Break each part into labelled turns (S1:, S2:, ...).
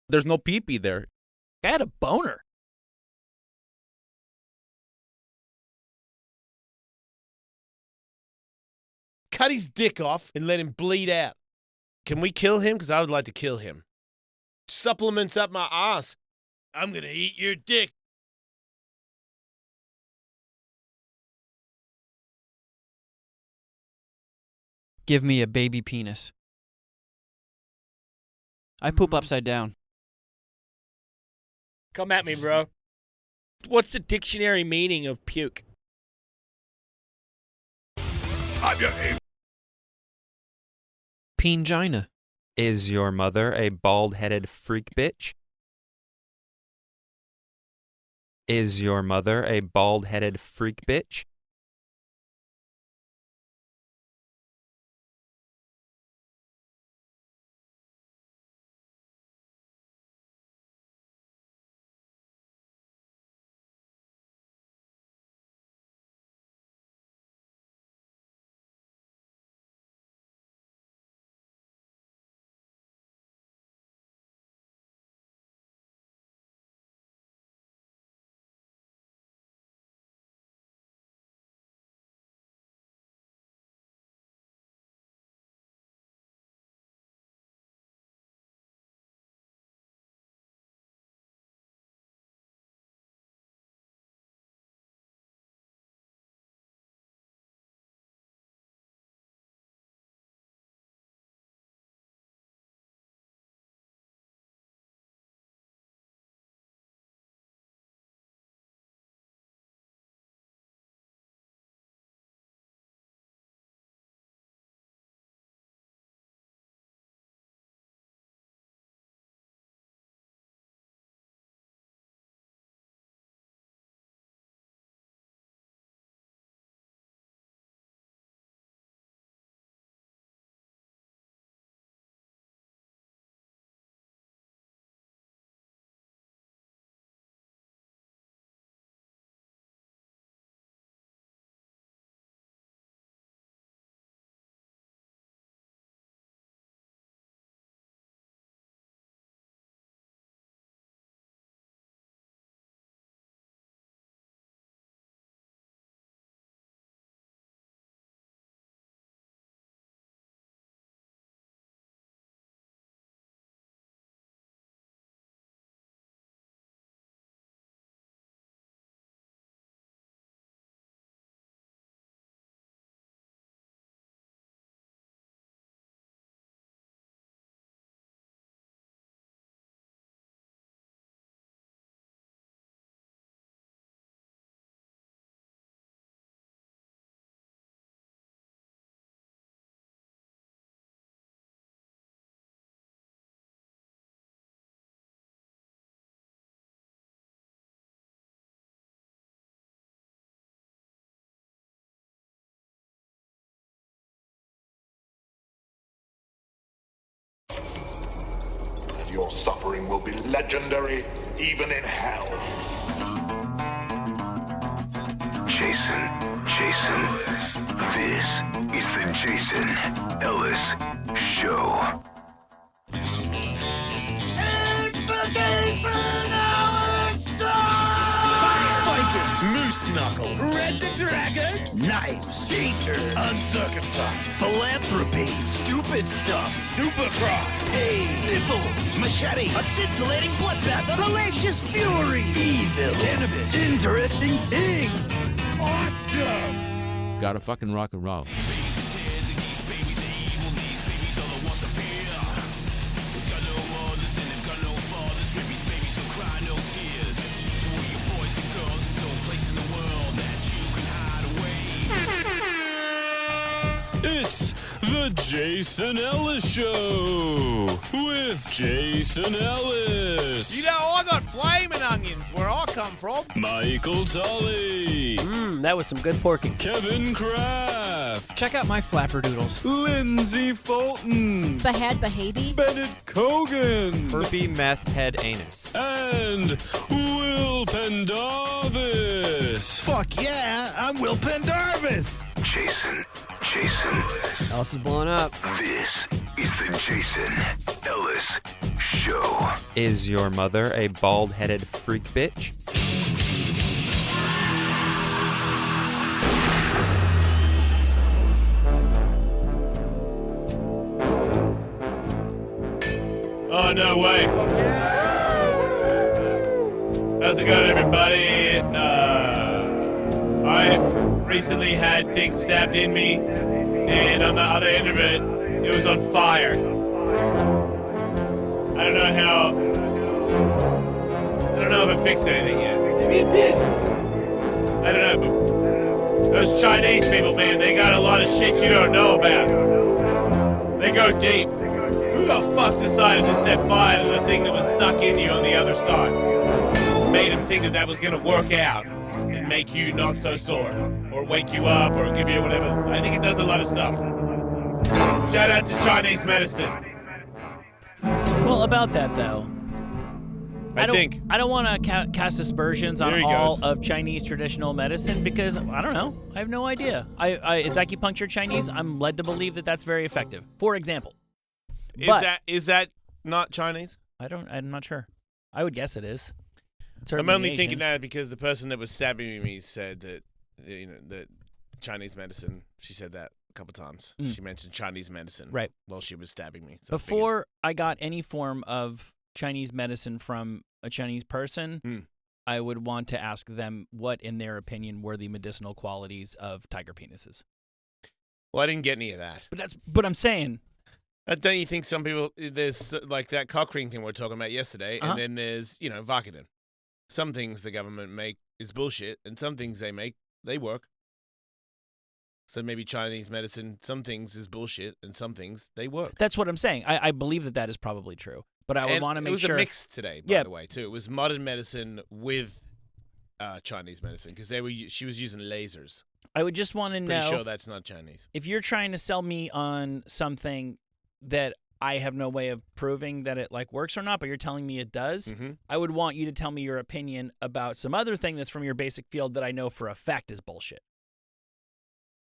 S1: There's no pee-pee there.
S2: I had a boner.
S3: Cut his dick off and let him bleed out. Can we kill him? Because I would like to kill him. Supplements up my ass. I'm going to eat your dick.
S2: Give me a baby penis. I poop upside down.
S4: Come at me, bro. What's the dictionary meaning of puke?
S5: I'm your
S2: Pengina.
S6: Is your mother a bald-headed freak bitch? Is your mother a bald-headed freak bitch?
S5: Your suffering will be legendary, even in hell.
S7: Jason. This is the Jason Ellis Show.
S3: Moose knuckle. Red the dragon. Knives. Danger. Uncircumcised. Philanthropy. Stupid stuff. Supercross. Pain. Nipples. Machete. A scintillating bloodbath of hellacious fury. Evil. Cannabis. Interesting things. Awesome.
S1: Gotta fucking rock and roll.
S8: It's the Jason Ellis Show with Jason Ellis.
S3: You know, I got flaming onions where I come from.
S8: Michael Tully.
S4: That was some good porking.
S8: Kevin Kraft.
S2: Check out my flapperdoodles.
S8: Lindsay Fulton.
S9: Bahad Bahabi.
S8: Bennett Kogan.
S6: Burpee meth head anus.
S8: And Will Pendarvis.
S3: Fuck yeah, I'm Will Pendarvis.
S7: Jason.
S4: Ellis is blowing up.
S7: This is the Jason Ellis Show.
S6: Is your mother a bald-headed freak bitch?
S3: Oh, no way. How's it going, everybody? I recently had things stabbed in me, and on the other end of it, it was on fire. I don't know if it fixed anything yet. Maybe it did. I don't know, but those Chinese people, man, they got a lot of shit you don't know about. They go deep. Who the fuck decided to set fire to the thing that was stuck in you on the other side? Made him think that that was gonna work out and make you not so sore, or wake you up, or give you whatever. I think it does a lot of stuff. Shout out to Chinese medicine.
S9: Well, about that though,
S3: I think
S9: I don't want to cast aspersions
S3: There
S9: on
S3: he
S9: all
S3: goes.
S9: of Chinese traditional medicine because I don't know. I have no idea. Is acupuncture Chinese? I'm led to believe that that's very effective. For example,
S3: is that not Chinese?
S9: I'm not sure. I would guess it is.
S3: I'm only thinking that because the person that was stabbing me said that, that Chinese medicine. She said that a couple times. She mentioned Chinese medicine
S9: Right.
S3: while she was stabbing me. So
S9: Before I got any form of Chinese medicine from a Chinese person, I would want to ask them what, in their opinion, were the medicinal qualities of tiger penises.
S3: Well, I didn't get any of that.
S9: But I'm saying.
S3: Don't you think some people, there's like that cock ring thing we were talking about yesterday, and then there's, Vicodin. Some things the government make is bullshit, and some things they make, they work. So maybe Chinese medicine, some things is bullshit, and some things, they work.
S9: That's what I'm saying. I believe that is probably true. But I would want to make sure.
S3: It was a mix today, by the way, too. It was modern medicine with Chinese medicine, because she was using lasers.
S9: I would just want to know.
S3: Pretty sure that's not Chinese.
S9: If you're trying to sell me on something that I have no way of proving that it works or not, but you're telling me it does, I would want you to tell me your opinion about some other thing that's from your basic field that I know for a fact is bullshit.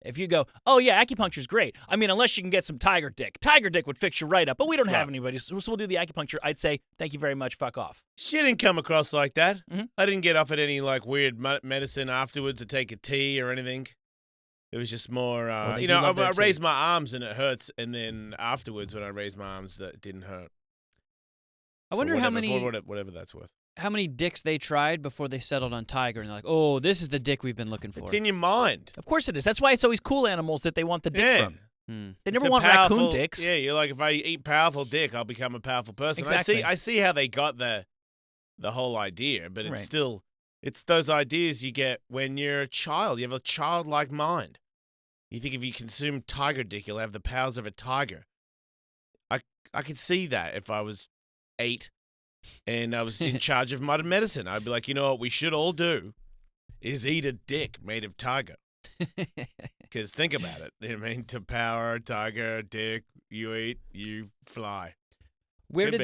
S9: If you go, oh yeah, acupuncture's great. I mean, unless you can get some tiger dick. Tiger dick would fix you right up, but we don't have anybody, so we'll do the acupuncture. I'd say, thank you very much, fuck off.
S3: She didn't come across like that. I didn't get offered any weird medicine afterwards to take a tea or anything. It was just more, I raised my arms and it hurts, and then afterwards when I raised my arms, that didn't hurt.
S2: I wonder how many
S3: whatever that's worth.
S2: How many dicks they tried before they settled on tiger, and they're like, oh, this is the dick we've been looking for.
S3: It's in your mind.
S9: Of course it is. That's why it's always cool animals that they want the dick from. They never
S3: It's
S9: want raccoon dicks.
S3: Yeah, you're like, if I eat powerful dick, I'll become a powerful person.
S9: Exactly.
S3: I see how they got the whole idea, but it's still, it's those ideas you get when you're a child. You have a childlike mind. You think if you consume tiger dick, you'll have the powers of a tiger. I could see that if I was 8 and I was in charge of modern medicine. I'd be like, you know what we should all do is eat a dick made of tiger. Because think about it. I mean, to power, tiger, dick, you eat, you fly.
S2: Where did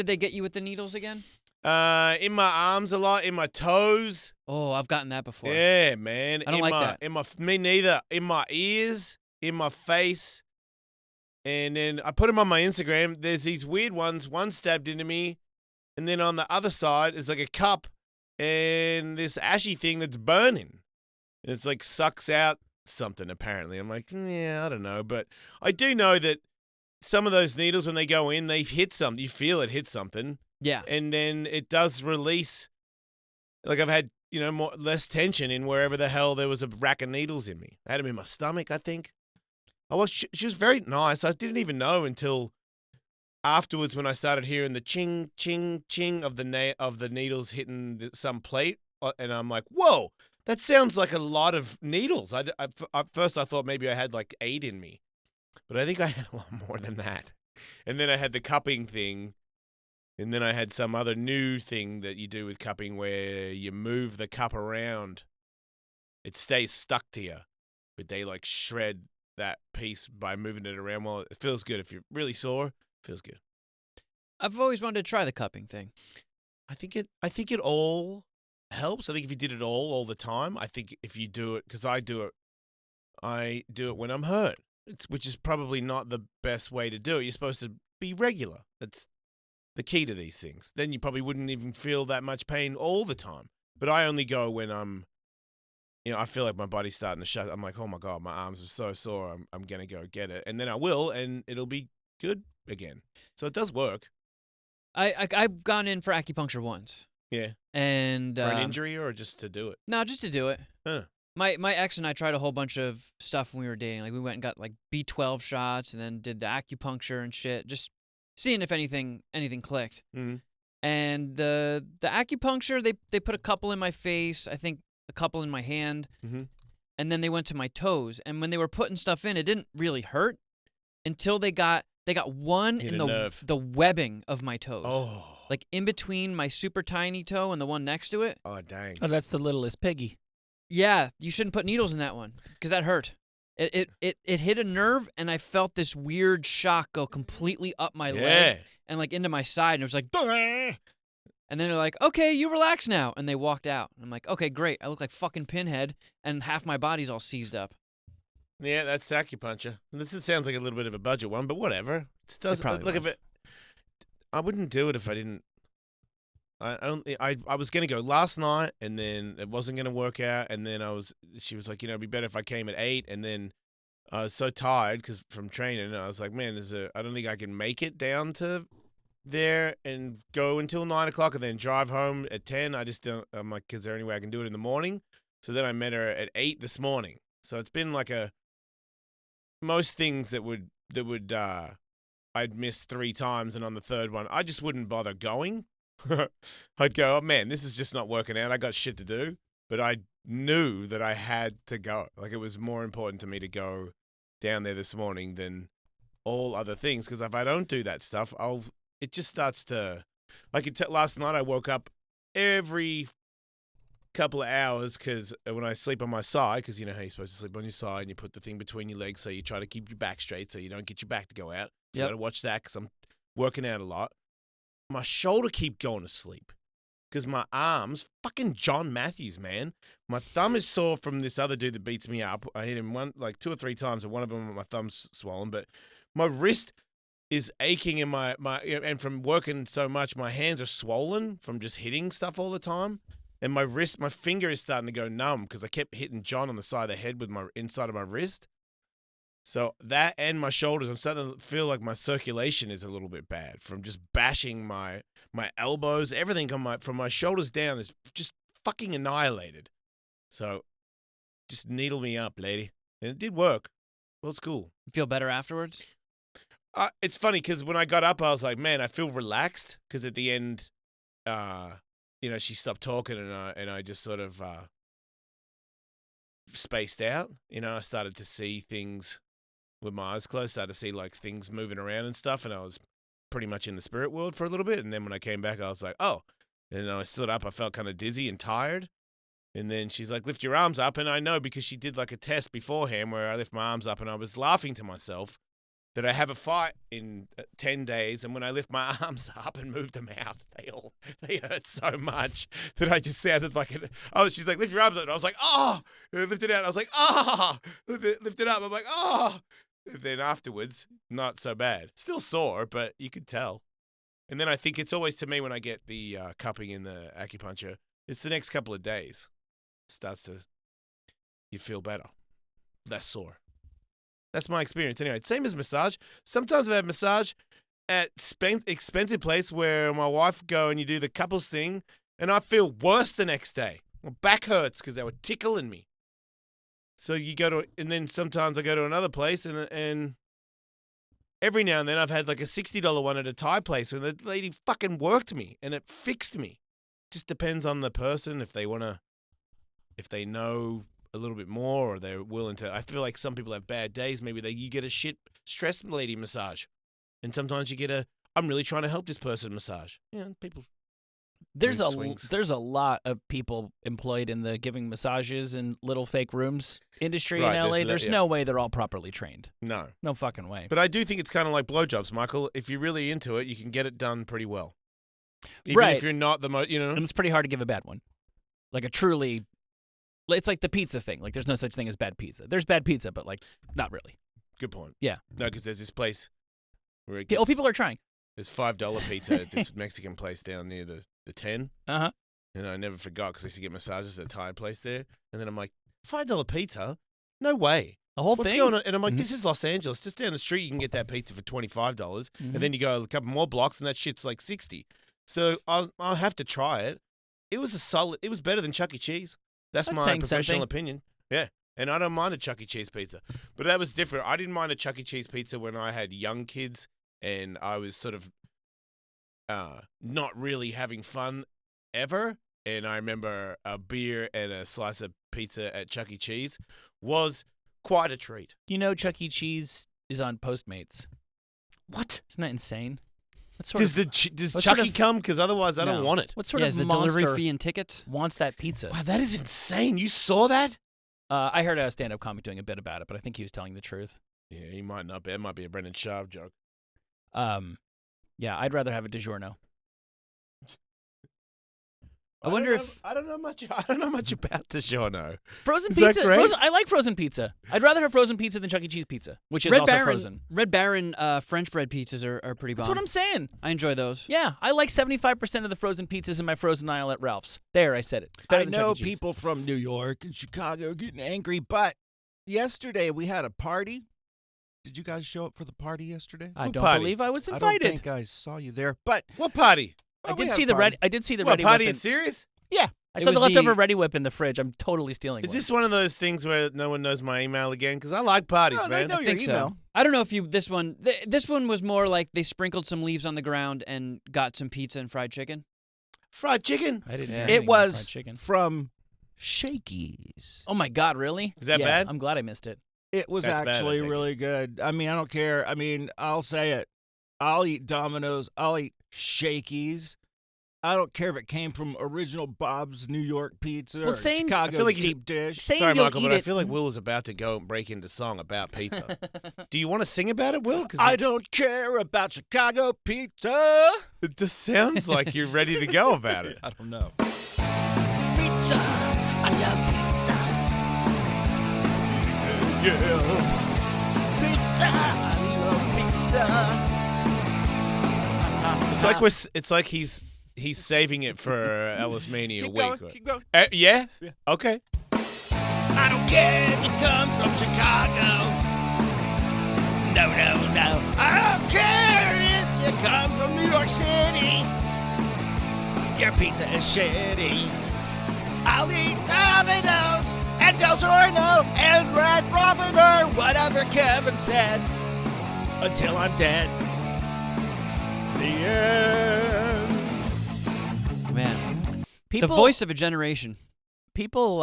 S2: they get you with the needles again?
S3: In my arms a lot, in my toes.
S2: Oh, I've gotten that before.
S3: Yeah, man.
S2: I don't like that.
S3: Me neither. In my ears, in my face. And then I put them on my Instagram. There's these weird ones. One stabbed into me. And then on the other side is like a cup and this ashy thing that's burning. And it's like sucks out something, apparently. I'm like, yeah, I don't know. But I do know that some of those needles, when they go in, they hit something. You feel it hit something.
S2: Yeah.
S3: And then it does release. Like I've had, less tension in wherever the hell there was a rack of needles in me. I had them in my stomach, I think. She was very nice. I didn't even know until afterwards when I started hearing the ching, ching, ching of the needles hitting some plate. And I'm like, whoa, that sounds like a lot of needles. At first I thought maybe I had 8 in me. But I think I had a lot more than that. And then I had the cupping thing. And then I had some other new thing that you do with cupping where you move the cup around. It stays stuck to you, but they shred that piece by moving it around. Well, it feels good. If you're really sore, it feels good.
S2: I've always wanted to try the cupping thing.
S3: I think it all helps. I think if you did it all the time, I think if you do it, because I do it when I'm hurt, which is probably not the best way to do it. You're supposed to be regular. That's the key to these things. Then you probably wouldn't even feel that much pain all the time. But I only go when I feel like my body's starting to shut. I'm like, oh my God, my arms are so sore. I'm going to go get it. And then I will, and it'll be good again. So it does work.
S2: I've gone in for acupuncture once.
S3: Yeah.
S2: And
S3: For an injury or just to do it?
S2: No, just to do it.
S3: Huh.
S2: My ex and I tried a whole bunch of stuff when we were dating. Like we went and got like B12 shots and then did the acupuncture and shit, just seeing if anything clicked.
S3: Mm-hmm.
S2: And the acupuncture, they put a couple in my face, I think a couple in my hand, and then they went to my toes. And when they were putting stuff in, it didn't really hurt until they got one
S3: Hit
S2: in
S3: a nerve.
S2: the webbing of my toes.
S3: Oh.
S2: Like in between my super tiny toe and the one next to it.
S3: Oh, dang.
S9: Oh, that's the littlest piggy.
S2: Yeah, you shouldn't put needles in that one because that hurt. It hit a nerve, and I felt this weird shock go completely up my leg and like into my side, and it was like, "Duh!" And then they're like, okay, you relax now, and they walked out. I'm like, okay, great. I look like fucking Pinhead, and half my body's all seized up.
S3: Yeah, that's acupuncture. This sounds like a little bit of a budget one, but whatever. It does
S2: probably
S3: look
S2: was.
S3: at it. I wouldn't do it if I didn't. I was gonna go last night, and then it wasn't gonna work out, and then she was like, it'd be better if I came at 8, and then I was so tired because from training, and I was like, man, I don't think I can make it down to there and go until 9 o'clock, and then drive home at 10. I just don't. I'm like, is there any way I can do it in the morning? So then I met her at 8 this morning. So it's been like most things that would I'd miss 3 times, and on the third one, I just wouldn't bother going. I'd go, oh man, this is just not working out. I got shit to do. But I knew that I had to go. Like, it was more important to me to go down there this morning than all other things. Because if I don't do that stuff, it just starts to, last night I woke up every couple of hours because when I sleep on my side, because you know how you're supposed to sleep on your side and you put the thing between your legs so you try to keep your back straight so you don't get your back to go out. So I got to watch that because I'm working out a lot. My shoulder keep going to sleep because my arms, fucking John Matthews, man. My thumb is sore from this other dude that beats me up. I hit him 2 or 3 times, and one of them my thumb's swollen. But my wrist is aching in my and from working so much, my hands are swollen from just hitting stuff all the time. And my finger is starting to go numb because I kept hitting John on the side of the head with my inside of my wrist. So that and my shoulders, I'm starting to feel like my circulation is a little bit bad from just bashing my elbows. Everything from my shoulders down is just fucking annihilated. So just needle me up, lady. And it did work. Well, it's cool.
S2: You feel better afterwards?
S3: It's funny because when I got up, I was like, man, I feel relaxed because at the end, she stopped talking and I just sort of spaced out. I started to see things with my eyes closed, started to see like things moving around and stuff, and I was pretty much in the spirit world for a little bit. And then when I came back, I was like, oh. And I stood up, I felt kind of dizzy and tired. And then she's like, lift your arms up. And I know because she did like a test beforehand where I lift my arms up, and I was laughing to myself that I have a fight in 10 days. And when I lift my arms up and move them out, they hurt so much that I just sounded like she's like, lift your arms up. And I was like, oh, and I lifted it out. I was like, oh, lift it up. I'm like, oh. And then afterwards, not so bad. Still sore, but you could tell. And then I think it's always to me when I get the cupping in the acupuncture, it's the next couple of days. You feel better. Less sore. That's my experience anyway. Same as massage. Sometimes I've had massage at expensive place where my wife go and you do the couples thing, and I feel worse the next day. My back hurts because they were tickling me. So you go to, and then sometimes I go to another place, and every now and then I've had like a $60 one at a Thai place where the lady fucking worked me and it fixed me. Just depends on the person if they know a little bit more or they're willing to. I feel like some people have bad days. Maybe you get a shit stress lady massage, and sometimes you get I'm really trying to help this person massage. People.
S9: There's
S3: swings.
S9: a lot of people employed in the giving massages in little fake rooms industry
S3: Right,
S9: in LA.
S3: there's
S9: There's no way they're all properly trained.
S3: No.
S9: No fucking way.
S3: But I do think it's kind of like blowjobs, Michael. If you're really into it, you can get it done pretty well. Even
S9: Right.
S3: if you're not the most,
S9: And it's pretty hard to give a bad one. Like a truly, it's like the pizza thing. Like there's no such thing as bad pizza. There's bad pizza, but like not really.
S3: Good point.
S9: Yeah.
S3: No, because there's this place where it
S9: Yeah,
S3: gets,
S9: people are trying.
S3: There's $5 pizza at this Mexican place down near the 10.
S9: Uh-huh.
S3: And I never forgot because I used to get massages at a Thai place there. And then I'm like, $5 pizza? No way.
S9: The whole
S3: What's
S9: thing?
S3: going on? And I'm like, this is Los Angeles. Just down the street, you can get that pizza for $25. And then you go a couple more blocks, and that shit's like $60. So I'll have to try it. It was it was better than Chuck E. Cheese. That's my professional opinion. Yeah. And I don't mind a Chuck E. Cheese pizza. But that was different. I didn't mind a Chuck E. Cheese pizza when I had young kids and I was sort of not really having fun ever. And I remember a beer and a slice of pizza at Chuck E. Cheese was quite a treat.
S9: You know Chuck E. Cheese is on Postmates.
S3: What?
S9: Isn't that insane?
S3: Does Chucky come? Because otherwise I don't want it.
S9: What sort
S2: is
S9: of
S2: the
S9: monster
S2: delivery fee and tickets
S9: wants that pizza?
S3: Wow, that is insane. You saw that?
S9: I heard a stand-up comic doing a bit about it, but I think he was telling the truth.
S3: Yeah, he might not be. It might be a Brendan Schaub joke.
S9: Yeah, I'd rather have a DiGiorno.
S2: I wonder if
S3: I don't know much about DiGiorno.
S9: Frozen
S3: Is that
S9: pizza.
S3: great?
S9: I like frozen pizza. I'd rather have frozen pizza than Chuck E. Cheese pizza, which is also frozen.
S2: Red Baron French bread pizzas are pretty bomb.
S9: That's what I'm saying.
S2: I enjoy those.
S9: Yeah, I like 75% of the frozen pizzas in my frozen aisle at Ralph's. There, I said it. It's better
S10: I
S9: than
S10: know
S9: Chuck E. Cheese.
S10: people from New York and Chicago getting angry, but yesterday we had a party. Did you guys show up for the party yesterday?
S9: I
S3: What
S9: don't
S3: party?
S9: believe I was
S10: I
S9: invited.
S10: don't think I saw you there, but
S3: What party?
S9: I
S10: we
S9: did
S10: had
S9: see
S10: a
S9: the
S10: party.
S9: red. I did see the
S3: What
S9: Ready
S3: party?
S9: Whip.
S3: It's serious?
S9: Yeah, I
S2: It
S9: saw the
S2: was
S9: leftover
S2: the-
S9: Ready Whip in the fridge. I'm totally stealing
S3: Is
S9: one.
S3: this one of those things where no one knows my email again? Because I like parties,
S10: No, they
S3: man.
S10: know
S2: I
S10: your
S2: think
S10: email.
S2: so. I don't know if this one was more like they sprinkled some leaves on the ground and got some pizza and fried chicken.
S3: Fried chicken?
S9: I didn't.
S2: Yeah.
S9: hear
S10: It
S9: anything about
S10: was
S9: fried chicken.
S10: from Shakey's.
S9: Oh my God! Really?
S3: Is that
S10: Yeah.
S3: bad?
S9: I'm glad I missed it.
S10: It was
S3: That's bad, I
S10: actually
S3: take it.
S10: really good. I mean, I don't care. I mean, I'll say it. I'll eat Domino's. I'll eat Shakey's. I don't care if it came from original Bob's New York Pizza
S9: Well,
S10: or
S9: saying-
S10: Chicago
S3: I feel like
S10: deep dish.
S9: Saying
S3: Sorry,
S9: you'll
S3: Michael,
S9: eat
S3: but I
S9: it-
S3: feel like Will is about to go and break into song about pizza. Do you want to sing about it, Will? 'Cause
S10: I don't care about Chicago pizza.
S3: it just sounds like you're ready to go about it.
S10: I don't know.
S7: Pizza. I love pizza.
S10: Pizza. I love pizza.
S3: It's like he's saving it for Ellis Mania
S10: Keep
S3: week.
S10: going.
S3: right?
S10: Keep going.
S3: Yeah?
S10: Yeah.
S3: Okay.
S10: I don't care if it comes from Chicago. No. I don't care if it comes from New York City. Your pizza is shitty. I'll eat Domino's and Del Giorno and Red Robin or whatever Kevin said until I'm dead. The end.
S2: Man,
S9: People,
S2: the voice of a generation.
S9: People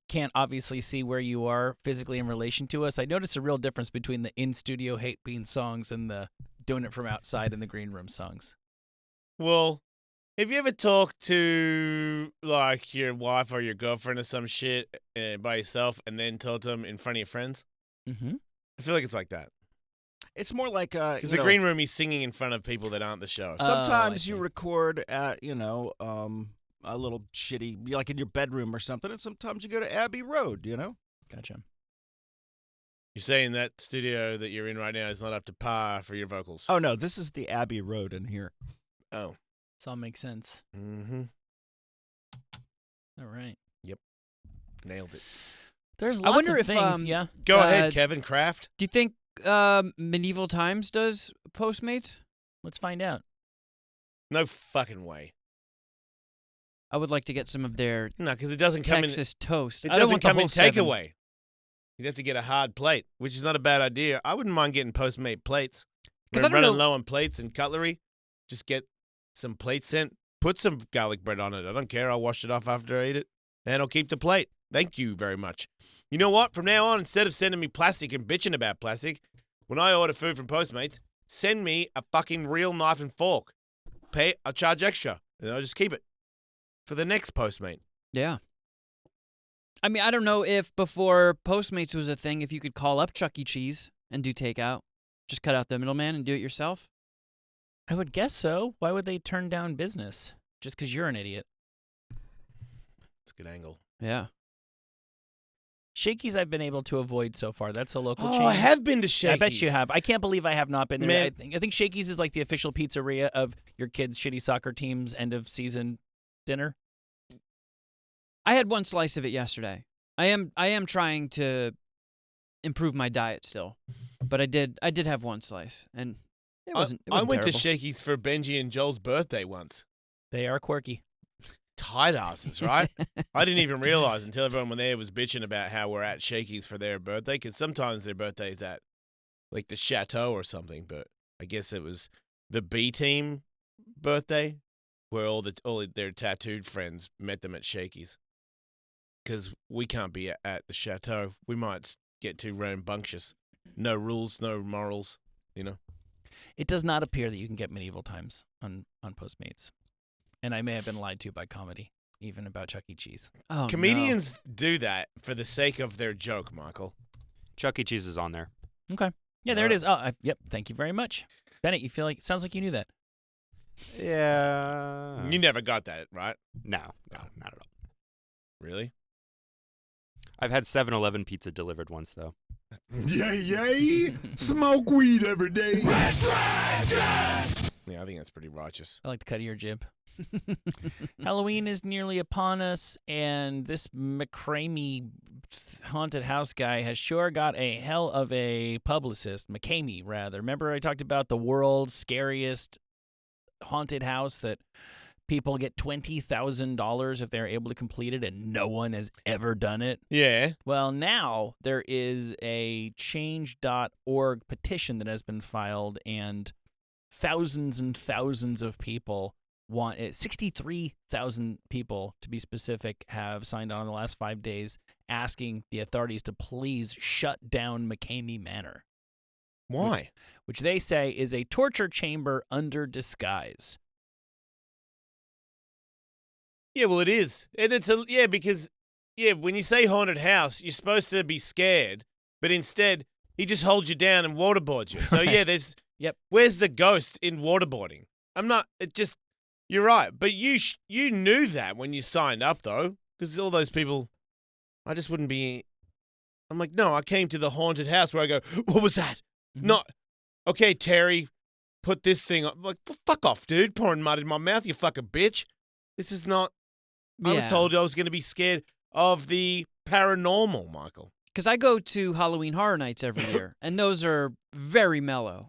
S9: can't obviously see where you are physically in relation to us. I notice a real difference between the in-studio hate bean songs and the doing it from outside in the green room songs.
S3: Well, have you ever talked to like your wife or your girlfriend or some shit by yourself and then told them in front of your friends?
S9: Mm-hmm.
S3: I feel like it's like that.
S10: It's more like
S3: Because the green room, he's singing in front of people that aren't the show.
S10: sometimes
S2: I
S10: you
S2: see.
S10: record at, a little shitty, like in your bedroom or something, and sometimes you go to Abbey Road,
S9: Gotcha.
S3: You're saying that studio that you're in right now is not up to par for your vocals.
S10: Oh, no, this is the Abbey Road in here.
S3: Oh.
S9: This all makes sense.
S3: Mm-hmm.
S9: All right.
S3: Nailed it.
S9: There's
S2: I
S9: lots
S2: wonder
S9: of
S2: if,
S9: things. Yeah.
S3: Go ahead, Kevin Kraft.
S2: Do you think Medieval Times does Postmates?
S9: Let's find out.
S3: No fucking way.
S2: I would like to get some of their
S3: No, because it doesn't come
S2: Texas toast.
S3: in. It
S2: I don't
S3: doesn't
S2: want the
S3: come in
S2: whole 7.
S3: takeaway. You'd have to get a hard plate, which is not a bad idea. I wouldn't mind getting Postmate plates.
S2: 'Cause
S3: We're
S2: I don't
S3: running
S2: know-
S3: low on plates and cutlery. Just get some plates sent. Put some garlic bread on it. I don't care. I'll wash it off after I eat it, and I'll keep the plate. Thank you very much. You know what? From now on, instead of sending me plastic and bitching about plastic, when I order food from Postmates, send me a fucking real knife and fork. I'll charge extra, and I'll just keep it for the next Postmate.
S2: Yeah. I mean, I don't know if before Postmates was a thing, if you could call up Chuck E. Cheese and do takeout. Just cut out the middleman and do it yourself.
S9: I would guess so. Why would they turn down business? Just because you're an idiot.
S3: It's a good angle.
S2: Yeah.
S9: Shakey's I've been able to avoid so far. That's a local chain.
S3: Oh, I have been to Shakey's.
S9: I bet you have. I can't believe I have not been.
S3: Man.
S9: I think Shakey's is like the official pizzeria of your kids' shitty soccer team's end of season dinner.
S2: I had one slice of it yesterday. I am trying to improve my diet still, but I did have one slice, and it wasn't.
S3: I went
S2: terrible.
S3: to Shakey's for Benji and Joel's birthday once.
S9: They are quirky.
S3: Tight asses, right? I didn't even realize until everyone there was bitching about how we're at Shakey's for their birthday, because sometimes their birthday's at like the Chateau or something, but I guess it was the B team birthday where all their tattooed friends met them at Shakey's. Because we can't be at the Chateau. We might get too rambunctious. No rules, no morals, you know?
S9: It does not appear that you can get medieval times on Postmates. And I may have been lied to by comedy, even about Chuck E. Cheese.
S2: Oh,
S3: Comedians do that for the sake of their joke, Michael.
S6: Chuck E. Cheese is on there.
S9: Okay. Yeah, there it is. Oh, yep. Thank you very much. Bennett, you feel like, sounds like you knew that.
S6: Yeah.
S3: You never got that, right?
S6: No, not at all.
S3: Really?
S6: I've had 7-Eleven pizza delivered once, though.
S8: Yay, yay! Smoke weed every day.
S3: Yeah, I think that's pretty righteous.
S9: I like the cut of your jib. Halloween is nearly upon us, and this McCramey haunted house guy has sure got a hell of a publicist. McCamey, rather. Remember I talked about the world's scariest haunted house that people get $20,000 if they're able to complete it, and no one has ever done it?
S3: Yeah.
S9: Well, now there is a change.org petition that has been filed, and thousands and thousands of people want it. 63,000 people, to be specific, have signed on in the last 5 days asking the authorities to please shut down McCamey Manor.
S3: Why?
S9: Which they say is a torture chamber under disguise.
S3: Yeah, well, it is. And because when you say haunted house, you're supposed to be scared, but instead, he just holds you down and waterboards you. So, yeah, there's...
S9: Yep.
S3: Where's the ghost in waterboarding? You're right, but you knew that when you signed up, though, because all those people, I just wouldn't be. I'm like, no, I came to the haunted house where I go, what was that?
S9: Mm-hmm.
S3: Not, okay, Terry, put this thing up. I'm like, fuck off, dude, pouring mud in my mouth, you fucking bitch. This is not. I was told I was going to be scared of the paranormal, Michael.
S2: Because I go to Halloween Horror Nights every year, and those are very mellow.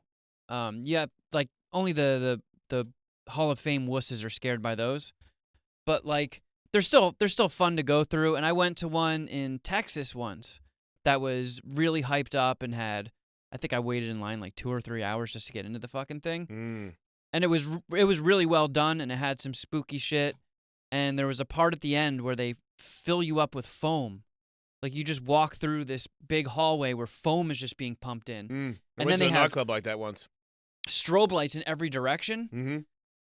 S2: Like only the Hall of Fame wusses are scared by those, but like they're still fun to go through. And I went to one in Texas once that was really hyped up and had, I think I waited in line like 2 or 3 hours just to get into the fucking thing. And it was really well done, and it had some spooky shit. And there was a part at the end where they fill you up with foam. Like you just walk through this big hallway where foam is just being pumped in.
S3: I
S2: and
S3: went
S2: then
S3: to
S2: they
S3: a
S2: have
S3: nightclub like that once.
S2: Strobe lights in every direction.
S3: Mm-hmm.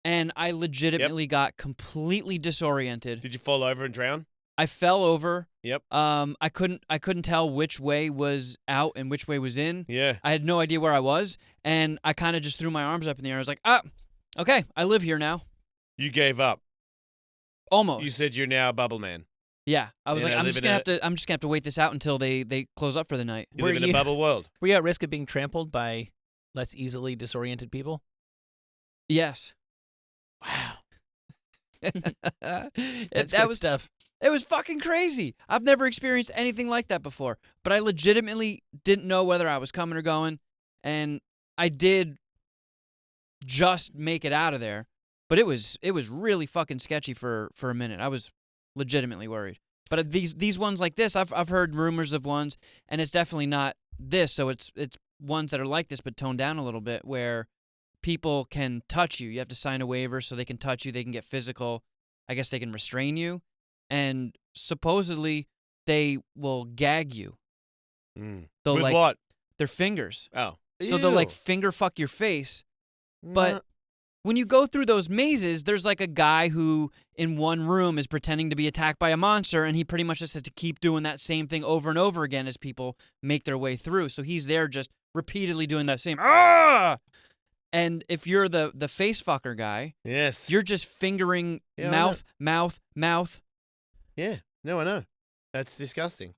S2: And I legitimately got completely disoriented.
S3: Did you fall over and drown?
S2: I fell over.
S3: Yep.
S2: I couldn't tell which way was out and which way was in.
S3: Yeah.
S2: I had no idea where I was, and I kind of just threw my arms up in the air. I was like, okay, I live here now.
S3: You gave up.
S2: Almost.
S3: You said you're now a bubble man.
S2: Yeah. I was
S3: And
S2: like,
S3: I
S2: I'm
S3: live
S2: just
S3: in
S2: gonna have to wait this out until they close up for the night.
S3: You live in a bubble world.
S9: Were you at risk of being trampled by less easily disoriented people?
S2: Yes.
S3: Wow.
S9: That's
S2: that
S9: good
S2: was
S9: stuff.
S2: It was fucking crazy. I've never experienced anything like that before. But I legitimately didn't know whether I was coming or going, and I did just make it out of there. But it was really fucking sketchy for a minute. I was legitimately worried. But these ones like this, I've heard rumors of ones, and it's definitely not this. So it's ones that are like this, but toned down a little bit, where people can touch you. You have to sign a waiver so they can touch you. They can get physical. I guess they can restrain you. And supposedly they will gag you. They'll
S3: With
S2: like
S3: what?
S2: their fingers.
S3: Oh.
S2: So they'll like
S3: Ew.
S2: finger fuck your face. But
S3: Nah.
S2: when you go through those mazes, there's like a guy who in one room is pretending to be attacked by a monster, and he pretty much just has to keep doing that same thing over and over again as people make their way through. So he's there just repeatedly doing that same ah. And if you're the face fucker guy,
S3: Yes.
S2: you're just fingering
S3: Yeah, I
S2: mouth.
S3: Yeah. No, I know. That's disgusting.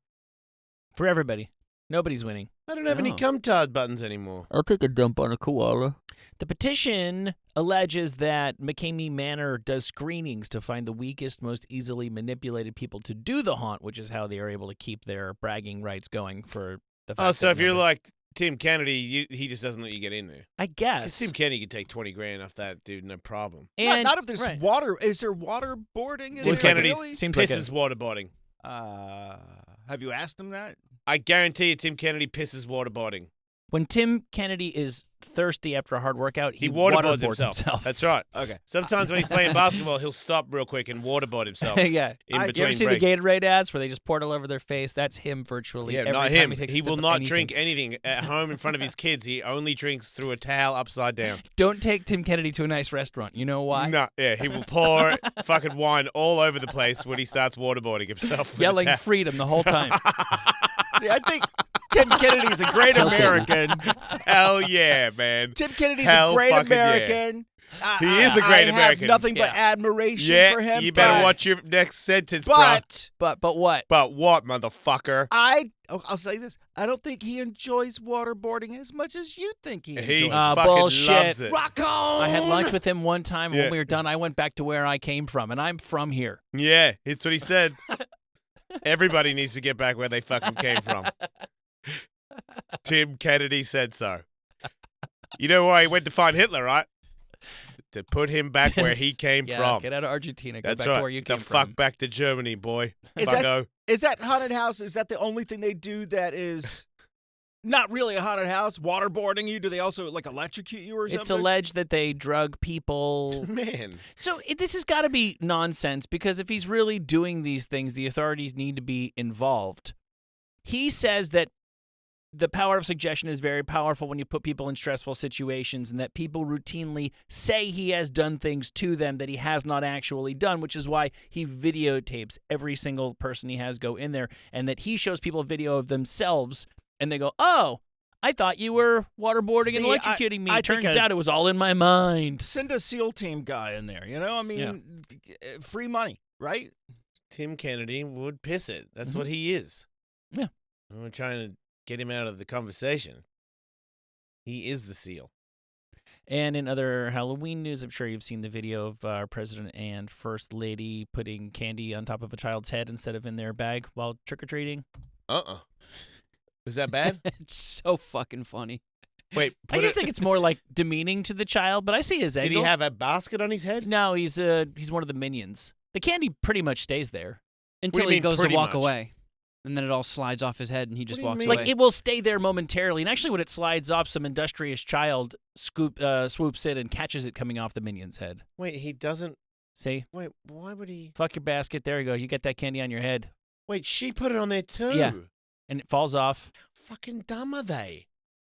S9: For everybody. Nobody's winning.
S3: I don't have any
S2: Oh.
S3: cum-tard buttons anymore.
S1: I'll take a dump on a koala.
S9: The petition alleges that McCamey Manor does screenings to find the weakest, most easily manipulated people to do the haunt, which is how they are able to keep their bragging rights going for the fact
S3: Oh, so
S9: that
S3: if you're
S9: nobody-
S3: like Tim Kennedy, he just doesn't let you get in there.
S9: I
S3: Because
S9: guess.
S3: Tim Kennedy could take 20 grand off that dude, no problem.
S9: And,
S10: not if there's
S9: right.
S10: water. Is there waterboarding? in
S3: Tim
S10: there,
S3: Kennedy
S10: really?
S9: Seems like
S3: pisses waterboarding.
S10: Have you asked him that?
S3: I guarantee you Tim Kennedy pisses waterboarding.
S9: When Tim Kennedy is thirsty after a hard workout,
S3: He
S9: waterboards
S3: waterboards himself. That's right.
S10: Okay.
S3: Sometimes when he's playing basketball, he'll stop real quick and waterboard himself.
S9: Yeah.
S3: In
S9: You
S3: between
S9: ever see
S3: breaks.
S9: the Gatorade ads where they just pour it all over their face? That's him virtually.
S3: Yeah,
S9: every
S3: not
S9: time
S3: him.
S9: He, takes a
S3: He
S9: sip
S3: will
S9: of
S3: not
S9: anything.
S3: drink anything at home in front of his kids. He only drinks through a towel upside down.
S9: Don't take Tim Kennedy to a nice restaurant. You know why?
S3: No, yeah, he will pour fucking wine all over the place when he starts waterboarding himself. with a
S9: Yelling
S3: towel.
S9: freedom the whole time.
S10: See, I think Tim Kennedy's a great
S9: Hail Satan.
S10: American.
S3: Hell yeah, man.
S10: Tim Kennedy's
S3: Hell
S10: a great
S3: fucking yeah.
S10: American.
S3: He is a great
S10: I
S3: American.
S10: have nothing but
S9: Yeah.
S10: admiration
S3: Yeah,
S10: for him.
S3: you better
S10: but-
S3: watch your next sentence, bro.
S10: But
S9: But what?
S3: But what, motherfucker?
S10: I'll say this. I don't think he enjoys waterboarding as much as you think he enjoys.
S3: He
S10: it.
S3: fucking
S9: bullshit.
S3: loves it.
S10: Rock on!
S9: I had lunch with him one time. And
S3: Yeah.
S9: when we were done, I went back to where I came from, and I'm from here.
S3: Yeah, it's what he said. Everybody needs to get back where they fucking came from. Tim Kennedy said so. You know why he went to find Hitler, right? To put him back where he came
S9: Yeah,
S3: from.
S9: get out of Argentina. Go
S3: That's
S9: back
S3: right.
S9: to where you
S3: the
S9: came
S3: fuck
S9: from.
S3: back to Germany, boy.
S10: Is that-
S3: Fucko.
S10: Is that haunted house? Is that the only thing they do that is not really a haunted house? Waterboarding you? Do they also like electrocute you or something?
S9: It's alleged that they drug people.
S3: Man.
S9: So this has got to be nonsense because if he's really doing these things, the authorities need to be involved. He says that the power of suggestion is very powerful when you put people in stressful situations and that people routinely say he has done things to them that he has not actually done, which is why he videotapes every single person he has go in there and that he shows people a video of themselves and they go, oh, I thought you were waterboarding and
S10: See,
S9: electrocuting me.
S10: I think
S9: Turns out it was all in my mind.
S10: Send a SEAL team guy in there. You know, I mean, free money, right?
S3: Tim Kennedy would piss it. That's what he is.
S9: Yeah.
S3: We're trying to get him out of the conversation. He is the SEAL.
S9: And in other Halloween news, I'm sure you've seen the video of our president and first lady putting candy on top of a child's head instead of in their bag while trick-or-treating.
S3: Was that bad?
S2: It's so fucking funny.
S3: Wait,
S9: I just think it's more like demeaning to the child, but I see his
S3: Did
S9: angle.
S3: he have a basket on his head?
S9: No, he's one of the minions. The candy pretty much stays there.
S2: Until
S3: you
S2: he
S3: mean
S2: goes to
S3: pretty
S2: walk
S3: much?
S2: away. And then it all slides off his head and he just
S3: do you
S2: walks
S3: mean?
S2: away.
S9: Like, it will stay there momentarily. And actually, when it slides off, some industrious child swoops in and catches it coming off the minion's head.
S3: Wait, he doesn't.
S9: See?
S3: Wait, why would he?
S9: Fuck your basket. There you go. You get that candy on your head.
S3: Wait, she put it on there too.
S9: Yeah. And it falls off.
S3: Fucking dumb are they?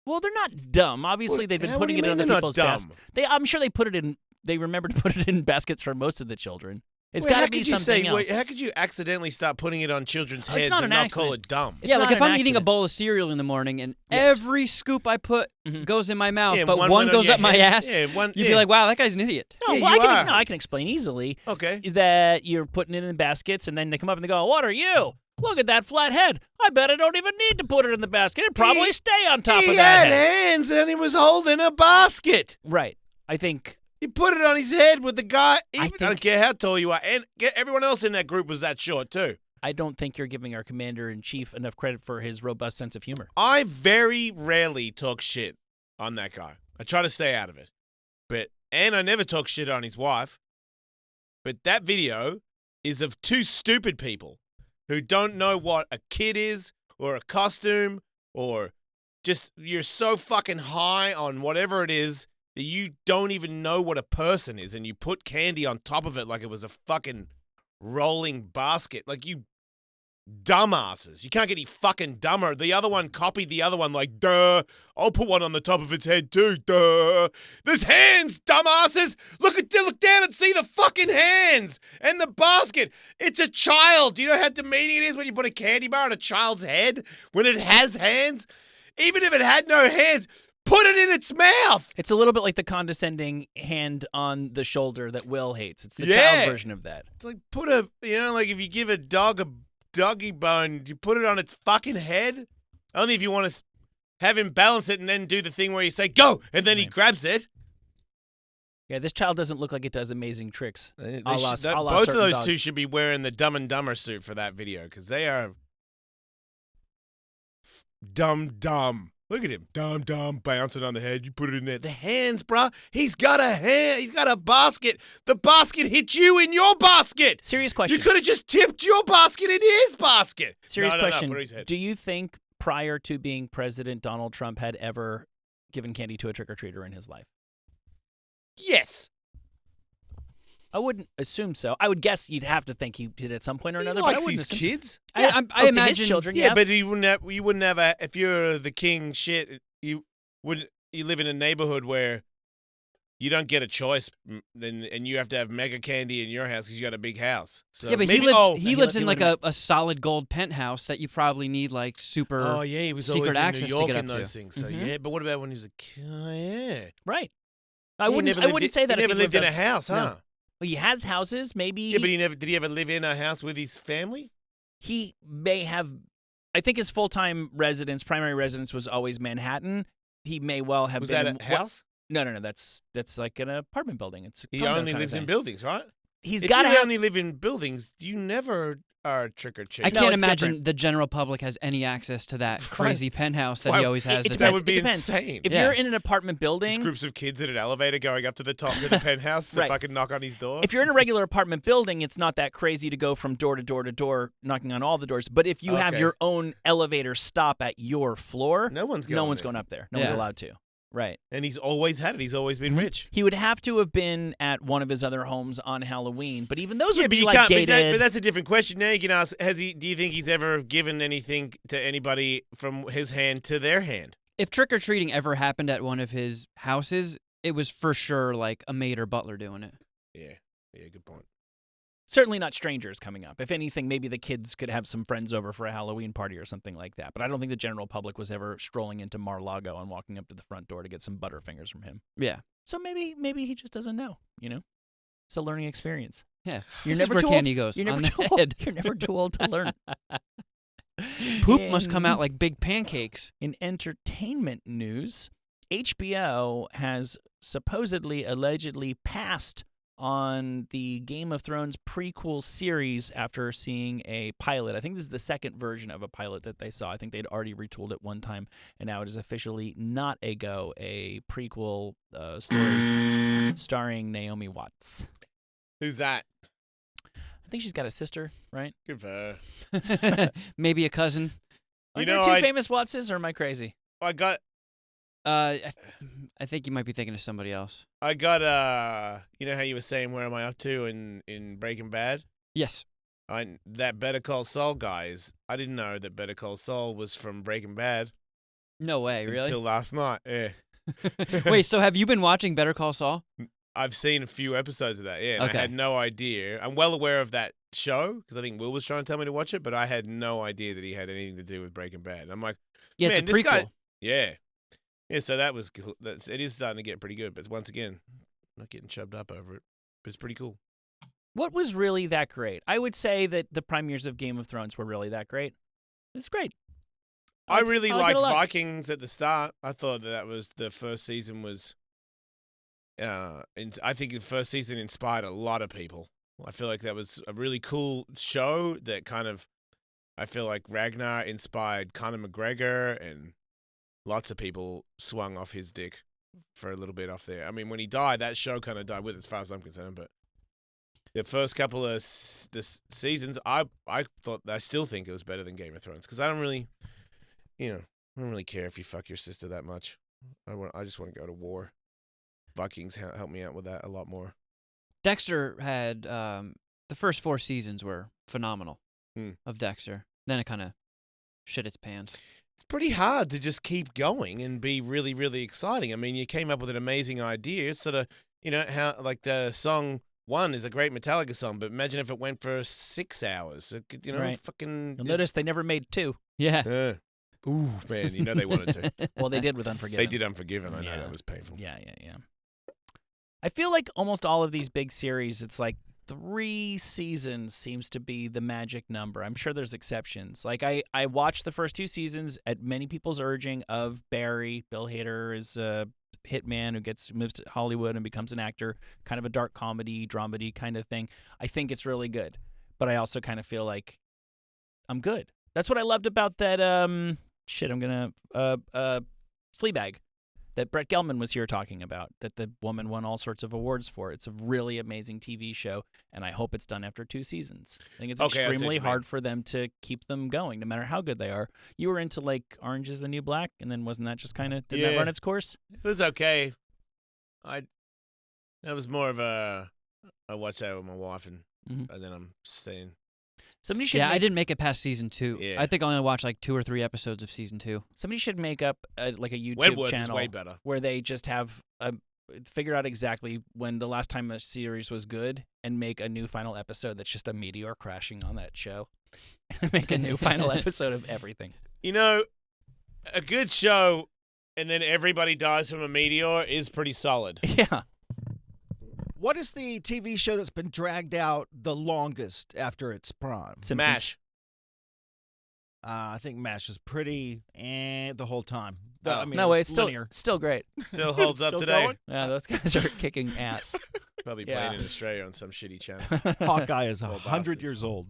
S9: Well, they're not dumb. Obviously,
S3: What-
S9: they've been
S3: how
S9: putting
S3: do
S9: it
S3: you
S9: in
S3: mean
S9: other
S3: they're not
S9: people's
S3: dumb?
S9: baskets. I'm sure they put it in. They remember to put it in baskets for most of the children. It's
S3: Wait,
S9: got
S3: how
S9: to be
S3: could you
S9: something
S3: say,
S9: else.
S3: Wait, how could you accidentally start putting it on children's
S9: Oh, it's
S3: heads
S9: not
S3: and
S9: an
S3: not call
S9: accident.
S3: it dumb?
S9: It's
S2: yeah,
S9: not
S2: like if
S9: an
S2: I'm eating a
S9: accident.
S2: bowl of cereal in the morning and
S9: Yes.
S2: every scoop I put
S9: Mhm.
S2: goes in my mouth,
S3: Yeah,
S2: but
S3: one
S2: one
S3: went on
S2: goes
S3: your
S2: up my
S3: head.
S2: ass,
S3: Yeah, one-
S2: you'd be
S3: yeah.
S2: like, wow, that guy's an idiot.
S9: No,
S3: Yeah,
S9: well,
S3: you
S9: I
S3: are.
S9: can, I can explain easily
S3: Okay.
S9: that you're putting it in baskets, and then they come up and they go, "What are you? Look at that flat head. I bet I don't even need to put it in the basket. It'd probably stay on top
S3: he
S9: of that
S3: had
S9: head."
S3: hands and he was holding a basket.
S9: Right. I think
S3: He put it on his head with the guy. I
S9: think-
S3: don't care how tall you are. And everyone else in that group was that short, too.
S9: I don't think you're giving our commander-in-chief enough credit for his robust sense of humor.
S3: I very rarely talk shit on that guy. I try to stay out of it. And I never talk shit on his wife. But that video is of two stupid people who don't know what a kid is or a costume or just you're so fucking high on whatever it is that you don't even know what a person is and you put candy on top of it like it was a fucking rolling basket. Like you dumbasses. You can't get any fucking dumber. The other one copied the other one like, duh, I'll put one on the top of its head too, duh. There's hands, dumbasses. Look down and see the fucking hands and the basket. It's a child. Do you know how demeaning it is when you put a candy bar on a child's head when it has hands? Even if it had no hands, put it in its mouth.
S9: It's a little bit like the condescending hand on the shoulder that Will hates. It's the
S3: Yeah.
S9: child version of that.
S3: It's like like if you give a dog a doggy bone. You put it on its fucking head. Only if you want to have him balance it and then do the thing where you say go, and then he grabs it.
S9: Yeah, this child doesn't look like it does amazing tricks.
S3: Both
S9: a la
S3: of
S9: certain
S3: those
S9: dogs.
S3: two should be wearing the Dumb and Dumber suit for that video because they are dumb. Look at him, dumb, bouncing on the head. You put it in there. The hands, bruh. He's got a hand. He's got a basket. The basket hit you in your basket.
S9: Serious question.
S3: You could have just tipped your basket in his basket.
S9: Serious
S3: No,
S9: question.
S3: put it in his head.
S9: Do you think prior to being president, Donald Trump had ever given candy to a trick-or-treater in his life?
S3: Yes.
S9: I wouldn't assume so. I would guess you'd have to think he did at some point or
S3: He
S9: another. but I
S3: likes
S9: wouldn't
S3: his
S9: assume
S3: kids.
S9: So. Yeah.
S2: I
S9: to
S2: imagine
S9: his children.
S3: Yeah, but you wouldn't have a, if you're the king shit, you live in a neighborhood where you don't get a choice and you have to have mega candy in your house because you got a big house. So
S2: yeah, but
S3: maybe,
S2: he lives in like a solid gold penthouse that you probably need like super
S3: Oh yeah, he was
S2: secret
S3: always
S2: access
S3: in
S2: to
S3: New York
S2: get
S3: and
S2: up to.
S3: those things. So
S9: Mhm.
S3: yeah, but what about when he was a kid? Oh, yeah.
S9: Right. I
S3: He
S9: wouldn't.
S3: never
S9: I wouldn't
S3: lived
S9: say that.
S3: He
S9: if
S3: never lived in a
S9: out-
S3: house, huh?
S9: No. Well, he has houses. Maybe.
S3: Yeah, but did he ever live in a house with his family?
S9: He may have. I think his full-time residence, primary residence, was always Manhattan. He may well have
S3: Was
S9: been.
S3: that a house?
S9: No. That's like an apartment building. It's a
S3: He
S9: condo
S3: only
S9: kind of
S3: lives in
S9: thing.
S3: buildings, right?
S9: He's
S3: If
S9: got to
S3: you
S9: have.
S3: only live in buildings, you never are trick or
S2: I
S3: treating.
S9: No,
S2: can't
S9: it's
S2: imagine
S9: different.
S2: the general public has any access to that crazy penthouse that
S3: Why-
S2: he always has.
S9: it
S2: that's
S3: That
S9: depends.
S3: would be
S9: It depends.
S3: insane.
S9: If
S2: Yeah.
S9: you're in an apartment building,
S3: Just groups of kids in an elevator going up to the top of the penthouse to
S9: Right.
S3: fucking knock on his door.
S9: if you're in a regular apartment building, it's not that crazy to go from door to door to door, knocking on all the doors. But if you have
S3: Okay.
S9: your own elevator stop at your floor,
S3: no one's going there.
S9: up there. No one's
S2: Yeah.
S9: allowed to. Right.
S3: And he's always had it. He's always been rich.
S9: He would have to have been at one of his other homes on Halloween, but even those
S3: Yeah,
S9: would
S3: but
S9: be
S3: you
S9: like
S3: can't.
S9: gated.
S3: But that's a different question. Now you can ask: do you think he's ever given anything to anybody from his hand to their hand?
S2: If trick or treating ever happened at one of his houses, it was for sure like a maid or butler doing it.
S3: Yeah, good point.
S9: Certainly not strangers coming up. If anything, maybe the kids could have some friends over for a Halloween party or something like that. But I don't think the general public was ever strolling into Mar-Lago and walking up to the front door to get some Butterfingers from him.
S2: Yeah,
S9: So maybe he just doesn't know. It's a learning experience.
S2: yeah.
S9: You're
S2: This
S9: never
S2: is where
S9: too
S2: candy
S9: old.
S2: goes.
S9: You're never
S2: on
S9: too
S2: the
S9: old.
S2: head.
S9: You're never too old to learn.
S2: Poop must come out like big pancakes.
S9: In entertainment news, HBO has supposedly, allegedly passed on the Game of Thrones prequel series after seeing a pilot. I think this is the second version of a pilot that they saw. I think they'd already retooled it one time, and now it is officially not a go, a prequel story starring Naomi Watts.
S3: Who's that?
S9: I think she's got a sister, right?
S3: Good for her.
S2: Maybe a cousin.
S9: Are
S3: You
S9: there
S3: know,
S9: two
S3: I-
S9: famous Wattses, or am I crazy?
S3: I got,
S2: I think you might be thinking of somebody else.
S3: you know how you were saying where am I up to in Breaking Bad?
S2: Yes.
S3: That Better Call Saul guys. I didn't know that Better Call Saul was from Breaking Bad
S2: No way, really?
S3: until last night. Yeah.
S2: Wait, so have you been watching Better Call Saul?
S3: I've seen a few episodes of that, yeah, and
S2: Okay.
S3: I had no idea. I'm well aware of that show because I think Will was trying to tell me to watch it, but I had no idea that he had anything to do with Breaking Bad. And I'm like,
S2: Yeah,
S3: man,
S2: it's a
S3: this
S2: prequel.
S3: guy, yeah. So that was cool. It is starting to get pretty good, but once again, not getting chubbed up over it. But it's pretty cool.
S9: What was really that great? I would say that the premieres of Game of Thrones were really that great. It's great.
S3: I really
S9: like it
S3: liked
S9: a lot.
S3: Vikings at the start. I thought that was the first season was. And I think the first season inspired a lot of people. I feel like that was a really cool show that kind of. I feel like Ragnar inspired Conor McGregor, and lots of people swung off his dick for a little bit off there. I mean, when he died, that show kind of died with, as far as I'm concerned. But the first couple of seasons, I still think it was better than Game of Thrones because I don't really care if you fuck your sister that much. I just want to go to war. Vikings help me out with that a lot more.
S2: Dexter had the first 4 seasons were phenomenal of Dexter. Then it kind of shit its pants.
S3: It's pretty hard to just keep going and be really, really exciting. I mean, you came up with an amazing idea. It's sort of, how like the song 1 is a great Metallica song, but imagine if it went for 6 hours. It could,
S9: Right.
S3: fucking.
S9: You'll notice they never made 2.
S2: Yeah.
S3: Ooh, man, they wanted to.
S9: Well, they did with Unforgiven.
S3: They did Unforgiven. I know
S9: Yeah.
S3: that was painful.
S9: Yeah. I feel like almost all of these big series, it's like 3 seasons seems to be the magic number. I'm sure there's exceptions. Like I watched the first 2 seasons at many people's urging of Barry. Bill Hader is a hitman who moves to Hollywood and becomes an actor, kind of a dark comedy, dramedy kind of thing. I think it's really good, but I also kind of feel like I'm good. That's what I loved about that Fleabag that Brett Gelman was here talking about, that the woman won all sorts of awards for. It's a really amazing TV show, and I hope it's done after 2 seasons. I think it's extremely hard for them to keep them going, no matter how good they are. You were into, like, Orange is the New Black, and then wasn't that just kind of, did that run its course?
S3: It was okay. That was more of I watched that with my wife, and then I'm saying...
S9: Somebody should
S2: I didn't make it past season 2.
S3: Yeah.
S2: I think I only watched like 2 or 3 episodes of season 2.
S9: Somebody should make up like a YouTube
S3: Wentworth
S9: channel
S3: is way better.
S9: where they just have figure out exactly when the last time a series was good and make a new final episode that's just a meteor crashing on that show. And make a new final episode of everything.
S3: You know, a good show and then everybody dies from a meteor is pretty solid.
S9: Yeah.
S10: What is the TV show that's been dragged out the longest after its prime?
S9: Simpsons.
S3: MASH.
S10: I think MASH is pretty the whole time.
S3: Oh.
S10: I mean,
S9: No way,
S10: it's
S9: it's
S10: linear.
S9: still great.
S3: Still holds up
S10: Still
S3: today.
S10: going?
S9: Yeah, those guys are kicking ass.
S3: Probably
S9: Yeah.
S3: playing in Australia on some shitty channel.
S10: Hawkeye is
S3: Poor
S10: 100
S3: bastards.
S10: years old.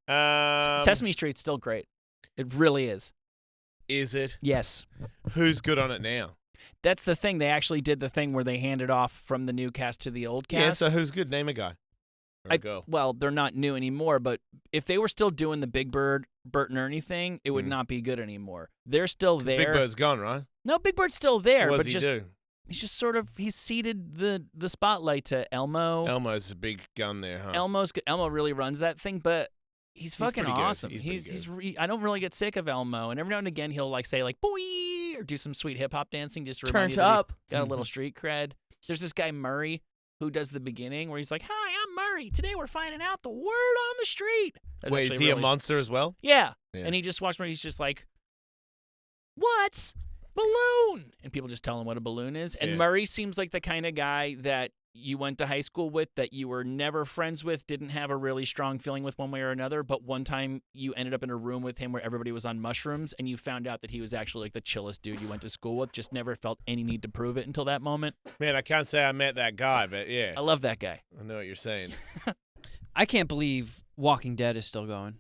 S9: Sesame Street's still great. It really is.
S3: Is it?
S9: Yes.
S3: Who's good on it now?
S9: That's the thing. They actually did the thing where they handed off from the new cast to the old cast.
S3: Yeah, so who's good? Name a guy. Or a girl.
S9: Well, they're not new anymore, but if they were still doing the Big Bird, Bert and Ernie thing, it would not be good anymore. They're still
S3: 'Cause
S9: there.
S3: Big Bird's gone, right?
S9: No, Big Bird's still there,
S3: What
S9: but
S3: does he
S9: just
S3: do?
S9: he's just sort of he's ceded the spotlight to Elmo.
S3: Elmo's a big gun there, huh?
S9: Elmo really runs that thing, but he's fucking
S3: pretty good.
S9: awesome.
S3: He's pretty
S9: I don't really get sick of Elmo, and every now and again he'll like say like boy or do some sweet hip hop dancing just to remind
S2: Turned
S9: you that he's
S2: up.
S9: got a little street cred. There's this guy Murray who does the beginning where he's like, "Hi, I'm Murray. Today we're finding out the word on the street." That's
S3: Wait,
S9: actually
S3: is he a
S9: really-
S3: monster as well?
S9: Yeah.
S3: Yeah.
S9: And he just walks around. He's just like, "What's balloon?" And people just tell him what a balloon is. And
S3: Yeah.
S9: Murray seems like the kind of guy that you went to high school with, that you were never friends with, didn't have a really strong feeling with one way or another. But one time you ended up in a room with him where everybody was on mushrooms, and you found out that he was actually like the chillest dude you went to school with. Just never felt any need to prove it until that moment.
S3: Man, I can't say I met that guy, but yeah.
S9: I love that guy.
S3: I know what you're saying.
S2: I can't believe Walking Dead is still going.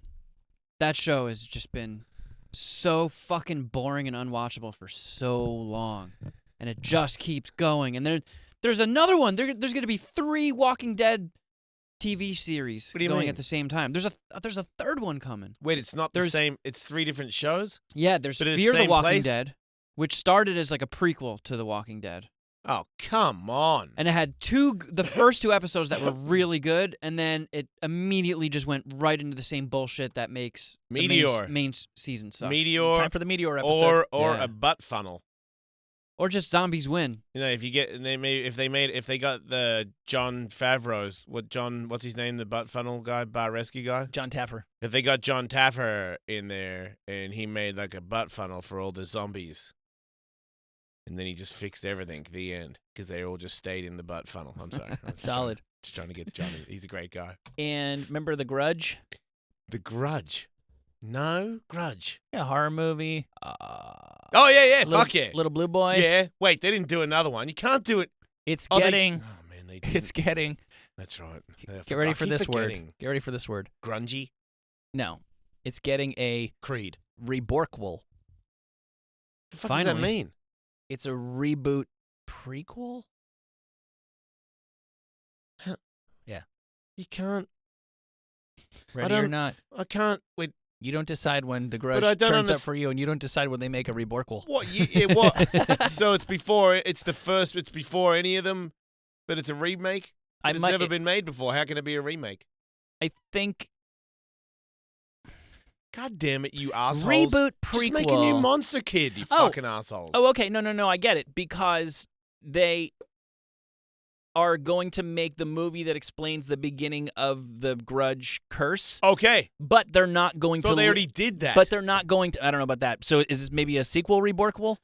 S2: That show has just been so fucking boring and unwatchable for so long, and it just keeps going. And there's another one. There's going to be 3 Walking Dead TV series
S3: What do you
S2: going
S3: mean?
S2: at the same time. There's a third one coming.
S3: Wait, it's not the
S2: There's-
S3: same. It's 3 different shows?
S2: Yeah, there's
S3: But it's
S2: Fear the
S3: same
S2: Walking
S3: place?
S2: Dead, which started as like a prequel to The Walking Dead.
S3: Oh, come on.
S2: And it had the first 2 episodes that were really good, and then it immediately just went right into the same bullshit that makes the
S3: Meteor.
S2: main season suck.
S3: Meteor
S9: Time for the Meteor episode.
S3: or
S2: Yeah.
S3: a butt funnel.
S2: Or just zombies win.
S3: You know, if they got the John Favreau's, what's his name, the butt funnel guy, bar rescue guy?
S9: John Taffer.
S3: If they got John Taffer in there and he made like a butt funnel for all the zombies, and then he just fixed everything, the end, because they all just stayed in the butt funnel. I'm sorry. I'm just
S9: Solid.
S3: trying to get Johnny. He's a great guy.
S9: And remember The Grudge?
S3: The Grudge. No Grudge.
S9: Yeah, horror movie.
S3: Oh, yeah,
S9: Little,
S3: fuck yeah.
S9: Little Blue Boy.
S3: Yeah. Wait, they didn't do another one. You can't do it.
S9: It's
S3: Oh,
S9: getting.
S3: Oh, man, they did.
S9: It's getting.
S3: That's right.
S9: Get ready
S3: I
S9: for
S3: keep
S9: this
S3: forgetting.
S9: word. Get ready for this word.
S3: Grungy.
S9: No, it's getting a
S3: Creed.
S9: reborquel.
S3: The fuck does that
S2: Finally.
S3: mean?
S9: It's a reboot prequel.
S3: You can't.
S9: Ready or
S3: don't-
S9: not,
S3: I can't. Wait.
S9: you don't decide when The Grudge
S3: I don't
S9: turns up
S3: underst-
S9: for you, and you don't decide when they make a reborquel.
S3: What? What? So it's before. It's the first. It's before any of them, but it's a remake. It's never been made before. How can it be a remake?
S9: I think
S3: God damn it, you assholes!
S9: reboot prequel.
S3: Just make a new Monster Kid, you
S9: Oh.
S3: fucking assholes.
S9: Oh, okay. No. I get it, because they are going to make the movie that explains the beginning of the Grudge curse,
S3: Okay.
S9: but they're not going
S3: So
S9: to.
S3: they already did that.
S9: But they're not going to. I don't know about that. So is this maybe a sequel reborquel?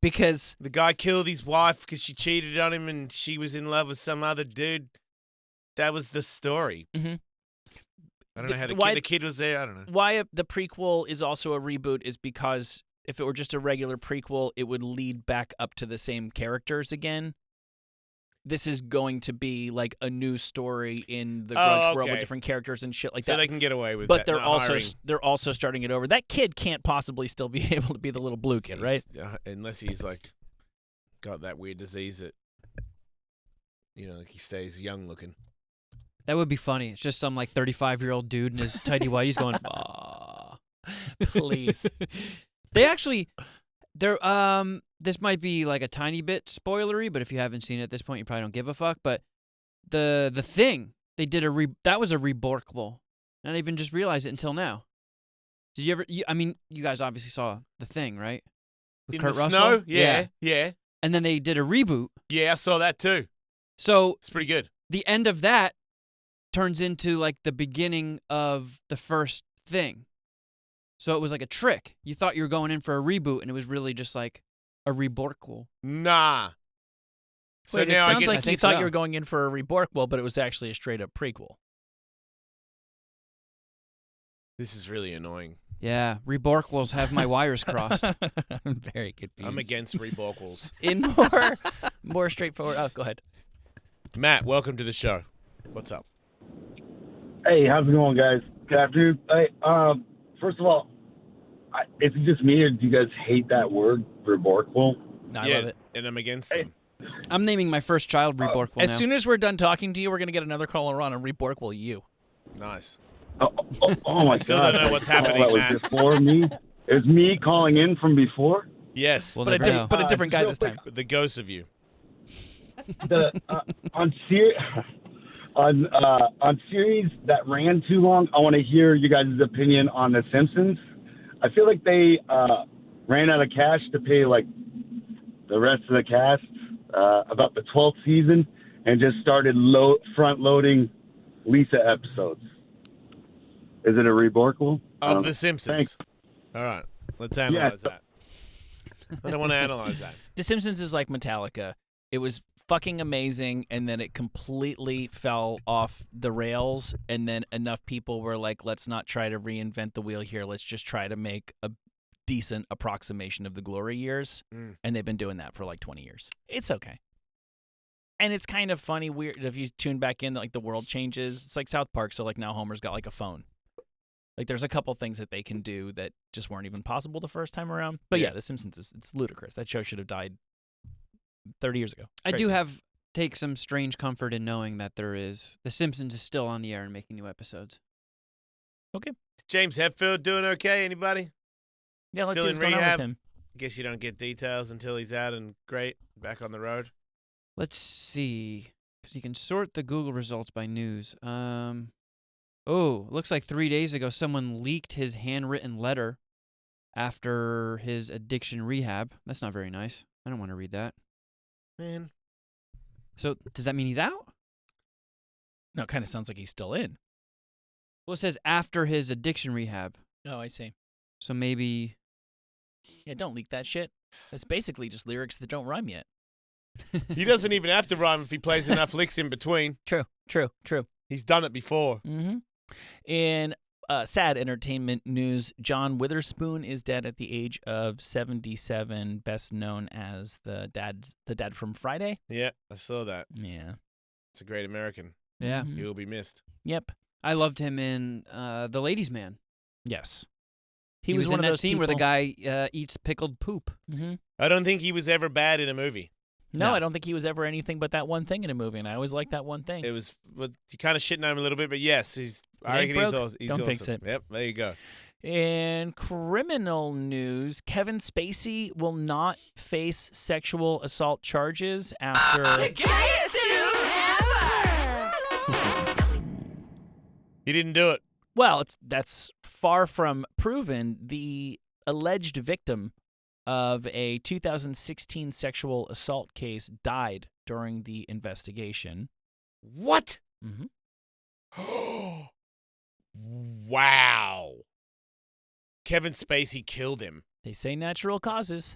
S9: Because
S3: the guy killed his wife because she cheated on him and she was in love with some other dude. that was the story.
S9: Mm-hmm.
S3: I don't know how
S9: why
S3: the kid was there. I don't know.
S9: Why the prequel is also a reboot is because if it were just a regular prequel, it would lead back up to the same characters again. This is going to be like a new story in the Grudge world with different characters and shit like that.
S3: So they can get away with
S9: but
S3: that.
S9: they're also starting it over. That kid can't possibly still be able to be the little blue kid, right?
S3: Unless he's like got that weird disease that like he stays young looking.
S2: That would be funny. It's just some like 35-year-old dude in his tighty whities going, "Ah,
S9: please."
S2: This might be like a tiny bit spoilery, but if you haven't seen it at this point, you probably don't give a fuck. But the Thing, they did that was a reborkable. And I didn't even just realize it until now. Did you ever? You guys obviously saw The Thing, right? With
S3: In
S2: Kurt
S3: the
S2: Russell?
S3: snow? Yeah.
S2: And then they did a reboot.
S3: Yeah, I saw that too.
S2: So
S3: it's pretty good.
S2: The end of that turns into like the beginning of the first Thing. So it was like a trick. You thought you were going in for a reboot, and it was really just like a reborkable.
S3: Nah. So
S9: Wait,
S3: now
S9: it sounds like you thought
S2: so.
S9: you were going in for a reborkable, but it was actually a straight up prequel.
S3: This is really annoying.
S2: Yeah, reborkwals have my wires crossed.
S9: I'm very confused.
S3: I'm against reborkwals.
S9: In more straightforward. Oh, go ahead.
S3: Matt, welcome to the show. What's up?
S11: Hey, how's it going, guys? Good afternoon. Hey, first of all, is it just me, or do you guys hate that word, reborkable?
S9: No, I love it.
S3: And I'm against them.
S2: I'm naming my first child reborkable
S9: As
S2: now.
S9: soon as we're done talking to you, we're going to get another caller on and reborkable you.
S3: Nice.
S11: Oh my
S3: I still
S11: God.
S3: don't know what's happening,
S11: That was
S3: Matt.
S11: before me? Is me calling in from before?
S3: Yes.
S2: We'll
S9: But
S2: never know.
S9: a different guy this time.
S3: The ghost of you.
S11: On series that ran too long, I want to hear you guys' opinion on The Simpsons. I feel like they ran out of cash to pay like the rest of the cast about the 12th season and just started front-loading Lisa episodes. Is it a reborkable?
S3: Of The Simpsons.
S11: Thanks.
S3: All right. Let's analyze that. I don't want to analyze that.
S9: The Simpsons is like Metallica. It was fucking amazing, and then it completely fell off the rails, and then enough people were like, let's not try to reinvent the wheel here. Let's just try to make a decent approximation of the glory years. And they've been doing that for like 20 years. It's okay. And it's kind of funny, weird, if you tune back in, like the world changes. It's like South Park, so like now Homer's got like a phone. Like there's a couple things that they can do that just weren't even possible the first time around. But yeah, The Simpsons it's ludicrous. That show should have died 30 years ago.
S2: I do take some strange comfort in knowing that The Simpsons is still on the air and making new episodes.
S9: Okay.
S3: James Hetfield doing okay? Anybody?
S9: Yeah, let's
S3: Still
S9: see what's
S3: in
S9: going on
S3: rehab?
S9: with him.
S3: Guess you don't get details until he's out and back on the road.
S2: Let's see, because you can sort the Google results by news. Looks like 3 days ago someone leaked his handwritten letter after his addiction rehab. That's not very nice. I don't want to read that.
S3: Man.
S2: So does that mean he's out?
S9: No, it kind of sounds like he's still in.
S2: Well, it says after his addiction rehab.
S9: Oh, I see.
S2: So maybe...
S9: Yeah, don't leak that shit. That's basically just lyrics that don't rhyme yet.
S3: He doesn't even have to rhyme if he plays enough licks in between.
S9: True.
S3: He's done it before.
S9: Mm-hmm. In sad entertainment news, John Witherspoon is dead at the age of 77, best known as the dad from Friday.
S3: Yeah, I saw that.
S9: Yeah.
S3: It's a great American.
S2: Yeah.
S9: Mhm.
S3: He'll be missed.
S9: Yep.
S2: I loved him in The Ladies' Man.
S9: Yes.
S2: He was
S9: one
S2: in
S9: of
S2: that
S9: those
S2: scene where the
S9: people-
S2: guy eats pickled poop.
S9: Mm-hmm.
S3: I don't think he was ever bad in a movie.
S9: No, I don't think he was ever anything but that one thing in a movie, and I always liked that one thing.
S3: It was, you kind of shitting on him a little bit, but yes, I
S9: ain't
S3: reckon
S9: broke,
S3: he's
S9: don't
S3: awesome.
S9: fix it.
S3: Yep, there you go.
S9: In criminal news, Kevin Spacey will not face sexual assault charges after...
S3: He didn't do it.
S9: Well, that's far from proven. The alleged victim of a 2016 sexual assault case died during the investigation.
S3: What?
S9: Mm-hmm.
S3: Wow. Kevin Spacey killed him.
S9: They say natural causes.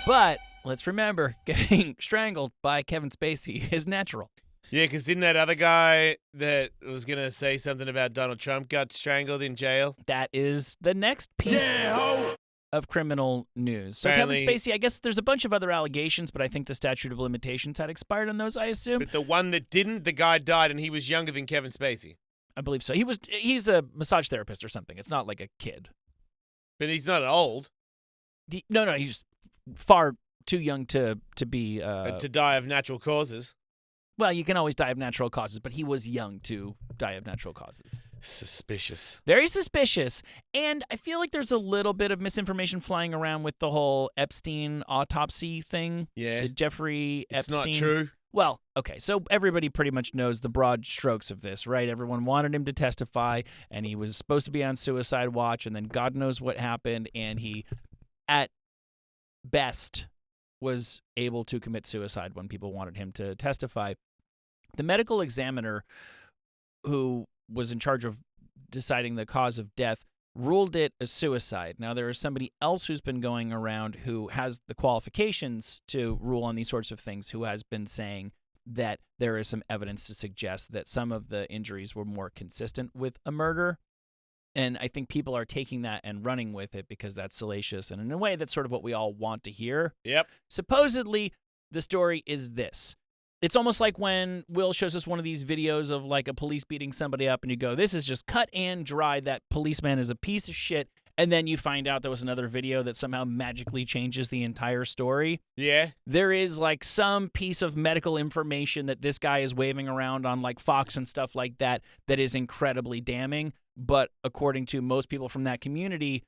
S9: But let's remember, getting strangled by Kevin Spacey is natural.
S3: Yeah, because didn't that other guy that was going to say something about Donald Trump got strangled in jail?
S9: That is the next piece of criminal news. So
S3: Apparently-
S9: Kevin Spacey, I guess there's a bunch of other allegations, but I think the statute of limitations had expired on those, I assume.
S3: But the one that didn't, the guy died, and he was younger than Kevin Spacey.
S9: I believe so. He's a massage therapist or something. It's not like a kid.
S3: But he's not old
S9: No, he's far too young to be
S3: to die of natural causes.
S9: well, you can always die of natural causes, but he was young to die of natural causes.
S3: Suspicious.
S9: Very suspicious. And I feel like there's a little bit of misinformation flying around with the whole Epstein autopsy thing.
S3: Yeah.
S9: The Jeffrey
S3: It's
S9: Epstein.
S3: not true.
S9: Well, okay, so everybody pretty much knows the broad strokes of this, right? Everyone wanted him to testify, and he was supposed to be on suicide watch, and then God knows what happened, and he, at best, was able to commit suicide when people wanted him to testify. The medical examiner who was in charge of deciding the cause of death ruled it a suicide. Now, there is somebody else who's been going around who has the qualifications to rule on these sorts of things, who has been saying that there is some evidence to suggest that some of the injuries were more consistent with a murder. And I think people are taking that and running with it because that's salacious. And in a way, that's sort of what we all want to hear.
S3: Yep.
S9: Supposedly, the story is this. It's almost like when Will shows us one of these videos of like a police beating somebody up and you go, this is just cut and dry. That policeman is a piece of shit. And then you find out there was another video that somehow magically changes the entire story.
S3: Yeah.
S9: There is like some piece of medical information that this guy is waving around on like Fox and stuff like that that is incredibly damning. But according to most people from that community,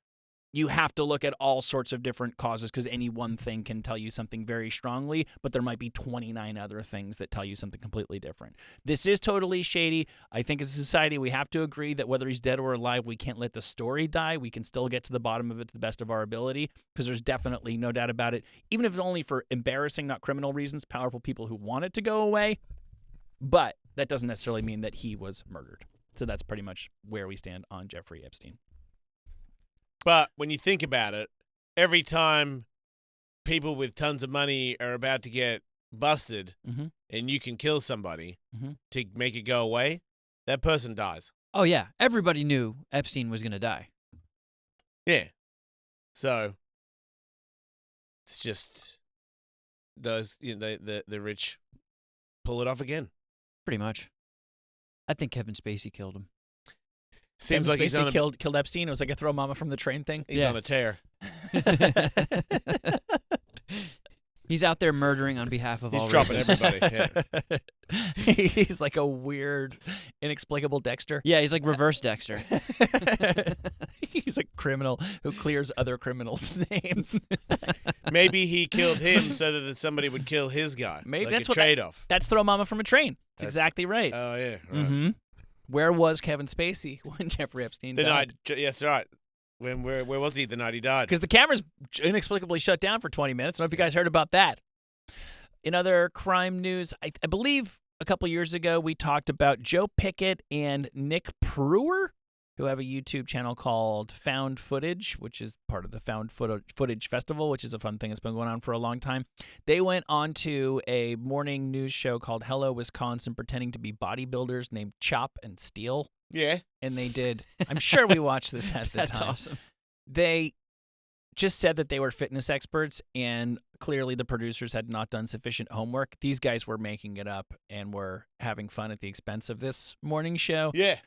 S9: you have to look at all sorts of different causes because any one thing can tell you something very strongly, but there might be 29 other things that tell you something completely different. This is totally shady. I think as a society, we have to agree that whether he's dead or alive, we can't let the story die. We can still get to the bottom of it to the best of our ability because there's definitely no doubt about it, even if it's only for embarrassing, not criminal reasons, powerful people who want it to go away. But that doesn't necessarily mean that he was murdered. So that's pretty much where we stand on Jeffrey Epstein.
S3: But when you think about it, every time people with tons of money are about to get busted and you can kill somebody to make it go away, that person dies.
S2: Oh, yeah. Everybody knew Epstein was going to die.
S3: Yeah. So it's just those, the rich pull it off again.
S2: Pretty much. I think Kevin Spacey killed him.
S3: Seems
S9: Kevin
S3: like he's
S9: Spacey
S3: on
S9: killed Epstein. It was like a throw mama from the train thing.
S3: He's on a tear.
S2: He's out there murdering on behalf of all
S3: dropping
S2: rapists.
S3: everybody. Yeah.
S9: He's like a weird, inexplicable Dexter.
S2: Yeah, he's like reverse Dexter.
S9: He's a criminal who clears other criminals' names.
S3: Maybe he killed him so that somebody would kill his guy.
S9: Maybe
S3: like
S9: that's
S3: a
S9: what
S3: trade-off.
S9: That's throw mama from a train. That's exactly right.
S3: Oh, yeah. Right.
S9: Mm-hmm. Where was Kevin Spacey when Jeffrey Epstein died?
S3: Yes, right. Where was he the night he died?
S9: Because the cameras inexplicably shut down for 20 minutes. I don't know if you guys heard about that. In other crime news, I believe a couple years ago we talked about Joe Pickett and Nick Pruer, who have a YouTube channel called Found Footage, which is part of the Found Footage Festival, which is a fun thing that's been going on for a long time. They went on to a morning news show called Hello Wisconsin, pretending to be bodybuilders named Chop and Steele.
S3: Yeah.
S9: And they did. I'm sure we watched this at the
S2: That's
S9: time.
S2: awesome.
S9: They just said that they were fitness experts, and clearly the producers had not done sufficient homework. These guys were making it up and were having fun at the expense of this morning show.
S3: Yeah.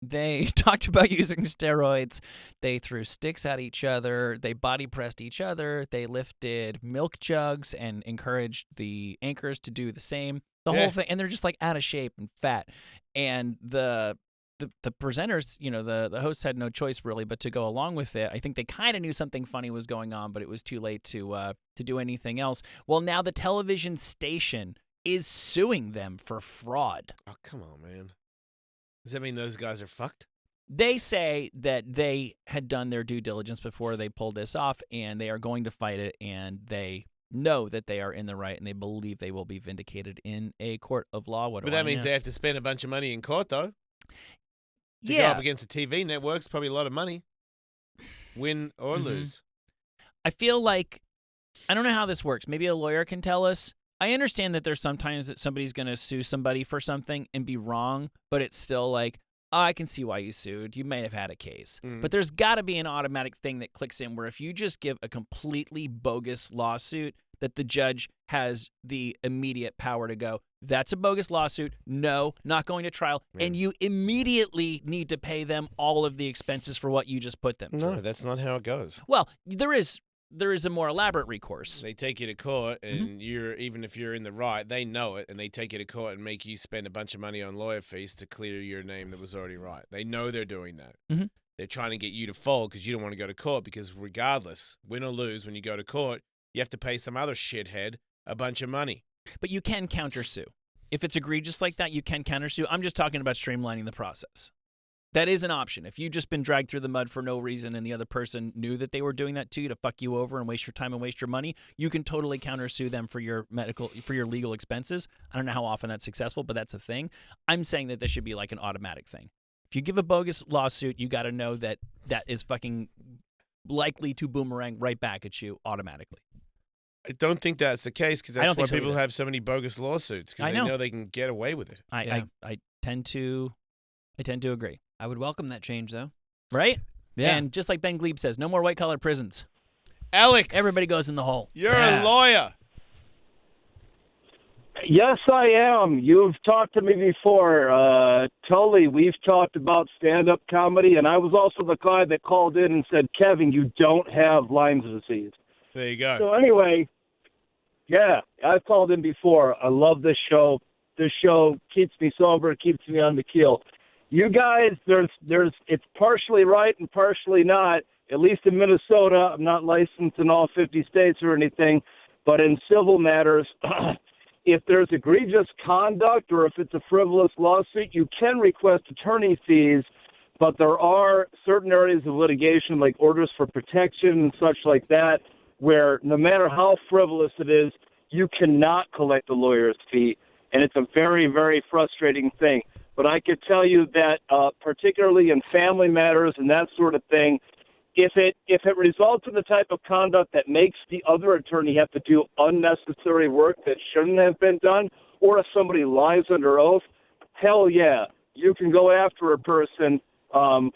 S9: They talked about using steroids. They threw sticks at each other. They body pressed each other. They lifted milk jugs and encouraged the anchors to do the same. The whole thing. And they're just like out of shape and fat. And the presenters, the hosts had no choice really but to go along with it. I think they kind of knew something funny was going on, but it was too late to do anything else. Well, now the television station is suing them for fraud.
S3: Oh, come on, man. Does that mean those guys are fucked?
S9: They say that they had done their due diligence before they pulled this off, and they are going to fight it, and they know that they are in the right, and they believe they will be vindicated in a court of law.
S3: But that means they have to spend a bunch of money in court, though. To go up against the TV networks, probably a lot of money. Win or lose.
S9: I feel like I don't know how this works. Maybe a lawyer can tell us. I understand that there's sometimes that somebody's going to sue somebody for something and be wrong, but it's still like, oh, I can see why you sued. You may have had a case. But there's got to be an automatic thing that clicks in where if you just give a completely bogus lawsuit, that the judge has the immediate power to go, that's a bogus lawsuit. No, not going to trial.
S3: Yeah.
S9: And you immediately need to pay them all of the expenses for what you just put them through.
S3: No, that's not how it goes.
S9: Well, there is a more elaborate recourse.
S3: They take you to court, and even if you're in the right, they know it, and they take you to court and make you spend a bunch of money on lawyer fees to clear your name that was already right. They know they're doing that. They're trying to get you to fold because you don't want to go to court because regardless, win or lose, when you go to court, you have to pay some other shithead a bunch of money.
S9: But you can countersue. If it's egregious like that, you can countersue. I'm just talking about streamlining the process. That is an option. If you've just been dragged through the mud for no reason and the other person knew that they were doing that to you to fuck you over and waste your time and waste your money, you can totally countersue them for your legal expenses. I don't know how often that's successful, but that's a thing. I'm saying that this should be like an automatic thing. If you give a bogus lawsuit, you got to know that that is fucking likely to boomerang right back at you automatically.
S3: I don't think that's the case because that's why people
S9: either.
S3: have so many bogus lawsuits because they know they can get away with it.
S9: I tend to agree.
S2: I would welcome that change, though.
S9: Right?
S2: Yeah.
S9: And just like Ben Glebe says, no more white-collar prisons.
S3: Alex!
S9: Everybody goes in the hole.
S3: You're a lawyer.
S12: Yes, I am. You've talked to me before. Tully, we've talked about stand-up comedy, and I was also the guy that called in and said, Kevin, you don't have Lyme's disease.
S3: There you go.
S12: So anyway, yeah, I've called in before. I love this show. This show keeps me sober, keeps me on the keel. You guys, it's partially right and partially not. At least in Minnesota, I'm not licensed in all 50 states or anything, but in civil matters, if there's egregious conduct or if it's a frivolous lawsuit, you can request attorney fees, but there are certain areas of litigation like orders for protection and such like that, where no matter how frivolous it is, you cannot collect the lawyer's fee, and it's a very, very frustrating thing. But I could tell you that particularly in family matters and that sort of thing, if it results in the type of conduct that makes the other attorney have to do unnecessary work that shouldn't have been done, or if somebody lies under oath, hell yeah, you can go after a person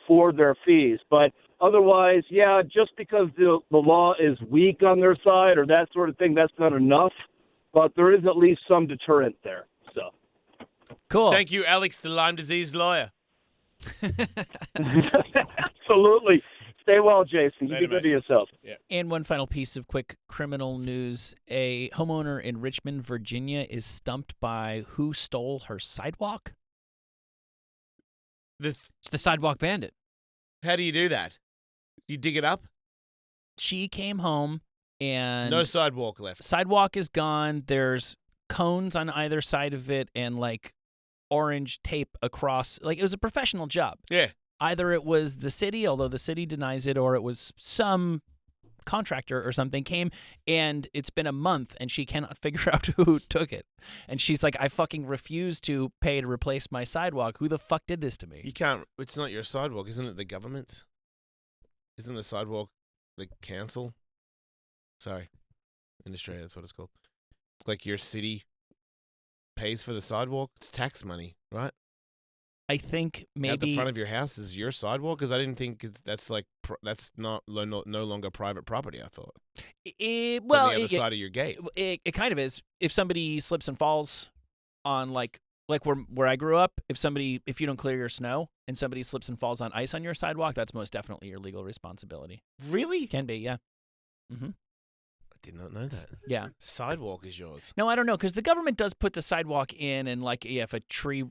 S12: for their fees. But otherwise, yeah, just because the law is weak on their side or that sort of thing, that's not enough. But there is at least some deterrent there. So.
S9: Cool.
S3: Thank you, Alex, the Lyme disease lawyer.
S12: Absolutely. Stay well, Jason. You be good to yourself.
S3: Yeah.
S9: And one final piece of quick criminal news. A homeowner in Richmond, Virginia is stumped by who stole her sidewalk?
S2: It's the sidewalk bandit.
S3: How do you do that? You dig it up?
S9: She came home and...
S3: No sidewalk left.
S9: Sidewalk is gone. There's cones on either side of it and like orange tape across. Like it was a professional job.
S3: Yeah.
S9: Either it was the city, although the city denies it, or it was some contractor or something came, and it's been a month, and she cannot figure out who took it. And she's like, I fucking refuse to pay to replace my sidewalk. Who the fuck did this to me?
S3: You can't. It's not your sidewalk. Isn't it the government's? Isn't the sidewalk the council? Sorry. In Australia, that's what it's called. Like your city pays for the sidewalk. It's tax money, right?
S9: I think maybe
S3: at the front of your house is your sidewalk, because I didn't think that's like that's not no longer private property. I thought.
S9: Well,
S3: on the other side of your gate.
S9: It kind of is. If somebody slips and falls on like where I grew up, if you don't clear your snow and somebody slips and falls on ice on your sidewalk, that's most definitely your legal responsibility.
S3: Really?
S9: Can be, yeah. Mm-hmm.
S3: I did not know that.
S9: Yeah.
S3: Sidewalk is yours.
S9: No, I don't know, because the government does put the sidewalk in, and like if a tree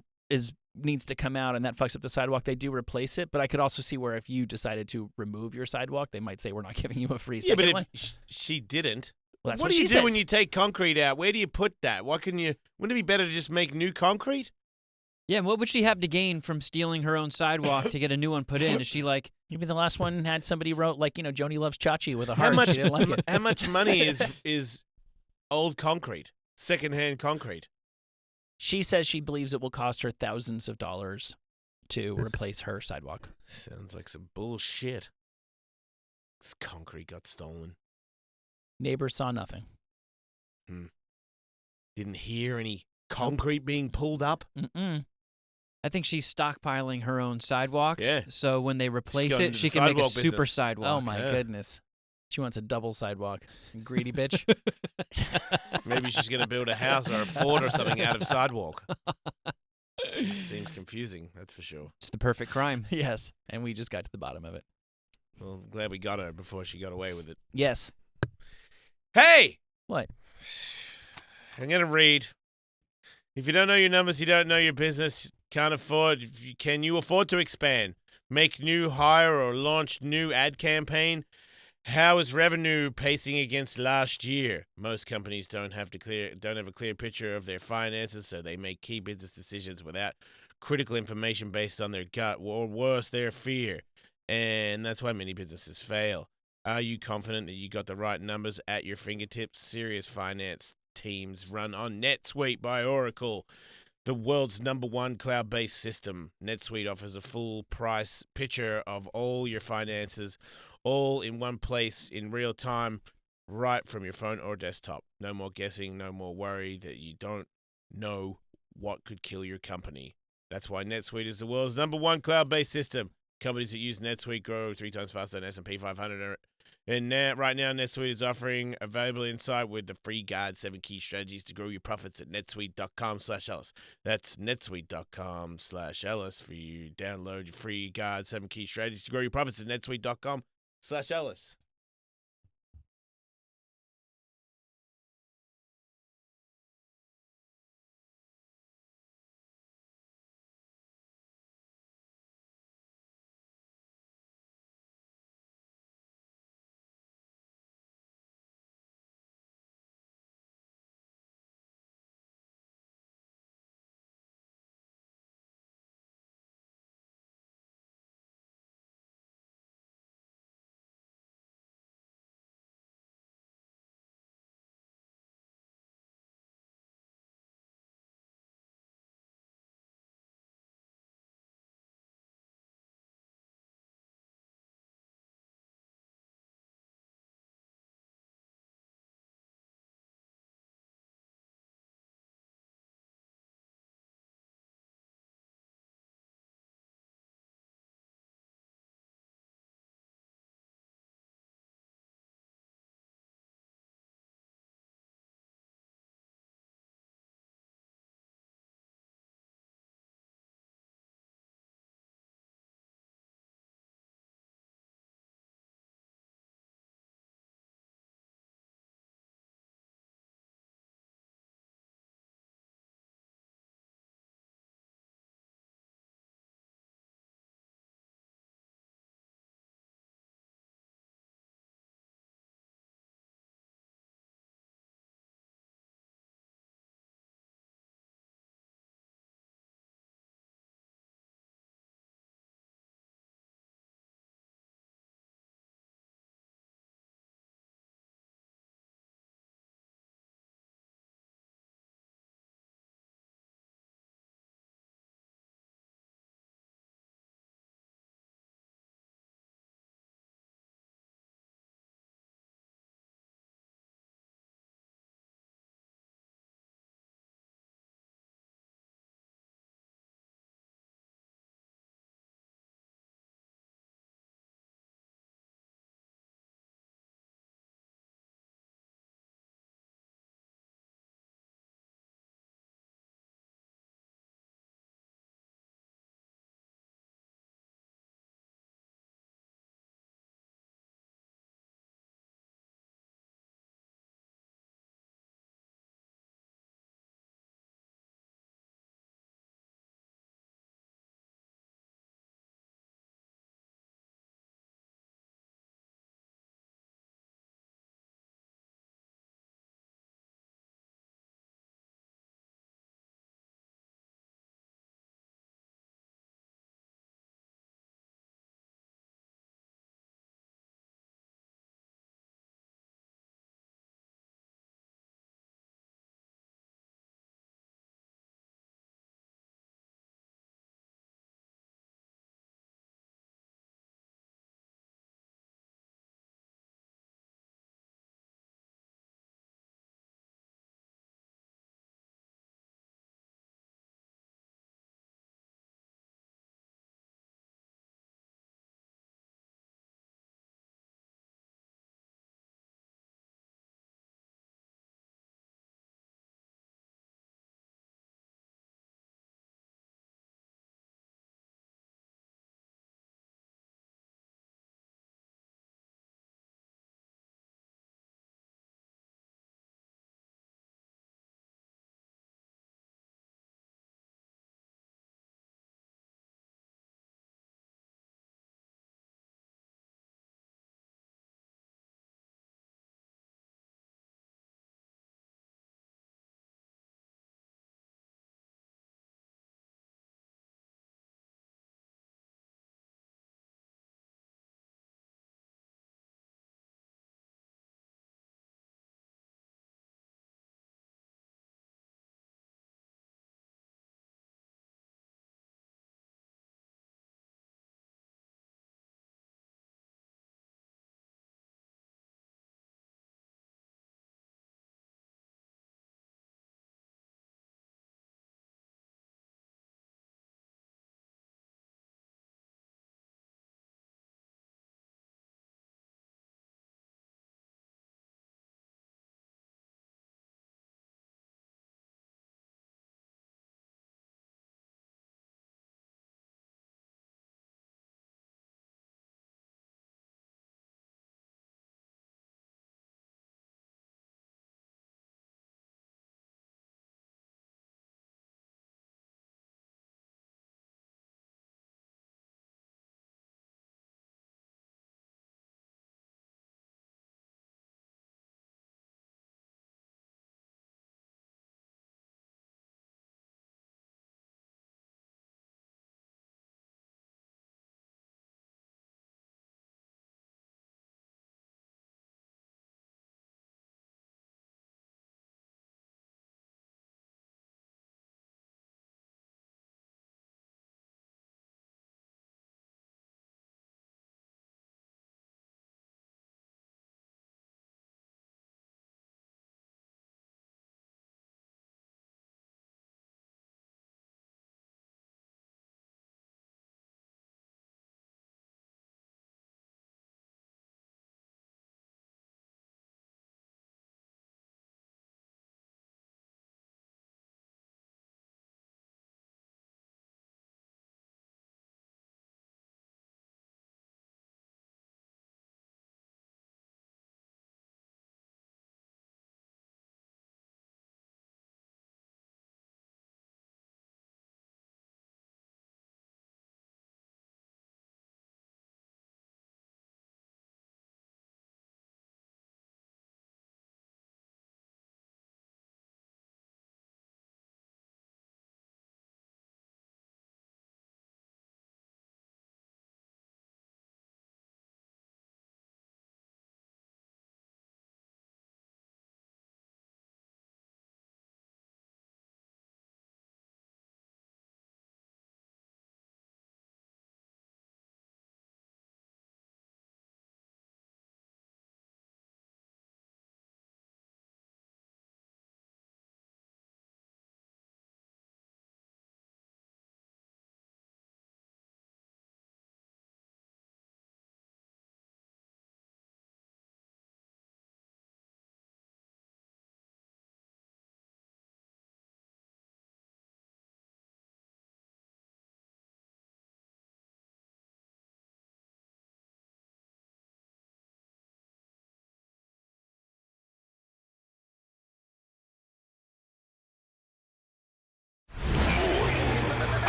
S9: needs to come out and that fucks up the sidewalk, they do replace it. But I could also see where if you decided to remove your sidewalk, they might say we're not giving you a free second one.
S3: Yeah, but if she didn't,
S9: well, that's
S3: what do you do when you take concrete out? Where do you put that? Wouldn't it be better to just make new concrete?
S2: Yeah, what would she have to gain from stealing her own sidewalk to get a new one put in? Is she like...
S9: Maybe the last one had somebody wrote, like, Joni loves Chachi with a heart. She didn't like it.
S3: How much money is old concrete, secondhand concrete?
S9: She says she believes it will cost her thousands of dollars to replace her sidewalk.
S3: Sounds like some bullshit. This concrete got stolen.
S9: Neighbors saw nothing.
S3: Didn't hear any concrete being pulled up.
S9: Mm-mm.
S2: I think she's stockpiling her own sidewalks.
S3: Yeah.
S2: So when they replace
S3: going
S2: it,
S3: into
S2: she
S3: the
S2: can make a
S3: sidewalk
S2: super
S3: business.
S2: sidewalk.
S9: Oh my
S3: Yeah.
S9: goodness. She wants a double sidewalk. Greedy bitch.
S3: Maybe she's going to build a house or a fort or something out of sidewalk. Seems confusing, that's for sure.
S2: It's the perfect crime.
S9: Yes. And we just got to the bottom of it.
S3: Well, I'm glad we got her before she got away with it.
S9: Yes.
S3: Hey!
S9: What?
S3: I'm going to read. If you don't know your numbers, you don't know your business. Can you afford to expand? Make new hire or launch new ad campaign? How is revenue pacing against last year? Most companies don't have a clear picture of their finances, so they make key business decisions without critical information based on their gut or worse, their fear. And that's why many businesses fail. Are you confident that you got the right numbers at your fingertips? Serious finance teams run on NetSuite by Oracle, the world's #1 cloud-based system. NetSuite offers a full price picture of all your finances, all in one place in real time, right from your phone or desktop. No more guessing, no more worry that you don't know what could kill your company. That's why NetSuite is the world's #1 cloud-based system. Companies that use NetSuite grow 3 times faster than S&P 500. And right now, NetSuite is offering a valuable insight with the free guide, 7 key strategies to grow your profits at netsuite.com/Ellis. That's netsuite.com/Ellis for you. Download your free guide, 7 key strategies to grow your profits at netsuite.com/Ellis.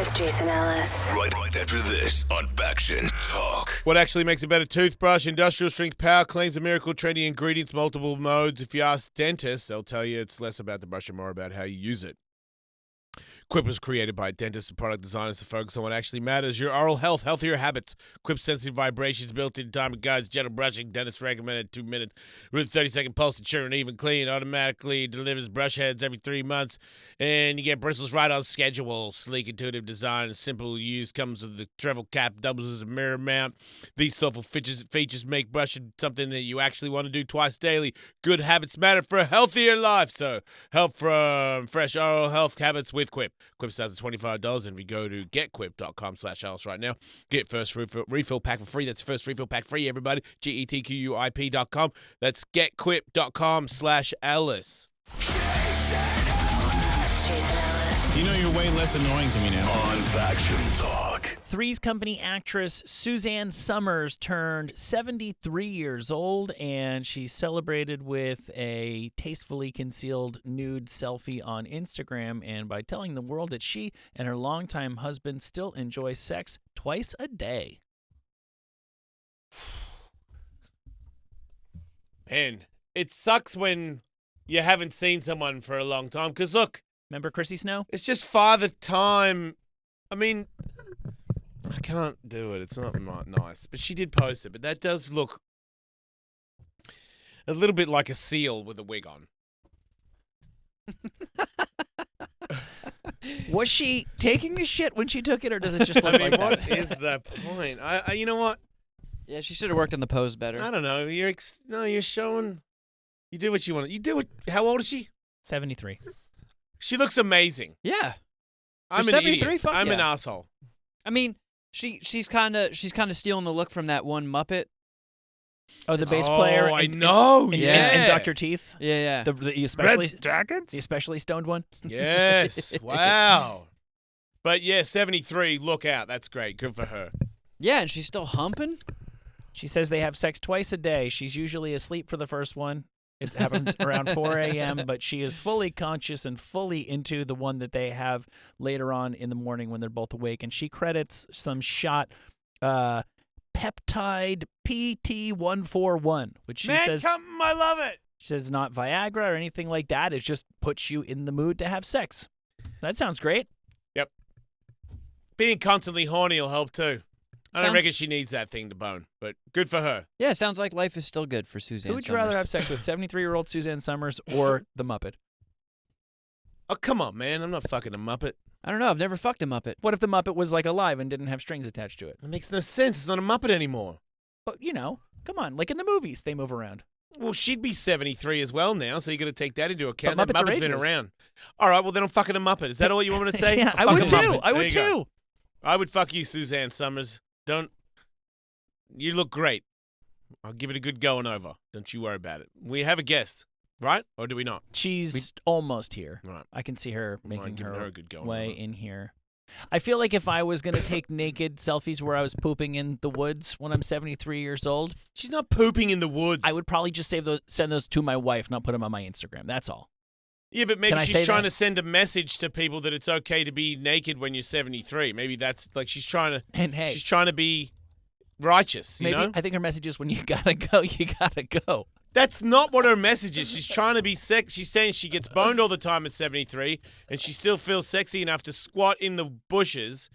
S13: with Jason Ellis.
S7: Right after this on Faction Talk.
S3: What actually makes a better toothbrush? Industrial strength power cleans, a miracle, trendy ingredients, multiple modes. If you ask dentists, they'll tell you it's less about the brush and more about how you use it. Quip was created by dentists and product designers to focus on what actually matters: your oral health, healthier habits. Quip sensitive vibrations, built-in timer guides, gentle brushing. Dentist recommended 2 minutes with a 30-second pulse, ensure and even clean. Automatically delivers brush heads every 3 months, and you get bristles right on schedule. Sleek, intuitive design, and simple use. Comes with the travel cap, doubles as a mirror mount. These thoughtful features make brushing something that you actually want to do twice daily. Good habits matter for a healthier life. So, help from fresh oral health habits with Quip. Quip starts at $25, and if you go to getquip.com/Alice right now, get first refill pack for free. That's first refill pack free, everybody. GETQUIP.com. That's getquip.com/Alice.
S8: You know you're way less annoying to me now.
S7: On Faction Talk.
S9: Three's Company actress Suzanne Somers turned 73 years old, and she celebrated with a tastefully concealed nude selfie on Instagram, and by telling the world that she and her longtime husband still enjoy sex twice a day.
S3: Man, it sucks when you haven't seen someone for a long time, because look,
S9: remember Chrissy Snow?
S3: It's just father time. I mean, I can't do it. It's not nice. But she did post it. But that does look a little bit like a seal with a wig on.
S9: Was she taking a shit when she took it, or does it just look
S3: I mean,
S9: like
S3: what
S9: that?
S3: is the point? I you know what?
S2: Yeah, she should have worked on the pose better.
S3: I don't know. You're showing. You do what you want. You do it. How old is she?
S9: 73.
S3: She looks amazing.
S2: Yeah.
S3: I'm
S2: For
S3: an
S2: 73,
S3: idiot.
S2: fuck
S3: I'm an
S2: yeah.
S3: asshole.
S2: I mean, she's kind of stealing the look from that one Muppet.
S9: Oh, the bass player.
S3: I know.
S9: And Dr. Teeth.
S2: Yeah.
S9: The especially
S4: Jackets?
S9: the especially stoned one.
S3: Yes. Wow. But yeah, 73. Look out. That's great. Good for her.
S2: Yeah, and she's still humping.
S9: She says they have sex twice a day. She's usually asleep for the first one. It happens around 4 a.m., but she is fully conscious and fully into the one that they have later on in the morning when they're both awake. And she credits some shot peptide PT141, which she says
S3: I love it.
S9: she says not Viagra or anything like that. It just puts you in the mood to have sex. That sounds great.
S3: Yep. Being constantly horny will help too. I don't
S2: Sounds-
S3: reckon she needs that thing to bone, but good for her.
S2: Yeah, sounds like life is still good for Suzanne.
S9: Who would you rather have sex with, 73-year-old Suzanne Somers or the Muppet?
S3: Oh, come on, man. I'm not fucking a Muppet.
S2: I don't know. I've never fucked a Muppet.
S9: What if the Muppet was like alive and didn't have strings attached to it?
S3: That makes no sense. It's not a Muppet anymore.
S9: But, you know, come on. Like in the movies, they move around.
S3: Well, she'd be 73 as well now, so you got to take that into account.
S9: But
S3: That
S9: Muppets are
S3: Muppet's been
S9: ageless.
S3: around. All right, well, then I'm fucking a Muppet. Is that all you want me to say?
S9: Yeah, I
S3: Fuck
S9: would
S3: a
S9: too.
S3: Muppet.
S9: I
S3: There
S9: would
S3: you go.
S9: too.
S3: I would fuck you, Suzanne Somers. You look great. I'll give it a good going over. Don't you worry about it. We have a guest, right? Or do we not?
S9: She's almost here.
S3: Right.
S9: I can see her
S3: Mind
S9: making
S3: giving
S9: her,
S3: her a good going
S9: way
S3: over.
S9: in here. I feel like if I was going to take naked selfies where I was pooping in the woods when I'm 73 years old,
S3: She's not pooping in the woods.
S9: I would probably just send those to my wife, not put them on my Instagram. That's all.
S3: Yeah, but maybe
S9: Can I say
S3: she's trying
S9: that?
S3: to send a message to people that it's okay to be naked when you're 73. Maybe that's like she's trying to.
S9: And hey,
S3: She's trying to be righteous. You
S9: maybe
S3: know.
S9: I think her message is when you gotta go, you gotta go.
S3: That's not what her message is. She's trying to be sex. She's saying she gets boned all the time at 73, and she still feels sexy enough to squat in the bushes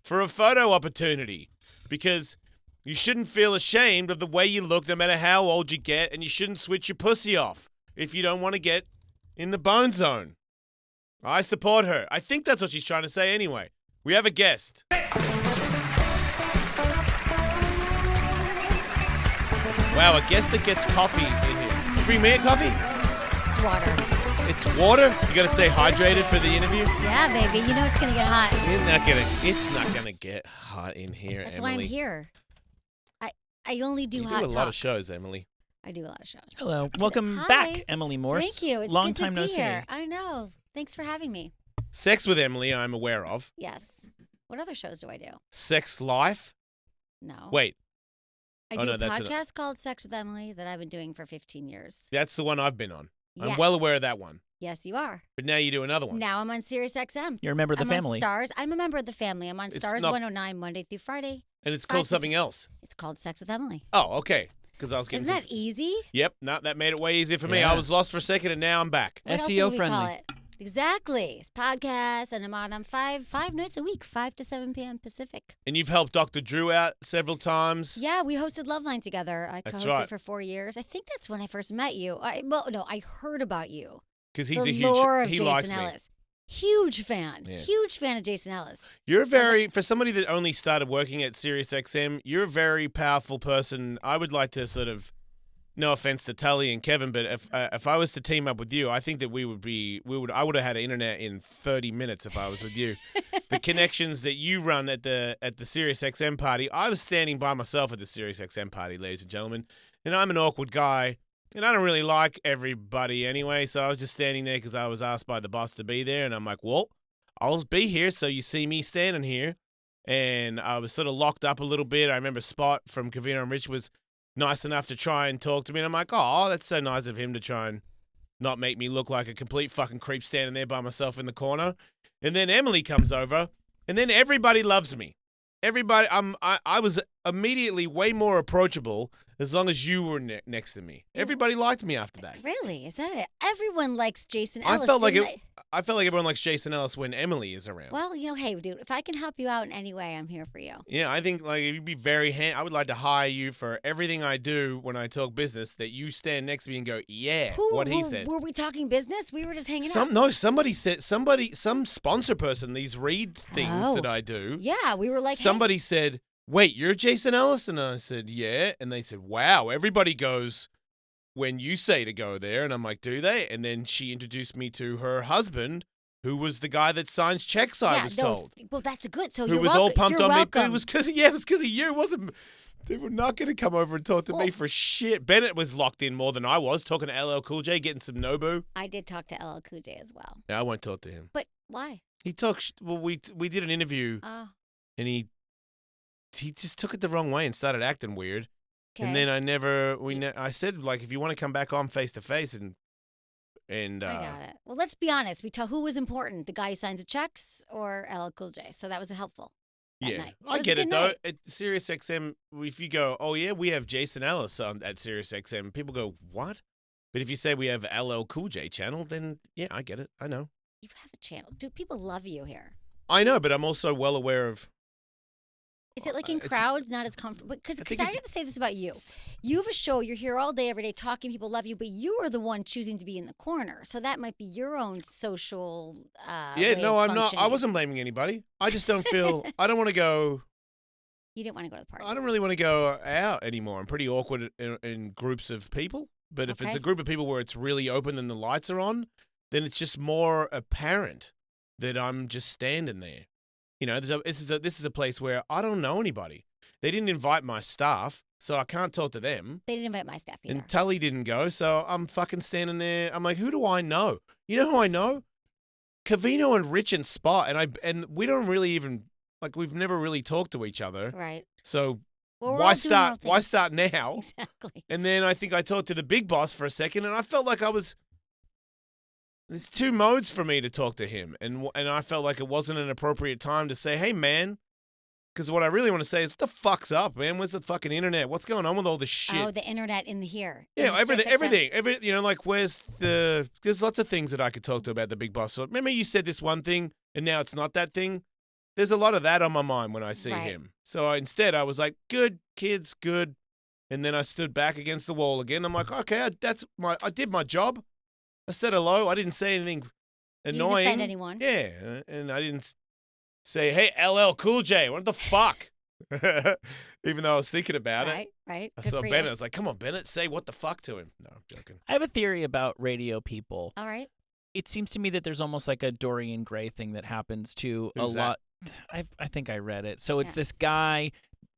S3: for a photo opportunity. Because you shouldn't feel ashamed of the way you look, no matter how old you get, and you shouldn't switch your pussy off if you don't want to get in the bone zone. I support her. I think that's what she's trying to say anyway. We have a guest. Wow, a guest that gets coffee in here. You bring me a coffee?
S14: It's water.
S3: It's water? You gotta stay hydrated for the interview?
S14: Yeah, baby. You know it's gonna get hot.
S3: It's not gonna get hot in here,
S14: That's
S3: Emily.
S14: why I'm here. I only do
S3: You
S14: hot
S3: do a
S14: talk.
S3: lot of shows, Emily.
S14: I do a lot of shows.
S9: Hello, welcome
S14: Hi.
S9: back, Emily Morse.
S14: Thank you. It's
S9: Long
S14: good
S9: time
S14: to
S9: no
S14: be
S9: see.
S14: here. I know. Thanks for having me.
S3: Sex with Emily, I'm aware of.
S14: Yes. What other shows do I do?
S3: Sex Life?
S14: No.
S3: Wait,
S14: I
S3: Oh,
S14: do
S3: no,
S14: a
S3: that's
S14: podcast called Sex with Emily that I've been doing for 15 years.
S3: that's the one I've been on. I'm
S14: Yes.
S3: well aware of that one.
S14: Yes, you are.
S3: But now you do another one.
S14: Now I'm on Sirius XM.
S9: You're a member of the
S14: I'm
S9: family.
S14: on Stars. I'm a member of the family. I'm on
S3: It's
S14: Stars
S3: not-
S14: 109 Monday through Friday.
S3: And it's called something else.
S14: It's called Sex with Emily.
S3: Oh, okay. Because I was getting.
S14: Isn't that easy?
S3: Yep. No, that made it way easier for me.
S9: Yeah.
S3: I was lost for a second, and now I'm back.
S14: What else
S2: SEO
S14: would we call
S2: friendly.
S14: it? Exactly. It's podcast, and I'm on five nights a week, 5 to 7 p.m. Pacific.
S3: And you've helped Dr. Drew out several times.
S14: Yeah, we hosted Loveline together. I
S3: That's
S14: co-hosted
S3: right.
S14: for 4 years. I think that's when I first met you. I heard about you.
S3: Because he's
S14: the
S3: a huge.
S14: lore of
S3: He
S14: Jason
S3: likes me.
S14: Ellis. Huge fan.
S3: Yeah.
S14: Huge fan of Jason Ellis.
S3: You're very, for somebody that only started working at SiriusXM, you're a very powerful person. I would like to sort of, no offense to Tully and Kevin, but if I was to team up with you, I think that I would have had internet in 30 minutes if I was with you. The connections that you run at the SiriusXM party, I was standing by myself at the SiriusXM party, ladies and gentlemen, and I'm an awkward guy. And I don't really like everybody anyway, so I was just standing there because I was asked by the boss to be there, and I'm like, well, I'll be here, so you see me standing here. And I was sort of locked up a little bit. I remember Spot from Cavino and Rich was nice enough to try and talk to me, and I'm like, oh, that's so nice of him to try and not make me look like a complete fucking creep standing there by myself in the corner. And then Emily comes over, and then everybody loves me. Everybody, I was immediately way more approachable as long as you were next to me. Everybody liked me after that.
S14: Really? Is that it? Everyone likes Jason
S3: I
S14: Ellis.
S3: felt like
S14: didn't
S3: I felt like everyone likes Jason Ellis when Emily is around.
S14: Well, hey, dude, if I can help you out in any way, I'm here for you.
S3: Yeah, I think like you'd be very I would like to hire you for everything I do when I talk business. That you stand next to me and go, yeah, what he said.
S14: Were we talking business? We were just hanging out.
S3: No, somebody said some sponsor person. These read things that I do.
S14: Yeah, we were like,
S3: Somebody said, wait, you're Jason Ellis? And I said, yeah. And they said, wow, everybody goes when you say to go there. And I'm like, do they? And then she introduced me to her husband, who was the guy that signs checks, I was told.
S14: Well, that's good. So
S3: Who
S14: you're
S3: was
S14: welcome.
S3: all pumped
S14: You're
S3: on
S14: welcome.
S3: me. It was because of you. It wasn't. They were not going to come over and talk to me for shit. Bennett was locked in more than I was, talking to LL Cool J, getting some Nobu.
S14: I did talk to LL Cool J as well.
S3: Yeah, I won't talk to him.
S14: But why?
S3: He talked. Well, we did an interview,
S14: Oh.
S3: and he just took it the wrong way and started acting weird.
S14: Okay.
S3: And then I said, like, if you want to come back on face to face and
S14: I got it. Well, let's be honest. We tell who was important, the guy who signs the checks or LL Cool J. So that was helpful. That
S3: yeah,
S14: night.
S3: I
S14: was a
S3: get
S14: good
S3: it though.
S14: night.
S3: At SiriusXM, if you go, oh yeah, we have Jason Ellis on at SiriusXM, people go, what? But if you say we have LL Cool J channel, then yeah, I get it. I know.
S14: You have a channel. Dude, people love you here.
S3: I know, but I'm also well aware of.
S14: Is it like in
S3: it's-
S14: crowds, not as comfortable? Because I got to say this about you. You have a show. You're here all day, every day, talking. People love you, but you are the one choosing to be in the corner. So that might be your own social.
S3: Yeah,
S14: way
S3: no,
S14: of
S3: I'm not. I
S14: functioning.
S3: wasn't blaming anybody. I just don't feel. I don't want to go.
S14: You didn't want to go to the party.
S3: I don't really want to go out anymore. I'm pretty awkward in groups of people. But if it's
S14: Okay.
S3: a group of people where it's really open and the lights are on, then it's just more apparent that I'm just standing there. You know, this is a place where I don't know anybody. They didn't invite my staff, so I can't talk to them.
S14: They didn't invite my staff either.
S3: And Tully didn't go, so I'm fucking standing there. I'm like, who do I know? You know who I know? Cavino and Rich and Spot, and we don't really even like we've never really talked to each other.
S14: Right.
S3: So
S14: Well, we're
S3: why
S14: all doing our own
S3: start? Why
S14: things.
S3: start now?
S14: Exactly.
S3: And then I think I talked to the big boss for a second, and I felt like I was. There's two modes for me to talk to him, and I felt like it wasn't an appropriate time to say, "Hey, man," because what I really want to say is, "What the fuck's up, man? Where's the fucking internet? What's going on with all this shit?"
S14: Oh, the internet in the here.
S3: Yeah,
S14: In the
S3: everything.
S14: SiriusXM.
S3: You know, like there's lots of things that I could talk to about the big boss. So remember you said this one thing and now it's not that thing? There's a lot of that on my mind when I see
S14: Right.
S3: him. So instead I was like, good, kids, good. And then I stood back against the wall again. I'm like, okay, I did my job. I said hello. I didn't say anything
S14: You didn't
S3: annoying.
S14: offend anyone.
S3: Yeah, and I didn't say, hey, LL Cool J, what the fuck? Even though I was thinking about it.
S14: Right.
S3: I
S14: Good
S3: saw
S14: for you.
S3: Bennett. I was like, come on, Bennett, say what the fuck to him. No, I'm joking.
S9: I have a theory about radio people.
S14: All right.
S9: It seems to me that there's almost like a Dorian Gray thing that happens to
S3: Who's
S9: a
S3: that?
S9: lot. I think I read it. So it's
S14: Yeah.
S9: this guy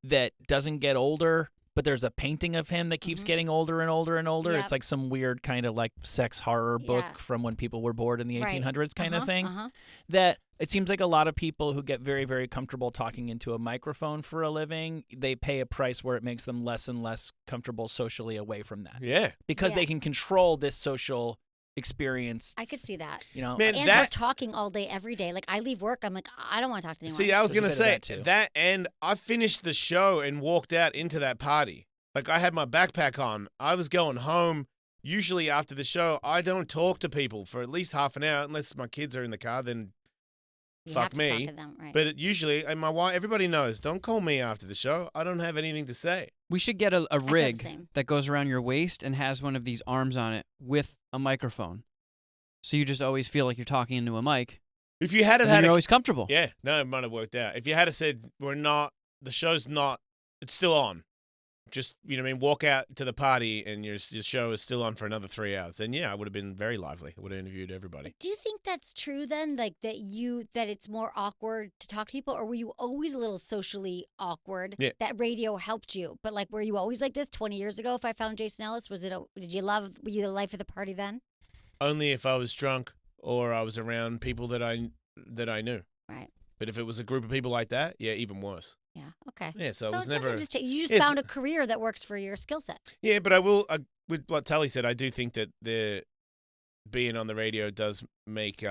S9: that doesn't get older, but there's a painting of him that keeps getting older and older and older.
S14: Mm-hmm. Yep.
S9: It's like some weird kind of like sex horror book
S14: Yeah.
S9: from when people were bored in the
S14: Right.
S9: 1800s kind of thing.
S14: Uh-huh.
S9: That it seems like a lot of people who get very, very comfortable talking into a microphone for a living, they pay a price where it makes them less and less comfortable socially away from that.
S3: Yeah.
S9: Because
S14: Yeah.
S9: they can control this social experience.
S14: I could see that.
S9: You know,
S3: Man,
S14: and we're talking all day, every day. Like I leave work, I'm like, I don't want to talk to anyone.
S3: See, I was
S9: There's
S3: gonna
S9: a bit of
S3: say
S9: that, too.
S3: and I finished the show and walked out into that party. Like I had my backpack on. I was going home. Usually after the show, I don't talk to people for at least half an hour unless my kids are in the car. Then
S14: You
S3: fuck
S14: have to
S3: me.
S14: talk to them, right?
S3: But usually, and my wife, everybody knows. Don't call me after the show. I don't have anything to say.
S2: We should get a
S14: the
S2: rig
S14: same.
S2: that goes around your waist and has one of these arms on it with a microphone. So you just always feel like you're talking into a mic.
S3: If you had
S2: And
S3: had
S2: you're always comfortable.
S3: Yeah, no, it might have worked out. If you had said the show's not, it's still on. Just, you know what I mean, walk out to the party and your show is still on for another 3 hours. Then yeah, I would have been very lively. I would have interviewed everybody.
S14: Do you think that's true then? Like that it's more awkward to talk to people, or were you always a little socially awkward?
S3: Yeah.
S14: That radio helped you, but like, were you always like this 20 years ago? If I found Jason Ellis, were you the life of the party then?
S3: Only if I was drunk or I was around people that I knew.
S14: Right.
S3: But if it was a group of people like that, yeah, even worse.
S14: Yeah. Okay.
S3: Yeah, so it was
S14: it doesn't
S3: never.
S14: just you just
S3: Yes.
S14: found a career that works for your skill set.
S3: Yeah, but I will. With what Tully said, I do think that being on the radio does make.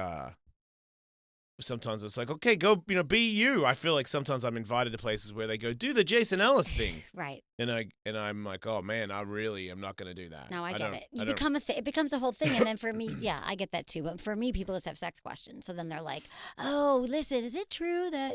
S3: Sometimes it's like, okay, go, be you. I feel like sometimes I'm invited to places where they go, do the Jason Ellis thing,
S14: Right.
S3: and I'm like, oh man, I really am not going to do that.
S14: No, I get
S3: don't-
S14: it.
S3: I don't-
S14: It becomes a whole thing, and then for me, yeah, I get that too. But for me, people just have sex questions, so then they're like, "Oh, listen, is it true that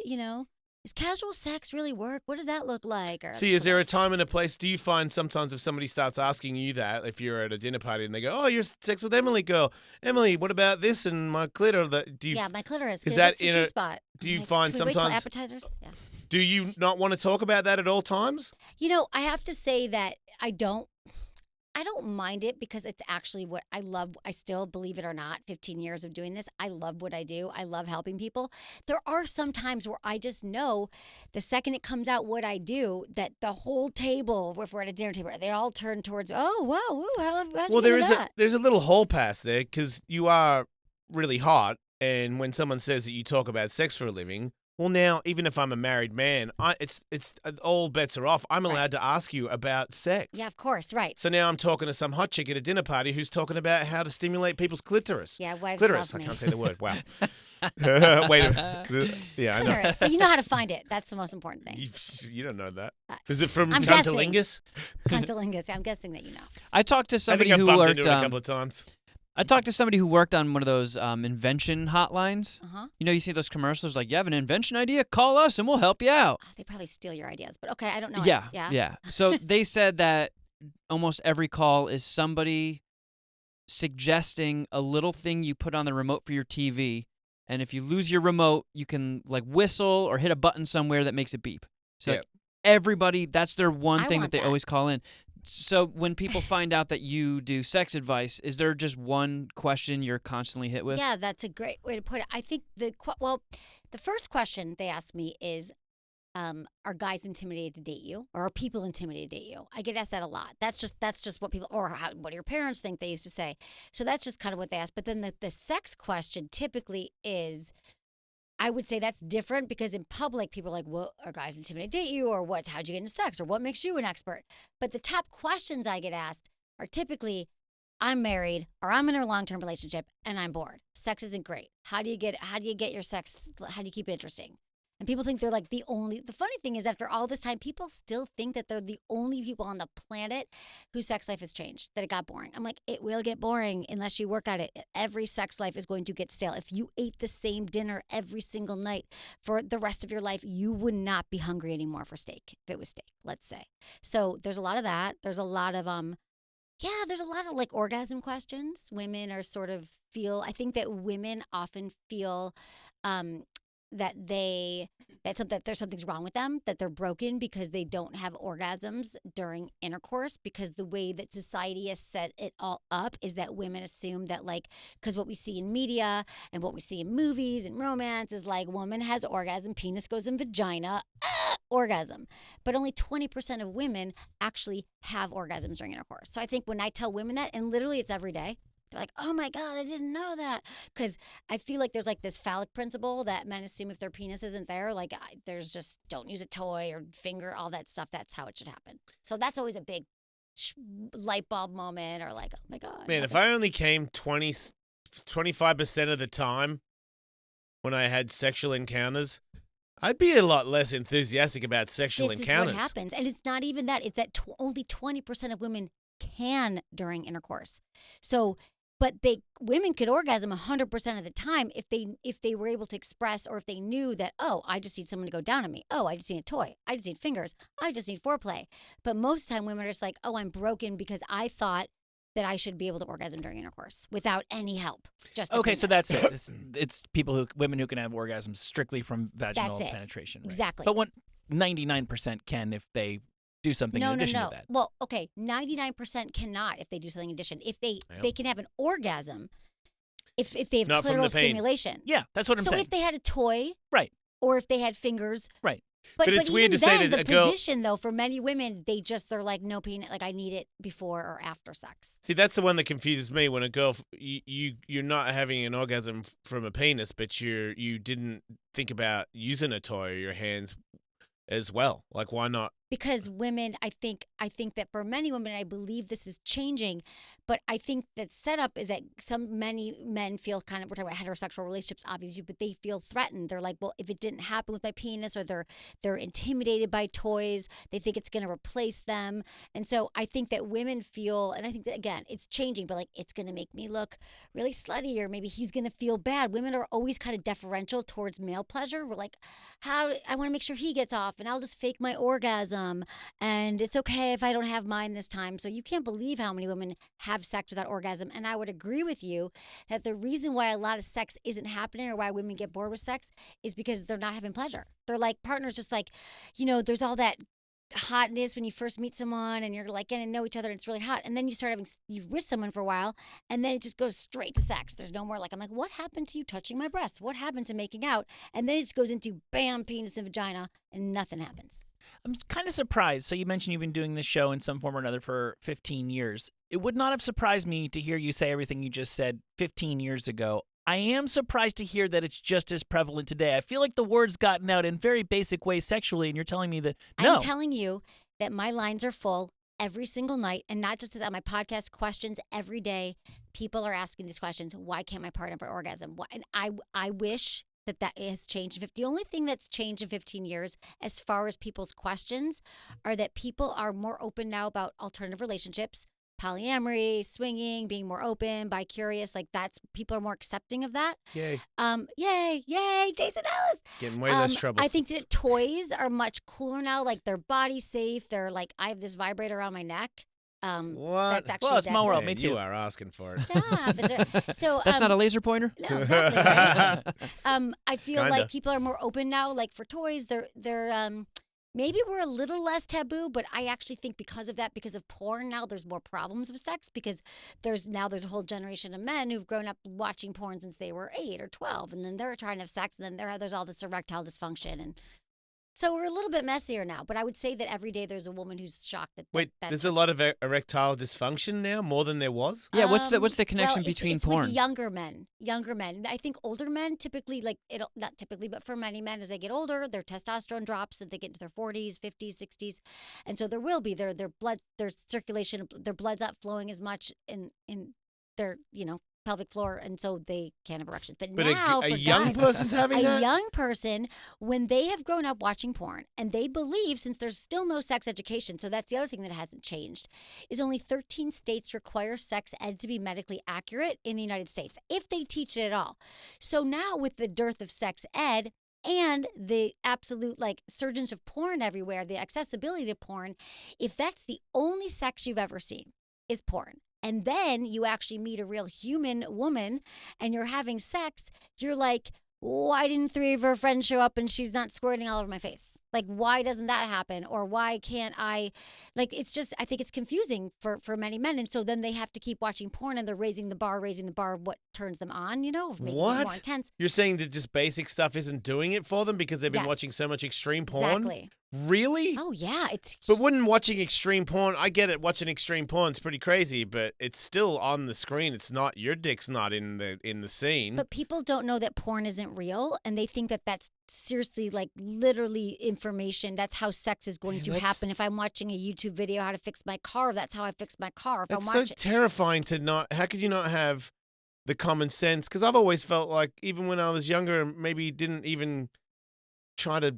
S14: is casual sex really work? What does that look like?" Or
S3: See, is there a time and a place? Do you find sometimes if somebody starts asking you that, if you're at a dinner party and they go, "Oh, you're sex with Emily, girl. Emily, what about this and my clitor?"
S14: Yeah, my clitoris.
S3: Is
S14: That's
S3: that
S14: the
S3: in
S14: G
S3: a-
S14: spot?
S3: do you
S14: Like,
S3: find
S14: can we wait till
S3: sometimes-
S14: appetizers? Yeah.
S3: Do you not want to talk about that at all times?
S14: I have to say that I don't mind it because it's actually what I love. I still, believe it or not, 15 years of doing this, I love what I do. I love helping people. There are some times where I just know the second it comes out what I do, that the whole table, if we're at a dinner table, they all turn towards, "Oh, wow, ooh, how'd you
S3: Well,
S14: get that?"
S3: there's a little hall pass there because you are really hot, and when someone says that you talk about sex for a living, well, now even if I'm a married man, it's all bets are off. I'm allowed to ask you about sex.
S14: Yeah, of course, right.
S3: So now I'm talking to some hot chick at a dinner party who's talking about how to stimulate people's clitoris.
S14: Yeah, wives
S3: clitoris.
S14: love
S3: I
S14: me.
S3: can't say the word. Wow. Wait. Yeah, I know.
S14: Clitoris, but you know how to find it. That's the most important thing.
S3: You don't know that. Is it from
S14: I'm guessing.
S3: Cunnilingus?
S14: Cunnilingus. I'm guessing that you know.
S2: I talked to
S3: I
S2: somebody
S3: think I
S2: who
S3: bumped
S2: worked
S3: into it a couple of times.
S2: I talked to somebody who worked on one of those invention hotlines.
S14: Uh-huh.
S2: You see those commercials like, you have an invention idea? Call us and we'll help you out.
S14: They probably steal your ideas, but okay, I don't know.
S2: Yeah,
S14: Yeah.
S2: So they said that almost every call is somebody suggesting a little thing you put on the remote for your TV, and if you lose your remote, you can like whistle or hit a button somewhere that makes it beep. So
S3: Yeah.
S2: like, everybody, that's their one
S14: I
S2: thing
S14: want
S2: that they
S14: that.
S2: always call in. So when people find out that you do sex advice, is there just one question you're constantly hit with?
S14: Yeah, that's a great way to put it. I think the first question they ask me is, are guys intimidated to date you, or are people intimidated to date you? I get asked that a lot. That's just what people, or what do your parents think? They used to say. So that's just kind of what they ask. But then the sex question typically is, I would say that's different because in public, people are like, "Well, are guys intimidated to date you?" Or "What? How'd you get into sex?" Or "What makes you an expert?" But the top questions I get asked are typically, "I'm married," or "I'm in a long-term relationship and I'm bored. Sex isn't great. How do you get your sex? How do you keep it interesting?" And people think they're like the only. The funny thing is, after all this time, people still think that they're the only people on the planet whose sex life has changed, that it got boring. I'm like, it will get boring unless you work at it. Every sex life is going to get stale. If you ate the same dinner every single night for the rest of your life, you would not be hungry anymore for steak, if it was steak, let's say. So there's a lot of that. There's a lot of there's a lot of like orgasm questions. Women are sort of I think that women often feel that there's something's wrong with them, that they're broken because they don't have orgasms during intercourse, because the way that society has set it all up is that women assume that, like, because what we see in media and what we see in movies and romance is like, woman has orgasm, penis goes in vagina, orgasm. But only 20% of women actually have orgasms during intercourse. So I think when I tell women that, and literally it's every day, they're like, "Oh my God, I didn't know that." Because I feel like there's like this phallic principle that men assume if their penis isn't there, like there's just don't use a toy or finger, all that stuff. That's how it should happen. So that's always a big light bulb moment or like, oh my God.
S3: Man, if I only came 25% of the time when I had sexual encounters, I'd be a lot less enthusiastic about sexual encounters.
S14: This is what happens. And it's not even that. It's that only 20% of women can during intercourse. So, but women could orgasm 100% of the time if they were able to express, or if they knew that, oh, I just need someone to go down on me. Oh, I just need a toy. I just need fingers. I just need foreplay. But most of the time women are just like, oh, I'm broken because I thought that I should be able to orgasm during intercourse without any help. Just
S9: okay,
S14: penis.
S9: so that's it. It's women who can have orgasms strictly from vaginal penetration. Right?
S14: Exactly.
S9: But 99% can if they do something in addition to that.
S14: Well, okay, 99% cannot if they do something in addition. If they can have an orgasm if they have clitoral stimulation.
S9: Yeah, that's what I'm saying.
S14: So if they had a toy,
S9: right,
S14: or if they had fingers,
S9: right.
S14: But
S3: it's weird to say that
S14: the position, though, for many women, they're like, no penis, like I need it before or after sex.
S3: See, that's the one that confuses me. When a girl, you're not having an orgasm from a penis, but you didn't think about using a toy or your hands as well. Like, why not?
S14: Because women, I think that for many women, I believe this is changing, but I think that setup is that many men feel kind of, we're talking about heterosexual relationships, obviously, but they feel threatened. They're like, well, if it didn't happen with my penis, or they're intimidated by toys, they think it's going to replace them. And so I think that women feel, and I think that, again, it's changing, but like, it's going to make me look really slutty, or maybe he's going to feel bad. Women are always kind of deferential towards male pleasure. We're like, I want to make sure he gets off, and I'll just fake my orgasm. And it's okay if I don't have mine this time. So you can't believe how many women have sex without orgasm. And I would agree with you that the reason why a lot of sex isn't happening, or why women get bored with sex, is because they're not having pleasure. They're like, partners just like, there's all that hotness when you first meet someone and you're like getting to know each other and it's really hot, and then you with someone for a while, and then it just goes straight to sex. There's no more like, I'm like, what happened to you touching my breast? What happened to making out? And then it just goes into bam, penis and vagina, and nothing happens.
S9: I'm kind of surprised. So you mentioned you've been doing this show in some form or another for 15 years. It would not have surprised me to hear you say everything you just said 15 years ago. I am surprised to hear that it's just as prevalent today. I feel like the word's gotten out in very basic ways sexually, and you're telling me that no.
S14: I'm telling you that my lines are full every single night, and not just this, on my podcast, questions every day. People are asking these questions. Why can't my partner have an orgasm? And I wish that has changed. The only thing that's changed in 15 years as far as people's questions are that people are more open now about alternative relationships, polyamory, swinging, being more open, bi-curious. Like, that's, people are more accepting of that.
S3: Yay.
S14: Yay, Jason Ellis.
S3: Getting way less trouble.
S14: I think that toys are much cooler now. Like, they're body safe. They're like, I have this vibrator around my neck.
S3: What?
S14: That's actually
S9: well, it's my world. Me too.
S3: You are asking for it.
S14: Stop. So
S2: that's not a laser pointer.
S14: No, exactly. Right? I feel like people are more open now. Like, for toys, they're maybe we're a little less taboo, but I actually think because of that, because of porn now, there's more problems with sex, because there's a whole generation of men who've grown up watching porn since they were 8 or 12, and then they're trying to have sex, and then there's all this erectile dysfunction, and so we're a little bit messier now. But I would say that every day there's a woman who's shocked that.
S3: Wait, there's a lot of erectile dysfunction now, more than there was.
S2: Yeah, what's the connection between
S14: it's
S2: porn?
S14: With younger men. I think older men typically, not typically, but for many men, as they get older, their testosterone drops, and they get into their 40s, 50s, 60s, and so there will be their blood, their circulation, their blood's not flowing as much in their pelvic floor, and so they can't have erections. But now,
S3: a young person's having that?
S14: A young person, when they have grown up watching porn, and they believe, since there's still no sex education, so that's the other thing that hasn't changed, is only 13 states require sex ed to be medically accurate in the United States, if they teach it at all. So now, with the dearth of sex ed and the absolute surgence of porn everywhere, the accessibility to porn, if that's the only sex you've ever seen is porn, and then you actually meet a real human woman and you're having sex, you're like, why didn't 3 of her friends show up and she's not squirting all over my face? Like, why doesn't that happen? Or why can't I? It's just, I think it's confusing for many men. And so then they have to keep watching porn, and they're raising the bar of what turns them on, you know, of making it
S3: What?
S14: more intense.
S3: You're saying that just basic stuff isn't doing it for them because they've been
S14: Yes.
S3: watching so much extreme porn?
S14: Exactly.
S3: Really?
S14: Oh yeah, it's.
S3: But wouldn't watching extreme porn, I get it, watching extreme porn's pretty crazy, but it's still on the screen. It's not, your dick's not in the scene.
S14: But people don't know that porn isn't real, and they think that that's seriously, like, literally information. That's how sex is going to happen. If I'm watching a YouTube video how to fix my car, that's how I fix my car. If
S3: That's
S14: I'm
S3: so
S14: watching,
S3: terrifying to not, how could you not have the common sense? Because I've always felt like, even when I was younger, maybe didn't even try to,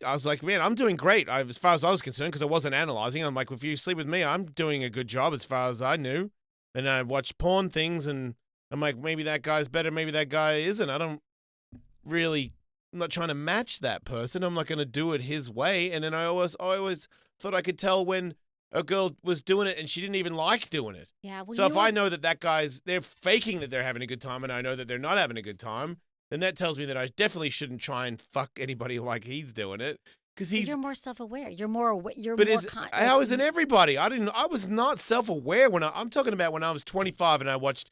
S3: I was like, man, I'm doing great as far as I was concerned because I wasn't analyzing. I'm like, if you sleep with me, I'm doing a good job as far as I knew. And I watch porn things and I'm like, maybe that guy's better, maybe that guy isn't. I'm not trying to match that person. I'm not going to do it his way. And then I always thought I could tell when a girl was doing it and she didn't even like doing it.
S14: yeah. Well,
S3: So if I know that guy's, they're faking that they're having a good time and I know that they're not having a good time, then that tells me that I definitely shouldn't try and fuck anybody like he's doing it. Because
S14: you're more self-aware. You're more. You're
S3: but
S14: more.
S3: how isn't everybody? I was not self-aware when I'm talking about when I was 25 and I watched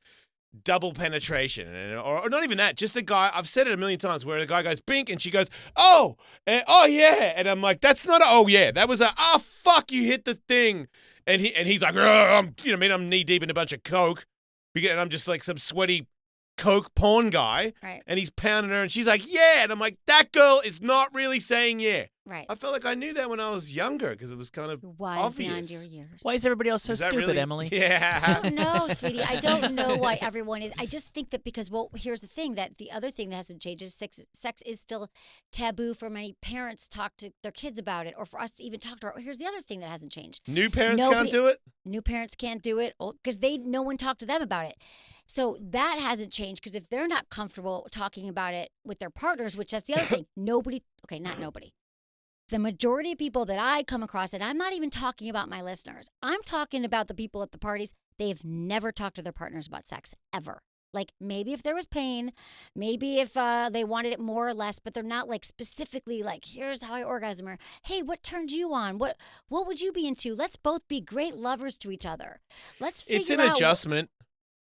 S3: double penetration, or not even that, just a guy, I've said it a million times, where the guy goes bink and she goes, oh yeah. And I'm like, that's not a oh yeah. That was a, oh fuck, you hit the thing. And he's like, I'm knee deep in a bunch of coke. And I'm just like some sweaty coke porn guy.
S14: Right.
S3: And he's pounding her and she's like, yeah. And I'm like, that girl is not really saying yeah.
S14: Right.
S3: I felt like I knew that when I was younger because it was kind of
S14: Wise
S3: obvious.
S14: beyond your years.
S9: Why is everybody else so
S3: Is that
S9: stupid,
S3: really-
S9: Emily?
S3: Yeah.
S14: I don't know, sweetie. I don't know why everyone is. I just think that because, well, here's the thing, that the other thing that hasn't changed is sex is still taboo for many parents to talk to their kids about it, or for us to even talk to our. Here's the other thing that hasn't changed.
S3: New parents can't do it?
S14: New parents can't do it because no one talked to them about it. So that hasn't changed because if they're not comfortable talking about it with their partners, which that's the other thing, not nobody. The majority of people that I come across, and I'm not even talking about my listeners, I'm talking about the people at the parties, they've never talked to their partners about sex, ever. Like, maybe if there was pain, maybe if they wanted it more or less, but they're not, like, specifically like, here's how I orgasm, or, hey, what turned you on? What would you be into? Let's both be great lovers to each other. Let's figure out.
S3: It's an adjustment.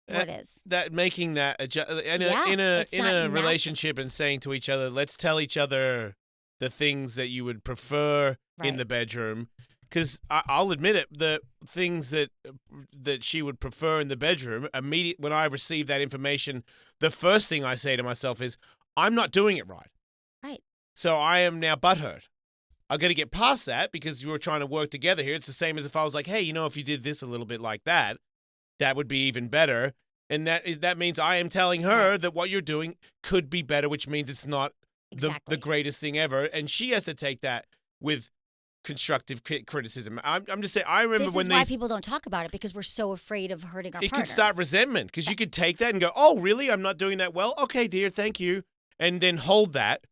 S14: What is?
S3: That making that in
S14: it's not
S3: a relationship and saying to each other, let's tell each other the things that you would prefer in the bedroom. Because I'll admit it, the things that she would prefer in the bedroom, when I receive that information, the first thing I say to myself is, I'm not doing it right.
S14: Right.
S3: So I am now butthurt. I got to get past that because we're trying to work together here. It's the same as if I was like, hey, if you did this a little bit like that, that would be even better. And that means I am telling her that what you're doing could be better, which means it's not the greatest thing ever. And she has to take that with constructive criticism. I'm just saying, I remember
S14: this
S3: when
S14: is why people don't talk about it, because we're so afraid of hurting our
S3: it
S14: partners.
S3: could start resentment because you could take that and go, oh, really? I'm not doing that well? Okay, dear, thank you. And then hold that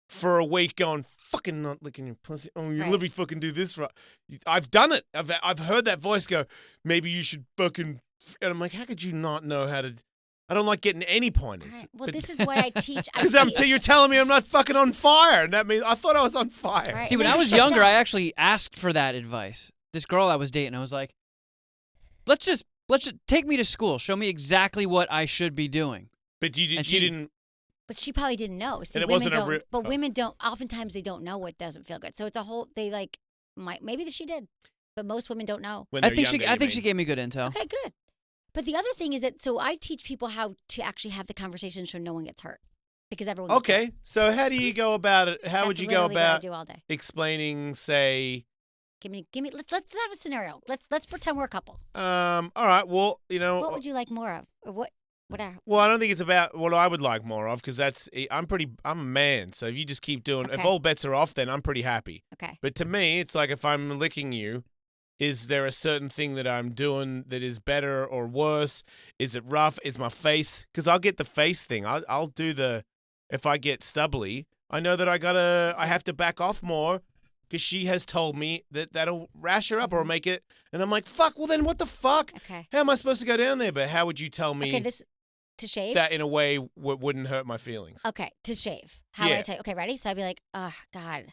S3: for a week going, fucking not licking your pussy. Oh, you let me fucking do this right. I've done it. I've heard that voice go, maybe you should fucking... And I'm like, how could you not know how to... I don't like getting any pointers.
S14: Right. Well, this is why I teach...
S3: Because you're telling me I'm not fucking on fire. And that means I thought I was on fire.
S14: Right.
S2: See, when I was younger, I actually asked for that advice. This girl I was dating, I was like, let's just take me to school. Show me exactly what I should be doing.
S3: But you didn't...
S14: But she probably didn't know. See,
S3: and it
S14: women
S3: wasn't
S14: don't. But women don't. Oftentimes, they don't know what doesn't feel good. So it's a whole. They like. Maybe she did, but most women don't know.
S2: I think she gave me good intel.
S14: Okay, good. But the other thing is that I teach people how to actually have the conversation so no one gets hurt, because everyone. Gets hurt.
S3: So how do you go about it? How would you go
S14: literally what I
S3: about
S14: do all day.
S3: explaining? Say.
S14: Give me. Let's have a scenario. Let's pretend we're a couple.
S3: All right. Well,
S14: What would you like more of, or what?
S3: Well, I don't think it's about what I would like more of, because I'm a man. So if you just keep doing, if all bets are off, then I'm pretty happy.
S14: Okay.
S3: But to me, it's like if I'm licking you, is there a certain thing that I'm doing that is better or worse? Is it rough? Is my face? Because I'll get the face thing. I'll do if I get stubbly, I know that I have to back off more. Because she has told me that'll rash her up or make it. And I'm like, fuck, well then what the fuck?
S14: Okay.
S3: How am I supposed to go down there? But how would you tell me
S14: to shave?
S3: That in a way wouldn't hurt my feelings?
S14: Okay, to shave. How would I tell you? Okay, ready? So I'd be like, oh, God.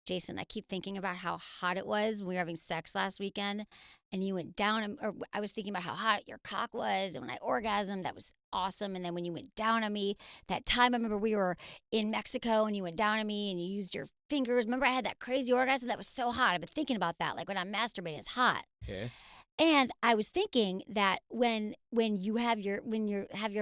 S14: Jason, I keep thinking about how hot it was when we were having sex last weekend, and you went down. Or I was thinking about how hot your cock was, and when I orgasmed, that was awesome. And then when you went down on me, that time I remember we were in Mexico, and you went down on me, and you used your fingers. Remember, I had that crazy orgasm that was so hot. I've been thinking about that, like when I'm masturbating, it's hot.
S3: Yeah.
S14: And I was thinking that when you have your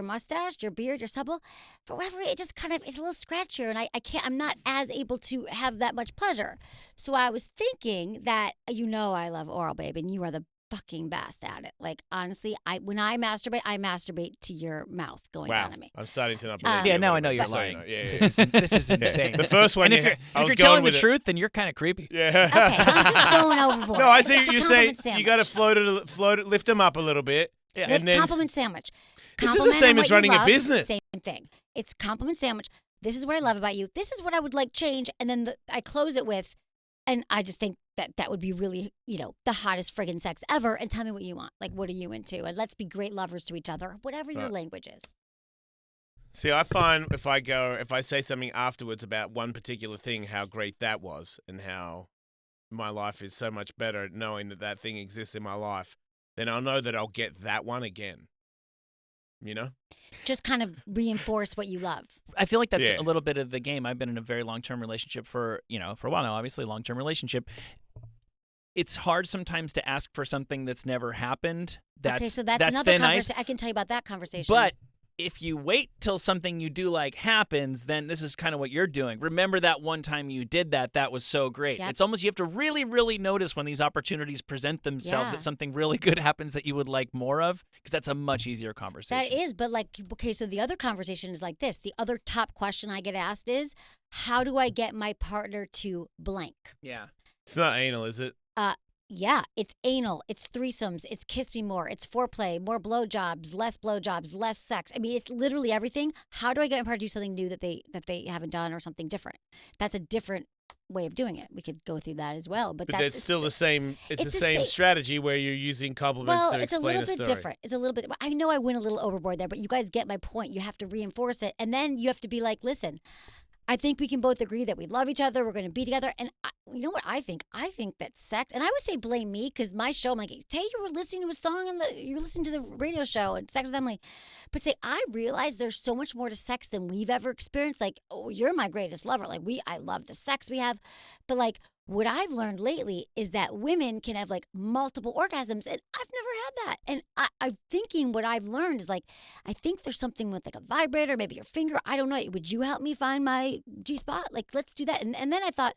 S14: mustache, your beard, your stubble, for whatever it just kind of it's a little scratchier, and I'm not as able to have that much pleasure. So I was thinking that I love oral, babe, and you are the fucking best at it. Like honestly, when I masturbate to your mouth going
S3: Wow.
S14: down on me.
S3: I'm starting to not believe.
S9: Yeah,
S3: you,
S9: now
S3: but
S9: I know you're
S3: just so you
S9: lying.
S3: know. Yeah.
S9: This is insane.
S3: The first one,
S9: And if
S3: you
S9: you're,
S3: I
S9: if
S3: was
S9: you're
S3: going
S9: telling the
S3: with it.
S9: truth, then you're kind of creepy.
S3: Yeah.
S14: Okay, I'm just going overboard.
S3: No, I see
S14: It's
S3: what
S14: a
S3: you're saying.
S14: compliment
S3: You got to
S14: sandwich.
S3: float it, lift them up a little bit.
S9: Yeah.
S3: And then
S14: Compliment sandwich.
S3: This is the
S14: Compliment
S3: same
S14: on
S3: as
S14: what you
S3: running a
S14: love,
S3: business.
S14: Same thing. It's compliment sandwich. This is what I love about you. This is what I would like change. And then I close it with, and I just think that would be really, the hottest friggin' sex ever. And tell me what you want. Like, what are you into? And let's be great lovers to each other, whatever your
S3: Right.
S14: language is.
S3: See, I find if I say something afterwards about one particular thing, how great that was, and how my life is so much better knowing that thing exists in my life, then I'll know that I'll get that one again.
S14: Just kind of reinforce what you love.
S9: I feel like that's
S3: Yeah.
S9: a little bit of the game. I've been in a very long-term relationship for a while now, obviously long-term relationship. It's hard sometimes to ask for something that's never happened.
S14: Okay, so that's another
S9: thin ice.
S14: conversation. I can tell you about that conversation.
S9: But if you wait till something you do like happens, then this is kind of what you're doing. Remember that one time you did that? That was so great.
S14: Yep.
S9: It's almost you have to really, really notice when these opportunities present themselves
S14: Yeah.
S9: that something really good happens that you would like more of, because that's a much easier conversation.
S14: That is, but okay, so the other conversation is like this. The other top question I get asked is, how do I get my partner to blank?
S9: Yeah.
S3: It's not anal, is it?
S14: Yeah, it's anal, it's threesomes, it's kiss me more, it's foreplay, more blowjobs, less sex. I mean, it's literally everything. How do I get my partner to do something new that they haven't done or something different? That's a different way of doing it. We could go through that as well, but
S3: That's still the same. It's the same strategy where you're using compliments
S14: well,
S3: to
S14: it's a
S3: explain
S14: little bit
S3: story.
S14: different. It's a little bit. I know I went a little overboard there, but you guys get my point. You have to reinforce it, and then you have to be like, listen, I think we can both agree that we love each other. We're going to be together. And you know what I think? I think that sex, and I would say blame me because my show, I'm like, Tay, you were listening to a song you're listening to the radio show and Sex with Emily. But say, I realize there's so much more to sex than we've ever experienced. Like, oh, you're my greatest lover. Like, I love the sex we have. But like, what I've learned lately is that women can have like multiple orgasms, and I've never had that. And I'm thinking what I've learned is like, I think there's something with like a vibrator, maybe your finger. I don't know. Would you help me find my G spot? Like, let's do that. And then I thought,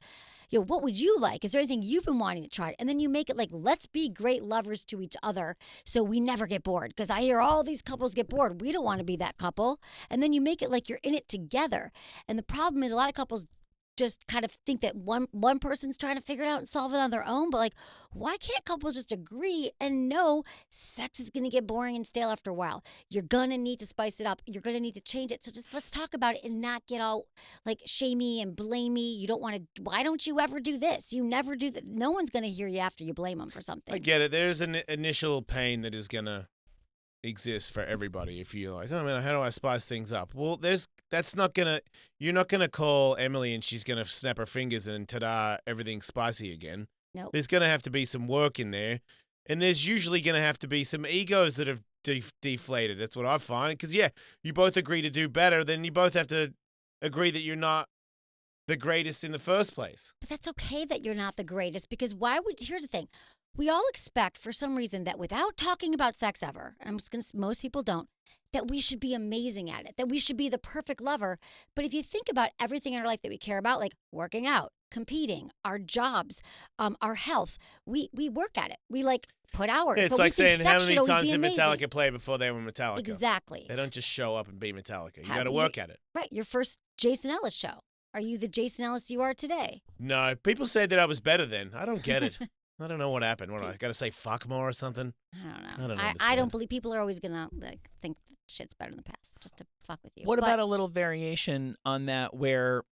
S14: what would you like? Is there anything you've been wanting to try? And then you make it like, let's be great lovers to each other so we never get bored. Because I hear all these couples get bored. We don't want to be that couple. And then you make it like you're in it together. And the problem is a lot of couples just kind of think that one person's trying to figure it out and solve it on their own. But like, why can't couples just agree and know sex is going to get boring and stale after a while? You're going to need to spice it up. You're going to need to change it. So just let's talk about it and not get all like shamey and blamey. You don't want to, why don't you ever do this? You never do that. No one's going to hear you after you blame them for something.
S3: I get it. There's an initial pain that is going to exist for everybody if you're like, oh man, how do I spice things up? Well, you're not gonna call Emily and she's gonna snap her fingers and ta-da, everything's spicy again.
S14: Nope.
S3: There's gonna have to be some work in there, and there's usually gonna have to be some egos that have deflated. That's what I find. Because you both agree to do better, then you both have to agree that you're not the greatest in the first place.
S14: But that's okay that you're not the greatest, because here's the thing. We all expect for some reason that without talking about sex ever, and I'm just going to, most people don't, that we should be amazing at it, that we should be the perfect lover. But if you think about everything in our life that we care about, like working out, competing, our jobs, our health, we work at it. We like put hours.
S3: Yeah, it's
S14: but
S3: like
S14: we think
S3: saying
S14: sex
S3: how
S14: should
S3: many
S14: always
S3: times
S14: be
S3: did
S14: amazing.
S3: Metallica play before they were Metallica?
S14: Exactly.
S3: They don't just show up and be Metallica. You
S14: How-
S3: got to work at it.
S14: Right. Your first Jason Ellis show. Are you the Jason Ellis you are today?
S3: No, people say that I was better then. I don't get it. I don't know what happened. What, I got to say fuck more or something?
S14: I don't know.
S3: I don't
S14: I
S3: understand.
S14: don't believe people are always going to think shit's better in the past just to fuck with you.
S9: What
S14: But-
S9: about a little variation on that where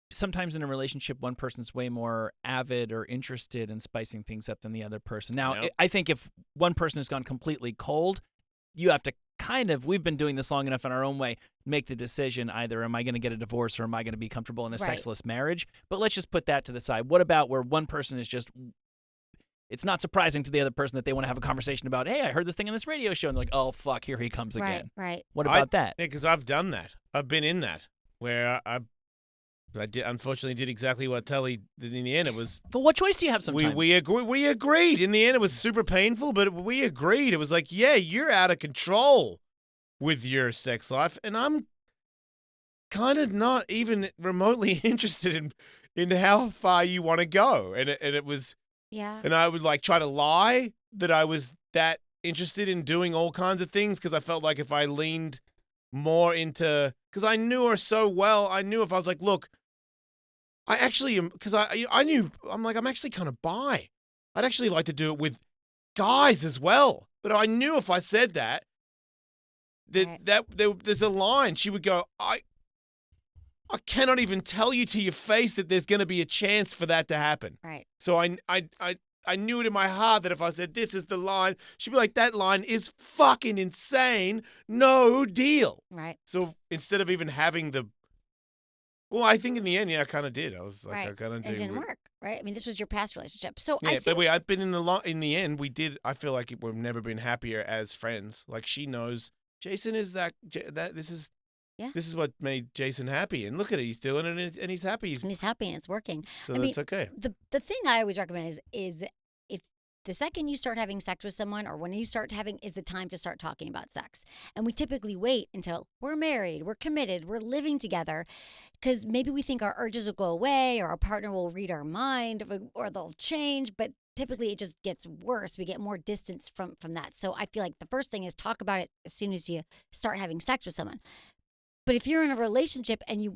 S9: sometimes in a relationship, one person's way more avid or interested in spicing things up than the other person? Now,
S3: Yep.
S9: I think if one person has gone completely cold, you have to we've been doing this long enough in our own way, make the decision either am I going to get a divorce or am I going to be comfortable in a sexless marriage? But let's just put that to the side. What about where one person is just, it's not surprising to the other person that they want to have a conversation about, hey, I heard this thing on this radio show, and they're like, oh, fuck, here he comes again.
S14: Right.
S9: What about that?
S3: Yeah, because I've done that. I've been in that where I unfortunately did exactly what Tully did in the end. It was.
S9: But what choice do you have sometimes?
S3: We agreed. In the end, it was super painful, but we agreed. It was like, yeah, you're out of control with your sex life, and I'm kind of not even remotely interested in how far you want to go. And it was.
S14: Yeah.
S3: And I would like try to lie that I was that interested in doing all kinds of things because I felt like if I leaned more into, because I knew her so well, I knew if I was like, look, I actually am, because I knew, I'm like, I'm actually kind of bi. I'd actually like to do it with guys as well. But I knew if I said that there's a line. She would go, I cannot even tell you to your face that there's going to be a chance for that to happen.
S14: Right.
S3: So I knew it in my heart that if I said this is the line, she'd be like, that line is fucking insane. No deal.
S14: Right.
S3: So instead of even having well, I think in the end, yeah, I kind of did. I was like, I kind of did.
S14: It didn't work, right? I mean, this was your past relationship. So
S3: yeah, but I've been in the end, we did. I feel like we've never been happier as friends. Like she knows Jason is that this is.
S14: Yeah.
S3: This is what made Jason happy. And look at it. He's doing it and he's happy.
S14: He's happy and it's working.
S3: So that's okay.
S14: The thing I always recommend is if the second you start having sex with someone or when you start having is the time to start talking about sex. And we typically wait until we're married, we're committed, we're living together because maybe we think our urges will go away or our partner will read our mind or they'll change. But typically it just gets worse. We get more distance from that. So I feel like the first thing is talk about it as soon as you start having sex with someone. But if you're in a relationship and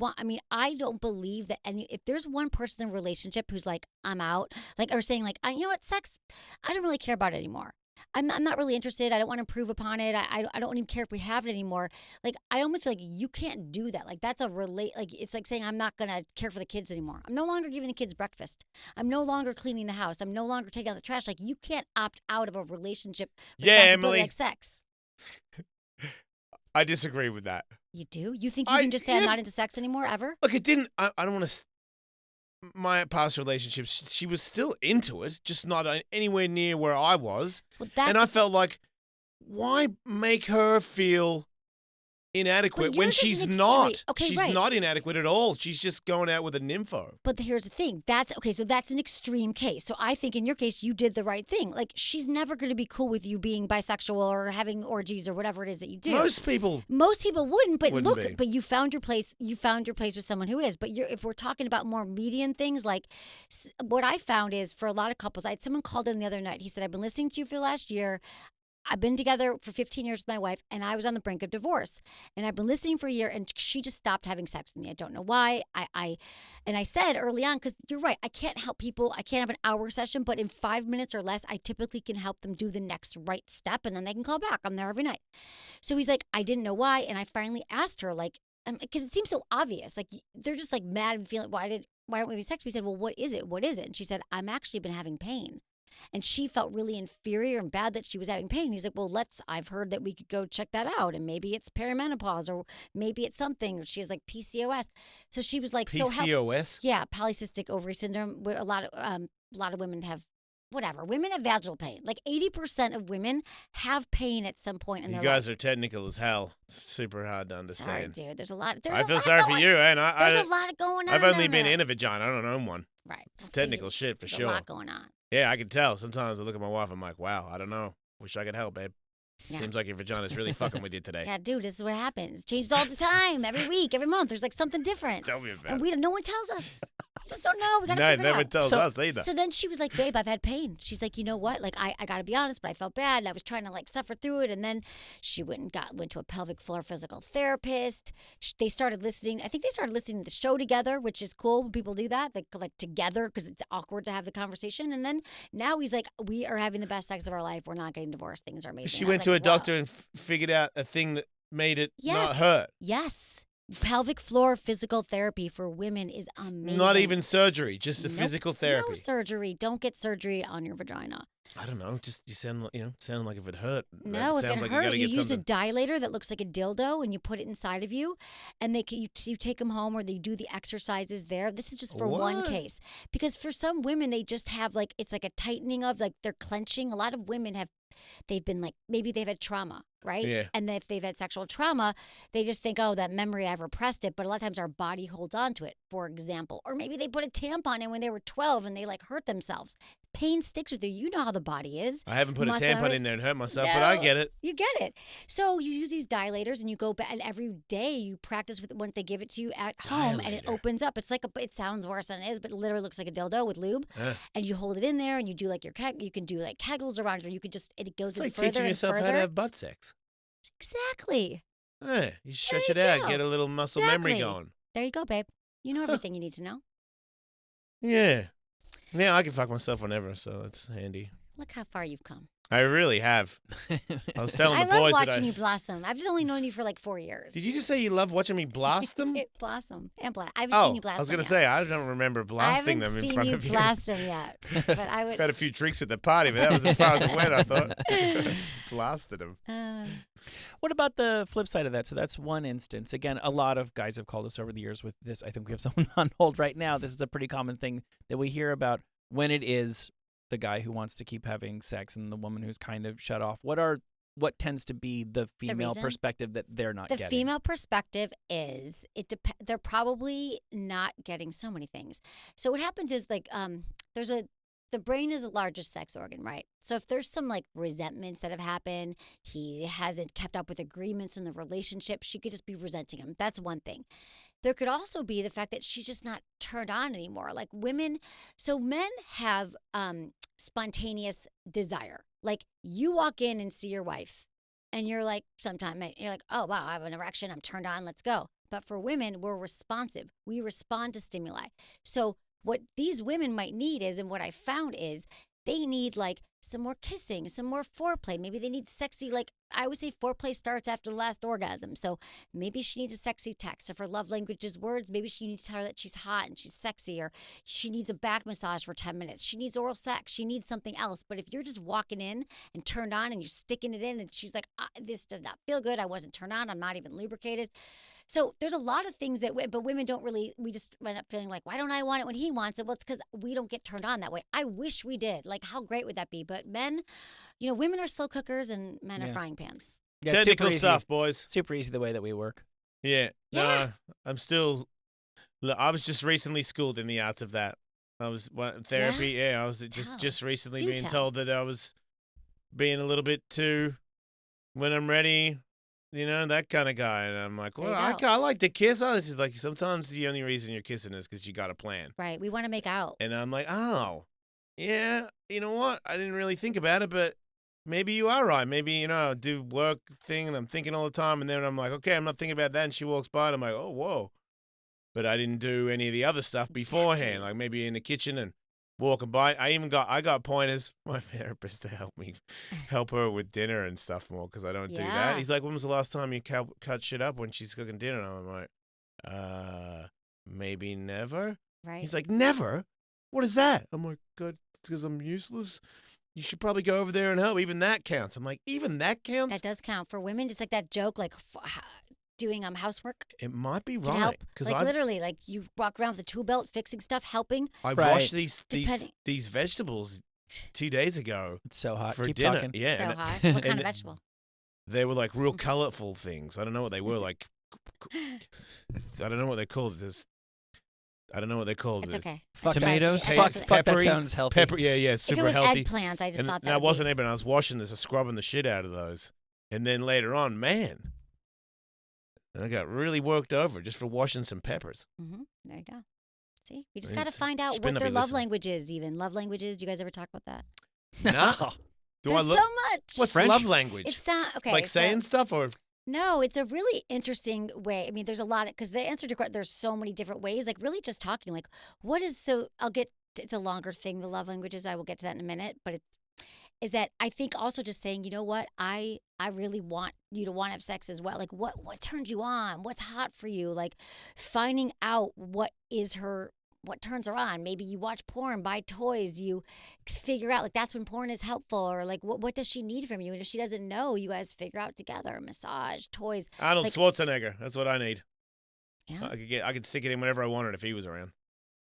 S14: I don't believe that if there's one person in a relationship who's like, I'm out, like, or saying like, you know what, sex, I don't really care about it anymore. I'm not really interested. I don't want to improve upon it. I don't even care if we have it anymore. Like, I almost feel like you can't do that. Like, that's it's like saying I'm not going to care for the kids anymore. I'm no longer giving the kids breakfast. I'm no longer cleaning the house. I'm no longer taking out the trash. Like, you can't opt out of a relationship responsibility like sex.
S3: I disagree with that.
S14: You do? You think you can just say I'm not into sex anymore, ever?
S3: Look, it didn't. I don't want to. My past relationships, she was still into it, just not anywhere near where I was.
S14: Well,
S3: and I felt like, why make her feel inadequate when she's not?
S14: Okay,
S3: she's not inadequate at all. She's just going out with a nympho.
S14: But here's the thing. So that's an extreme case. So I think in your case, you did the right thing. Like, she's never going to be cool with you being bisexual or having orgies or whatever it is that you do.
S3: Most people
S14: wouldn't. But
S3: wouldn't be.
S14: But you found your place. You found your place with someone who is. But if we're talking about more median things, like what I found is for a lot of couples, I had someone called in the other night. He said, I've been listening to you for the last year. I've been together for 15 years with my wife, and I was on the brink of divorce. And I've been listening for a year, and she just stopped having sex with me. I don't know why. And I said early on, because you're right, I can't help people. I can't have an hour session, but in 5 minutes or less, I typically can help them do the next right step, and then they can call back. I'm there every night. So he's like, I didn't know why, and I finally asked her, like, because it seems so obvious. Like, they're just like mad and feeling, why aren't we having sex? We said, well, what is it? What is it? And she said, I'm actually been having pain. And she felt really inferior and bad that she was having pain. He's like, well, I've heard that we could go check that out. And maybe it's perimenopause or maybe it's something. She's like PCOS. So she was like,
S3: PCOS?
S14: Yeah, polycystic ovary syndrome. Where a lot of women have, whatever. Women have vaginal pain. Like 80% of women have pain at some point in their life.
S3: You guys are technical as hell. It's super hard to understand.
S14: Sorry, dude. There's a lot.
S3: I feel sorry for you. And
S14: there's a lot going on.
S3: I've only been in a vagina. I don't own one.
S14: Right.
S3: It's technical shit for sure.
S14: There's a lot going on.
S3: Yeah, I can tell. Sometimes I look at my wife, I'm like, wow, I don't know. Wish I could help, babe.
S14: Yeah.
S3: Seems like your vagina's really fucking with you today.
S14: Yeah, dude, this is what happens. It changes all the time. Every week, every month, there's like something different.
S3: Tell me about
S14: it.
S3: And
S14: no one tells us. We just don't know. We gotta
S3: figure
S14: it out.
S3: never tells us either.
S14: So then she was like, babe, I've had pain. She's like, you know what? Like, I gotta be honest, but I felt bad and I was trying to like suffer through it. And then she went to a pelvic floor physical therapist. They started listening. I think they started listening to the show together, which is cool when people do that. Like together, because it's awkward to have the conversation. And then now he's like, we are having the best sex of our life. We're not getting divorced. Things are amazing.
S3: She went to a doctor and figured out a thing that made it not hurt.
S14: Yes. pelvic floor physical therapy for women is amazing.
S3: Not even surgery, just the
S14: Nope.
S3: physical therapy.
S14: No surgery. Don't get surgery on your vagina.
S3: I don't know. Just you sound like if it hurt.
S14: No, if
S3: sounds
S14: it
S3: like
S14: hurt,
S3: gotta
S14: you
S3: get
S14: use
S3: something.
S14: a dilator that looks like a dildo and you put it inside of you, and you take them home or they do the exercises there. This is just for one
S3: What?
S14: case because for some women they just have like it's like a tightening of like they're clenching. A lot of women they've been like maybe they've had trauma, right?
S3: Yeah.
S14: And if they've had sexual trauma, they just think, oh, that memory I've repressed it. But a lot of times our body holds on to it. For example, or maybe they put a tampon in when they were 12 and they like hurt themselves. Pain sticks with you. You know how the body is.
S3: I haven't put a
S14: Muscle
S3: tampon
S14: memory.
S3: in there and hurt myself, but I
S14: No,
S3: get it.
S14: You get it. So you use these dilators and you go back and every day you practice with it when they give it to you at home and it
S3: Dilator.
S14: opens up. It's like it sounds worse than it is, but it literally looks like a dildo with lube. And you hold it in there and you do like you can do like kegels around it or you could just it goes
S3: It's
S14: in
S3: like
S14: further
S3: teaching
S14: and
S3: yourself
S14: further.
S3: how to have butt sex.
S14: Exactly.
S3: Yeah, you stretch
S14: There
S3: it
S14: you
S3: out,
S14: go.
S3: get a little muscle memory
S14: Exactly.
S3: going.
S14: There you go, babe. You know everything you need to know.
S3: Yeah. Yeah, I can fuck myself whenever, so that's handy.
S14: Look how far you've come.
S3: I really have. I was telling
S14: I
S3: the
S14: love
S3: boys that
S14: watching
S3: I.
S14: you blossom. I've just only known you for like 4 years.
S3: Did you just say you love watching me blast them?
S14: Blossom and blast. I haven't seen you blast.
S3: I was
S14: going
S3: gonna
S14: to
S3: say I don't remember blasting them in front of you.
S14: I haven't seen you blast them yet, but I would.
S3: Had a few drinks at the party, but that was as far as it went. I thought blasted them.
S9: What about the flip side of that? So that's one instance. Again, a lot of guys have called us over the years with this. I think we have someone on hold right now. This is a pretty common thing that we hear about when it is the guy who wants to keep having sex and the woman who's kind of shut off. What tends to be the female
S14: reason?
S9: perspective that they're not
S14: The
S9: getting?
S14: female perspective is they're probably not getting so many things. So what happens is like the brain is the largest sex organ, right? So if there's some like resentments that have happened, he hasn't kept up with agreements in the relationship, she could just be resenting him. That's one thing. There could also be the fact that she's just not turned on anymore. Like men have spontaneous desire. Like you walk in and see your wife and you're like, you're like, oh, wow, I have an erection. I'm turned on. Let's go. But for women, we're responsive. We respond to stimuli. So what these women might need is, and what I found is, they need like some more kissing, some more foreplay. Maybe they need sexy, like I always say foreplay starts after the last orgasm. So maybe she needs a sexy text. If her love language is words, maybe she needs to tell her that she's hot and she's sexy, or she needs a back massage for 10 minutes. She needs oral sex. She needs something else. But if you're just walking in and turned on and you're sticking it in and she's like, this does not feel good. I wasn't turned on. I'm not even lubricated. So there's a lot of things but women don't really, we just end up feeling like, why don't I want it when he wants it? Well, it's because we don't get turned on that way. I wish we did. Like, how great would that be? But men, women are slow cookers and men are frying pans.
S9: Yeah, it's
S3: Technical
S9: super easy.
S3: stuff, boys.
S9: Super easy the way that we work.
S3: Yeah.
S14: Yeah.
S3: No, I was just recently schooled in the arts of that. I was therapy. Yeah, I was just recently being told that I was being a little bit too, when I'm ready, that kind of guy. And I'm like, well, I like to kiss. This is like sometimes the only reason you're kissing is because you got a plan.
S14: Right. We want to make out.
S3: And I'm like, oh, yeah, you know what? I didn't really think about it, but maybe you are right. Maybe, I do work thing and I'm thinking all the time. And then I'm like, okay, I'm not thinking about that. And she walks by and I'm like, oh, whoa. But I didn't do any of the other stuff beforehand, like maybe in the kitchen and walking by. I got pointers, my therapist, to help her with dinner and stuff more, because I don't do that. He's like, when was the last time you cut shit up when she's cooking dinner? And I'm like, maybe never.
S14: Right.
S3: He's like, never? What is that? I'm like, good, because I'm useless. You should probably go over there and help. Even that counts. I'm like, even that counts?
S14: That does count. For women, just like that joke, like doing housework.
S3: It might be
S14: can
S3: right.
S14: help.
S3: Because
S14: like literally, like you walk around with a tool belt, fixing stuff, helping.
S3: I washed these vegetables 2 days ago.
S9: It's so hot.
S3: For
S9: Keep
S3: dinner.
S9: talking.
S3: Yeah.
S14: So hot. What kind of vegetable?
S3: They were like real colorful things. I don't know what they were. Like, I don't know what they're called. I don't know what they're called.
S14: It's okay.
S2: Tomatoes?
S9: Fuck, that sounds healthy.
S3: Pepper, yeah, super
S14: if it was
S3: healthy.
S14: eggplant, I just thought that
S3: that wasn't even. I was washing this, scrubbing the shit out of those, and then later on, man, and I got really worked over just for washing some peppers.
S14: Mm-hmm. There you go. See, we just
S3: I
S14: got to
S3: mean,
S14: find out
S3: she
S14: what
S3: better
S14: their
S3: be
S14: love
S3: listening.
S14: language is. Even love languages. Do you guys ever talk about that?
S3: No.
S14: There's so much.
S3: What's
S2: French?
S3: love language?
S14: It's okay.
S3: Like
S14: so-
S3: saying stuff, or
S14: No, it's a really interesting way. I mean, there's a lot of, because the answer to your question, there's so many different ways. Like really just talking, like what is, so I'll get, it's a longer thing, the love languages. I will get to that in a minute, but is that I think also just saying, you know what, I really want you to want to have sex as well. Like what turns you on? What's hot for you? Like finding out what turns her on. Maybe you watch porn, buy toys, you figure out like that's when porn is helpful, or like what does she need from you? And if she doesn't know, you guys figure out together. Massage, toys.
S3: Arnold
S14: like,
S3: Schwarzenegger. That's what I need.
S14: Yeah.
S3: I could stick it in whenever I wanted if he was around.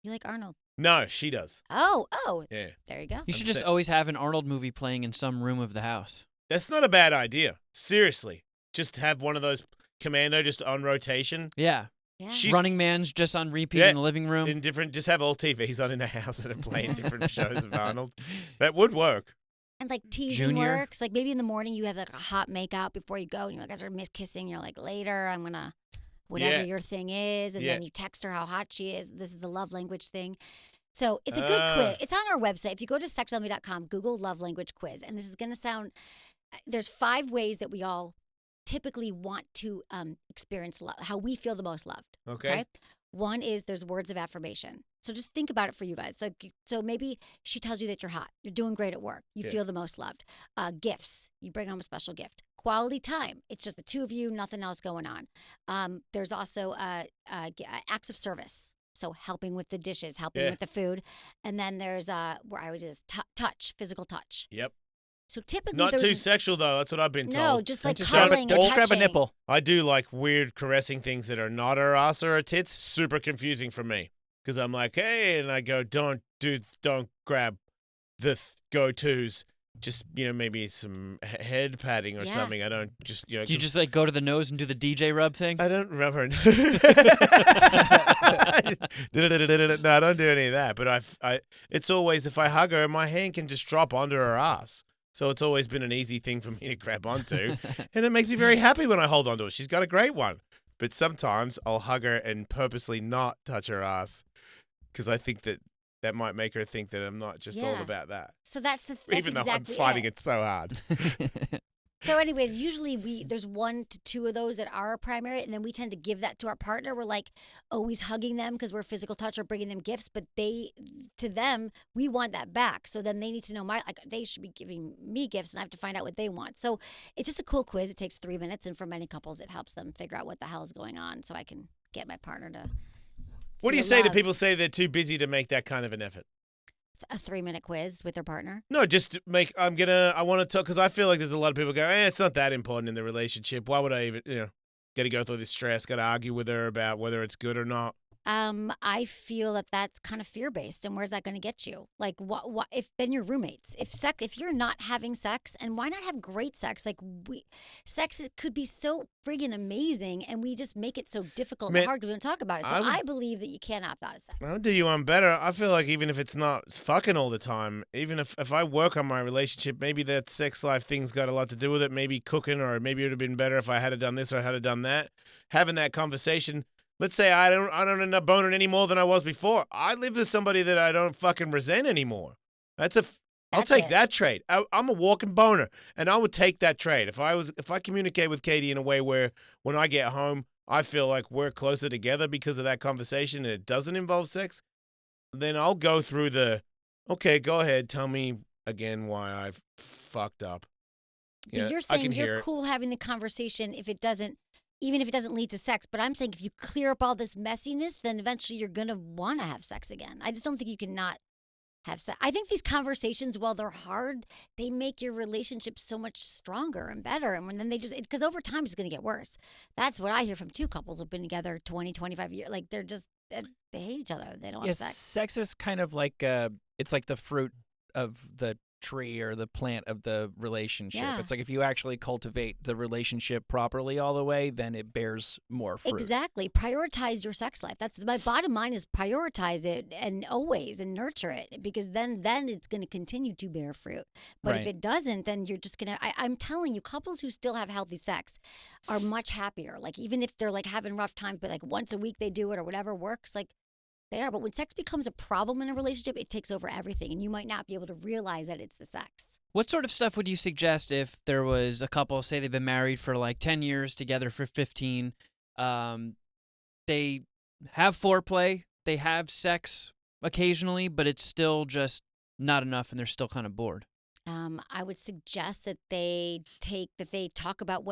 S14: You like Arnold?
S3: No, she does.
S14: Oh.
S3: Yeah.
S14: There you go.
S2: You should just always have an Arnold movie playing in some room of the house.
S3: That's not a bad idea. Seriously. Just have one of those Commando just on rotation.
S2: Yeah.
S3: She's
S2: Running Man's just on repeat in the living room.
S3: Just have all TVs on in the house that are playing different shows of Arnold. That would work.
S14: And like teasing works. Like maybe in the morning you have like a hot makeout before you go, and you guys are kissing. You're like, later I'm gonna whatever your thing is, and then you text her how hot she is. This is the love language thing. So it's a good quiz. It's on our website. If you go to sexwithemily.com, Google love language quiz, and this is gonna sound. There's 5 ways that we all typically want to experience love, how we feel the most loved.
S3: Okay.
S14: One is there's words of affirmation. So just think about it for you guys. So maybe she tells you that you're hot. You're doing great at work. You feel the most loved. Gifts. You bring home a special gift. Quality time. It's just the two of you, nothing else going on. There's also acts of service. So helping with the dishes, helping with the food. And then there's where I was just touch, physical touch.
S3: Yep.
S14: So typically,
S3: not too sexual though. That's what I've been told.
S14: No, just like cuddling,
S9: don't just grab a nipple.
S3: I do like weird caressing things that are not her ass or her tits. Super confusing for me because I'm like, hey, and I go, don't grab the go-tos. Just maybe some head patting or something. I don't just
S2: Do you just like go to the nose and do the DJ rub thing?
S3: I don't rub her. No, I don't do any of that. But it's always if I hug her, my hand can just drop onto her ass. So it's always been an easy thing for me to grab onto. And it makes me very happy when I hold onto it. She's got a great one. But sometimes I'll hug her and purposely not touch her ass because I think that might make her think that I'm not just all about that.
S14: So that's
S3: even though I'm fighting it so hard.
S14: So anyway, usually there's 1 to 2 of those that are our primary, and then we tend to give that to our partner. We're like always hugging them because we're physical touch or bringing them gifts, but to them, we want that back. So then they need to know they should be giving me gifts, and I have to find out what they want. So it's just a cool quiz. It takes 3 minutes, and for many couples, it helps them figure out what the hell is going on, so I can get my partner to.
S3: What do you say to people say they're too busy to make that kind of an effort?
S14: A 3-minute quiz with their partner?
S3: No, just I want to talk because I feel like there's a lot of people go, it's not that important in the relationship. Why would I even, got to go through this stress, got to argue with her about whether it's good or not?
S14: I feel that that's kind of fear-based, and where's that going to get you? Like, what if then you're roommates? If you're not having sex, and why not have great sex? Like, sex could be so friggin' amazing, and we just make it so difficult and hard to even talk about it. So I believe that you can't opt out of sex.
S3: I'll do you one better. I feel like even if it's not fucking all the time, even if I work on my relationship, maybe that sex life thing's got a lot to do with it. Maybe cooking, or maybe it would have been better if I had done this or had done that. Having that conversation. Let's say I don't end up boning any more than I was before. I live with somebody that I don't fucking resent anymore. I'll take that trade. I'm a walking boner, and I would take that trade. If I communicate with Katie in a way where when I get home, I feel like we're closer together because of that conversation and it doesn't involve sex, then I'll go through okay, go ahead, tell me again why I've fucked up.
S14: But you're saying you're cool having the conversation even if it doesn't lead to sex. But I'm saying if you clear up all this messiness, then eventually you're going to want to have sex again. I just don't think you can not have sex. I think these conversations, while they're hard, they make your relationship so much stronger and better. And then because over time it's going to get worse. That's what I hear from 2 couples who've been together 20, 25 years. Like they hate each other. They don't want sex.
S9: Sex is kind of like, it's like the fruit of the tree or the plant of the relationship.
S14: Yeah.
S9: It's like if you actually cultivate the relationship properly all the way, then it bears more fruit.
S14: Exactly. Prioritize your sex life. That's my bottom line is prioritize it and nurture it, because then it's going to continue to bear fruit. But if it doesn't, then you're just going to, I'm telling you, couples who still have healthy sex are much happier. Like even if they're like having rough times, but like once a week they do it or whatever works, like they are. But when sex becomes a problem in a relationship, it takes over everything, and you might not be able to realize that it's the sex.
S2: What sort of stuff would you suggest if there was a couple, say they've been married for like 10 years, together for 15, they have foreplay, they have sex occasionally, but it's still just not enough and they're still kind of bored?
S14: I would suggest that they talk about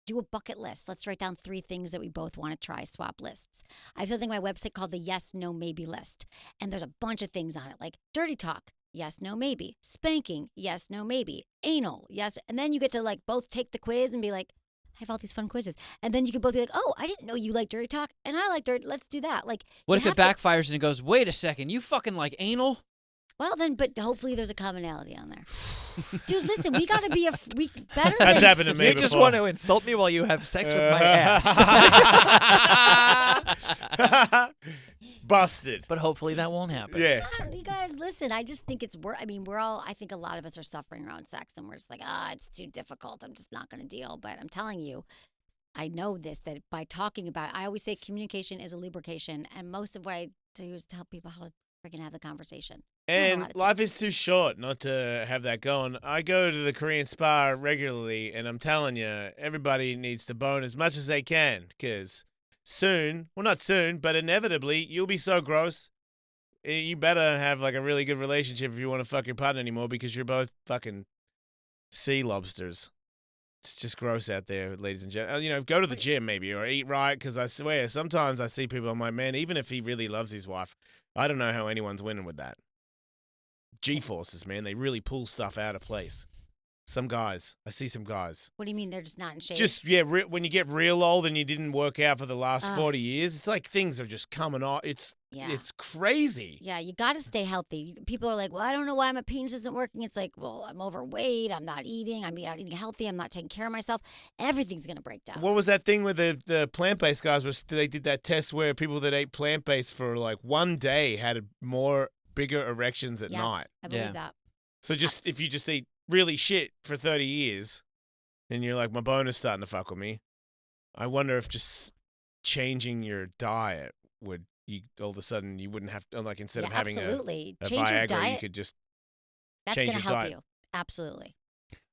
S14: do a bucket list. Let's write down 3 things that we both want to try, swap lists. I have something on my website called the yes, no, maybe list. And there's a bunch of things on it, like dirty talk, yes, no, maybe. Spanking, yes, no, maybe. Anal, yes. And then you get to like both take the quiz and be like, I have all these fun quizzes. And then you can both be like, oh, I didn't know you like dirty talk and I like dirty. Let's do that. Like,
S2: what if it backfires and it goes, wait a second, you fucking like anal?
S14: Well, then, but hopefully there's a commonality on there. Dude, listen, we got to be better.
S3: That's happened to me
S9: You
S3: before.
S9: just want to insult me while you have sex with my ass.
S3: Busted.
S9: But hopefully that won't happen.
S3: Yeah.
S14: You guys, listen, I just think I think a lot of us are suffering around sex and we're just like, it's too difficult. I'm just not going to deal. But I'm telling you, I know this, that by talking about it, I always say communication is a lubrication. And most of what I do is tell people how to freaking have the conversation.
S3: And life is too short not to have that going. I go to the Korean spa regularly, and I'm telling you, everybody needs to bone as much as they can, because soon, well, not soon, but inevitably, you'll be so gross. You better have like a really good relationship if you want to fuck your partner anymore, because you're both fucking sea lobsters. It's just gross out there, ladies and gentlemen. Go to the gym maybe, or eat right, because I swear, sometimes I see people, I'm like, man, even if he really loves his wife, I don't know how anyone's winning with that. G-forces, man. They really pull stuff out of place. Some guys. I see some guys.
S14: What do you mean they're just not in shape?
S3: Just, when you get real old and you didn't work out for the last 40 years, it's like things are just coming off. It's crazy.
S14: Yeah, you got to stay healthy. People are like, well, I don't know why my penis isn't working. It's like, well, I'm overweight. I'm not eating. I'm not eating healthy. I'm not taking care of myself. Everything's going to break down.
S3: What was that thing with the plant-based guys? They did that test where people that ate plant-based for like one day had bigger erections at night.
S14: I believe that.
S3: So if you just eat really shit for 30 years and you're like, my bone is starting to fuck with me, I wonder if just changing your diet would, all of a sudden you wouldn't have to, like, instead of having a
S14: change your
S3: Viagra,
S14: diet.
S3: you could just
S14: That's
S3: change
S14: gonna
S3: your
S14: help
S3: diet.
S14: you. Absolutely.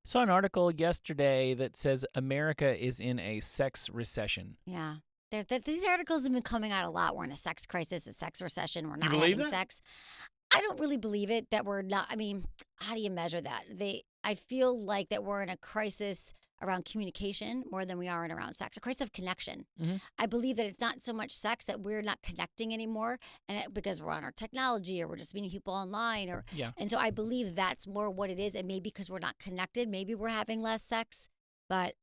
S9: Saw an article yesterday that says America is in a sex recession.
S14: Yeah. These articles have been coming out a lot. We're in a sex crisis, a sex recession. We're not
S3: believe
S14: having
S3: that?
S14: sex. I don't really believe it that we're not. I mean, how do you measure that? I feel like that we're in a crisis around communication more than we are in around sex, a crisis of connection.
S9: Mm-hmm.
S14: I believe that it's not so much sex, that we're not connecting anymore, and because we're on our technology or we're just meeting people online, and so I believe that's more what it is. And maybe because we're not connected, maybe we're having less sex, but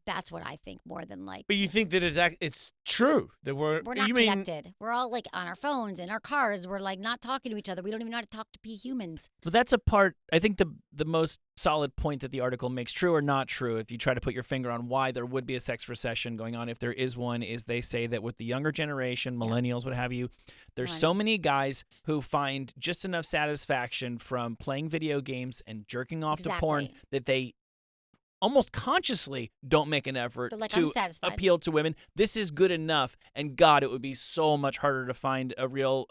S14: that's what I think more than like.
S3: But you think that it's true that we're
S14: not
S3: you mean,
S14: connected. We're all like on our phones, in our cars. We're like not talking to each other. We don't even know how to talk to humans.
S9: But that's a part, I think the most solid point that the article makes, true or not true, if you try to put your finger on why there would be a sex recession going on, if there is one, is they say that with the younger generation, millennials, what have you, there's so many guys who find just enough satisfaction from playing video games and jerking off to porn that they almost consciously don't make an effort
S14: like,
S9: to appeal to women. This is good enough, and God, it would be so much harder to find a real,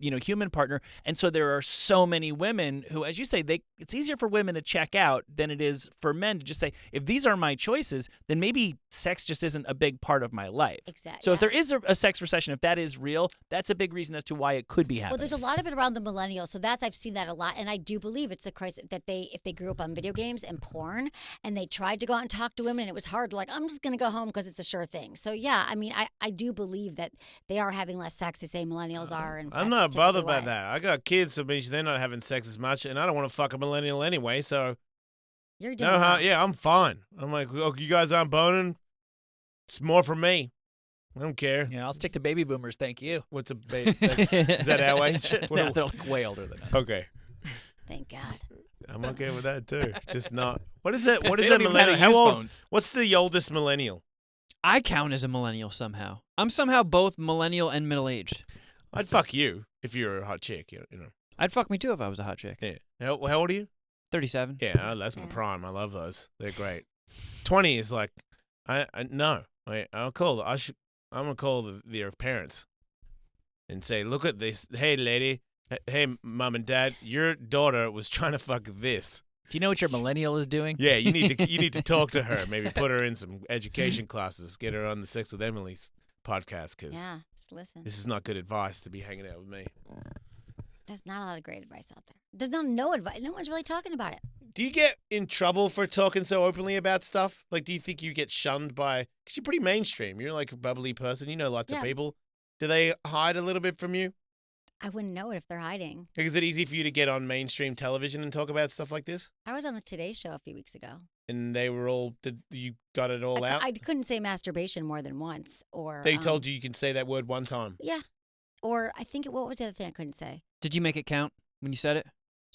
S9: human partner. And so there are so many women who, as you say, it's easier for women to check out than it is for men to just say, if these are my choices, then maybe sex just isn't a big part of my life.
S14: Exactly.
S9: So if there is a sex recession, if that is real, that's a big reason as to why it could be happening.
S14: Well, there's a lot of it around the millennials, so I've seen that a lot, and I do believe it's a crisis that if they grew up on video games and porn, and they tried to go out and talk to women, and it was hard. Like, I'm just going to go home because it's a sure thing. So yeah, I mean, I do believe that they are having less sex. They say millennials are, and
S3: I'm not bothered by that. I got kids, so it means they're not having sex as much, and I don't want to fuck a millennial anyway. So
S14: you're doing
S3: yeah, I'm fine. I'm like, oh, you guys aren't boning. It's more for me. I don't care.
S9: Yeah, I'll stick to baby boomers. Thank you.
S3: What's a baby? Is that our age?
S9: No, they're like way older than us.
S3: Okay.
S14: Thank God.
S3: I'm okay with that too. Just not. What is that? What is
S9: They
S3: that
S9: don't even know how
S3: millennial?
S9: to
S3: How
S9: use
S3: old?
S9: phones.
S3: What's the oldest millennial?
S2: I count as a millennial somehow. I'm somehow both millennial and middle-aged.
S3: I'd fuck you if you were a hot chick. You know.
S2: I'd fuck me too if I was a hot chick.
S3: Yeah. How old are you?
S2: 37.
S3: Yeah, that's my prime. I love those. They're great. 20 is like, no. I'm gonna call their parents and say, look at this. Hey, lady. Hey, mom and dad. Your daughter was trying to fuck this.
S9: Do you know what your millennial is doing?
S3: Yeah, you need to talk to her. Maybe put her in some education classes. Get her on the Sex with Emily's podcast, because
S14: just listen.
S3: this is not good advice to be hanging out with me.
S14: There's not a lot of great advice out there. There's no advice. No one's really talking about it.
S3: Do you get in trouble for talking so openly about stuff? Like, do you think you get shunned by? Because you're pretty mainstream. You're like a bubbly person. You know lots of people. Do they hide a little bit from you?
S14: I wouldn't know it if they're hiding.
S3: Like, is it easy for you to get on mainstream television and talk about stuff like this?
S14: I was on the Today Show a few weeks ago.
S3: And they were all, you got it all out?
S14: I couldn't say masturbation more than once. Or
S3: They told you can say that word one time.
S14: Yeah. Or I think, what was the other thing I couldn't say?
S2: Did you make it count when you said it?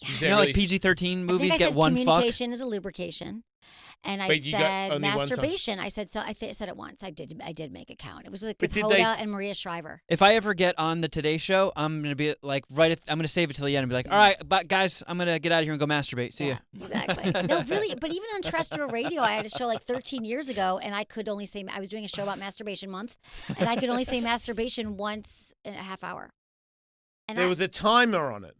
S14: Yeah.
S2: You know, like PG-13 movies get one fuck.
S14: Communication is a lubrication, and I
S3: Wait, you got
S14: said
S3: only one time?
S14: masturbation. I said so. I said it once. I did make it count. It was with
S3: But did
S14: Hoda
S3: they-
S14: and Maria Shriver.
S2: If I ever get on the Today Show, I'm gonna be like I'm gonna save it till the end and be like, all right, but guys, I'm gonna get out of here and go masturbate. See ya.
S14: Exactly. No, really. But even on terrestrial radio, I had a show like 13 years ago, and I could only say I was doing a show about masturbation month, and I could only say masturbation once in a half hour. And
S3: There was a timer on it.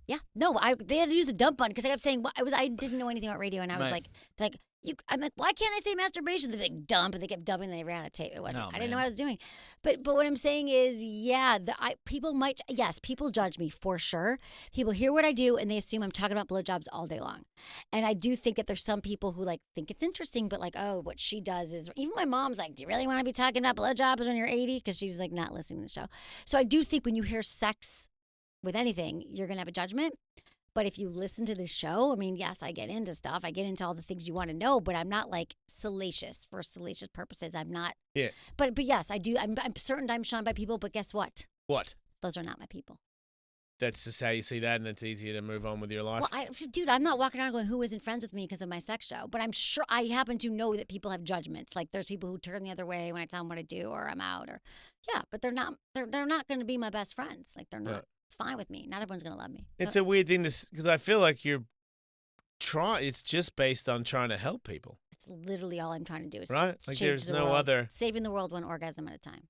S14: Yeah, no, they had to use the dump button because I kept saying I didn't know anything about radio, and I was
S3: Right.
S14: I'm like, why can't I say masturbation? They're like dump, and they kept dumping, and they ran out of tape. It wasn't.
S9: Oh,
S14: I didn't know
S9: man.
S14: what I was doing. But what I'm saying is, yeah, people judge me for sure. People hear what I do, and they assume I'm talking about blowjobs all day long. And I do think that there's some people who like think it's interesting, but like, oh, what she does is even my mom's like, do you really want to be talking about blowjobs when you're 80? Because she's like not listening to the show. So I do think when you hear sex with anything, you're going to have a judgment. But if you listen to the show, I mean, yes, I get into stuff. I get into all the things you want to know, but I'm not like salacious for salacious purposes. I'm not.
S3: Yeah.
S14: But yes, I do. I'm certain I'm shunned by people, but guess what?
S3: What?
S14: Those are not my people.
S3: That's just how you see that, and it's easier to move on with your life.
S14: Well, dude, I'm not walking around going, who isn't friends with me because of my sex show? But I'm sure I happen to know that people have judgments. Like there's people who turn the other way when I tell them what to do or I'm out or, yeah, but they're not going to be my best friends. Like they're not.
S3: Yeah.
S14: It's fine with me. Not everyone's going to love me.
S3: It's a weird thing because I feel like it's just based on trying to help people.
S14: It's literally all I'm trying to do is
S3: Right? Like
S14: change
S3: there's
S14: the
S3: no
S14: world,
S3: other.
S14: saving the world one orgasm at a time.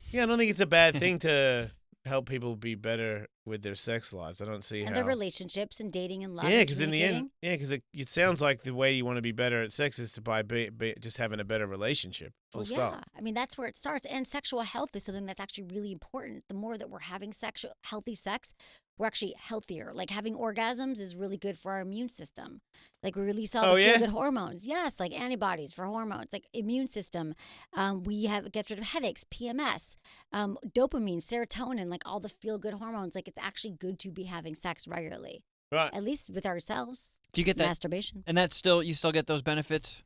S3: Yeah, I don't think it's a bad thing to help people be better with their sex lives. I don't see
S14: And
S3: how.
S14: their relationships and dating and love.
S3: Yeah,
S14: and
S3: because in the end,
S14: communicating.
S3: it sounds like the way you want to be better at sex is by just having a better relationship. Full
S14: Well,
S3: stop.
S14: yeah, I mean that's where it starts. And sexual health is something that's actually really important. The more that we're having healthy sex, we're actually healthier. Like having orgasms is really good for our immune system. Like we release all the feel-good hormones. Yes, like antibodies for hormones. Like immune system. It gets rid of headaches, PMS, dopamine, serotonin, like all the feel-good hormones. Like it's actually good to be having sex regularly.
S3: Right.
S14: At least with ourselves.
S2: Do you get that
S14: masturbation?
S2: And you still get those benefits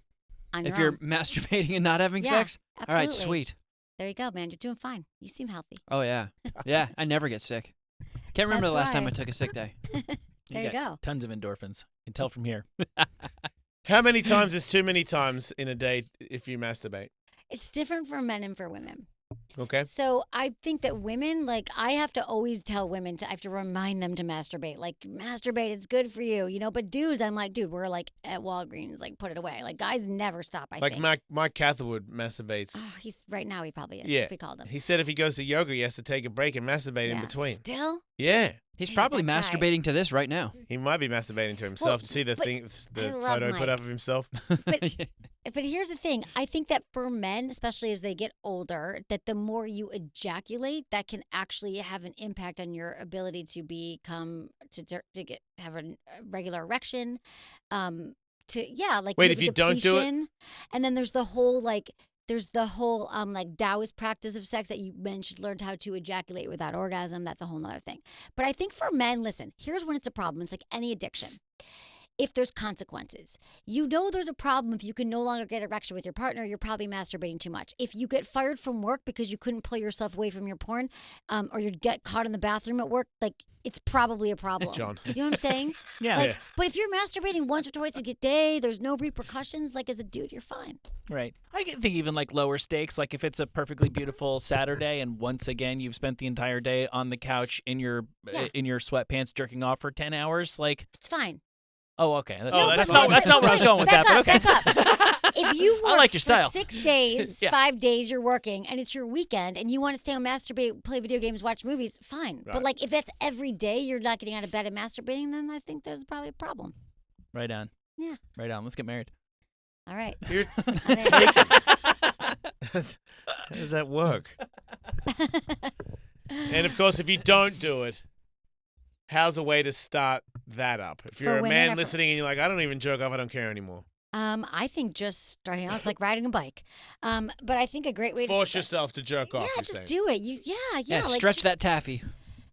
S14: On
S2: if
S14: your
S2: you're
S14: own.
S2: masturbating and not having
S14: Yeah,
S2: sex?
S14: absolutely.
S2: All right, sweet.
S14: There you go, man. You're doing fine. You seem healthy.
S2: Oh yeah, yeah. I never get sick. Can't remember
S14: That's
S2: the last time
S14: why.
S2: I took a sick day.
S14: There you go.
S9: Tons of endorphins. You can tell from here.
S3: How many times is too many times in a day if you masturbate?
S14: It's different for men and for women.
S3: Okay.
S14: So I think that women, like, I have to always tell women I have to remind them to masturbate. Like, masturbate, it's good for you, you know. But dudes, I'm like, dude, we're like at Walgreens, like, put it away. Like, guys never stop. I think.
S3: Mike Catherwood masturbates.
S14: Oh, he's right now. He probably is.
S3: Yeah.
S14: If we called him.
S3: He said if he goes to yoga, he has to take a break and masturbate in
S14: Yeah.
S3: between.
S14: Still.
S3: Yeah.
S2: He's
S14: Dude,
S2: probably
S14: that guy.
S2: masturbating to this right now.
S3: He might be masturbating to himself
S14: Well,
S3: to see the
S14: but I love
S3: photo he put
S14: Mike.
S3: up of himself.
S14: But here's the thing. I think that for men, especially as they get older, that the more you ejaculate, that can actually have an impact on your ability to have a regular erection.
S3: Wait, if you don't do it?
S14: depletion. And then there's the whole like Taoist practice of sex that men should learn how to ejaculate without orgasm. That's a whole nother thing. But I think for men, listen, here's when it's a problem. It's like any addiction. If there's consequences, you know there's a problem if you can no longer get erection with your partner, you're probably masturbating too much. If you get fired from work because you couldn't pull yourself away from your porn, or you get caught in the bathroom at work, like it's probably a problem.
S3: John.
S14: You know what I'm saying?
S9: Yeah.
S14: Like,
S3: Yeah.
S14: But if you're masturbating once or twice a day, there's no repercussions. Like as a dude, you're fine.
S9: Right. I can think even like lower stakes, like if it's a perfectly beautiful Saturday and once again you've spent the entire day on the couch in your sweatpants jerking off for 10 hours, like
S14: It's fine.
S9: oh okay.
S3: Oh, that's
S9: that's not where I was going with
S14: back
S9: that,
S14: up,
S9: but okay.
S14: back up. If you work
S9: I like your
S14: for
S9: style.
S14: 6 days,
S9: Yeah.
S14: 5 days you're working, and it's your weekend, and you want to stay home, masturbate, play video games, watch movies, fine.
S3: Right.
S14: But like if that's every day you're not getting out of bed and masturbating, then I think there's probably a problem.
S9: Right on.
S14: Yeah.
S9: Right on. Let's get married.
S14: All right.
S3: You're How does that work? And of course, if you don't do it, how's a way to start that up? If you're
S14: For
S3: a
S14: women
S3: man
S14: or for-
S3: listening and you're like, I don't even jerk off, I don't care anymore.
S14: I think just starting out, it's like riding a bike. But I think a great way
S3: Force
S14: to
S3: yourself to jerk off,
S14: yeah,
S3: you're
S14: just
S3: saying.
S14: do it. Yeah. Like,
S2: stretch
S14: just,
S2: that taffy.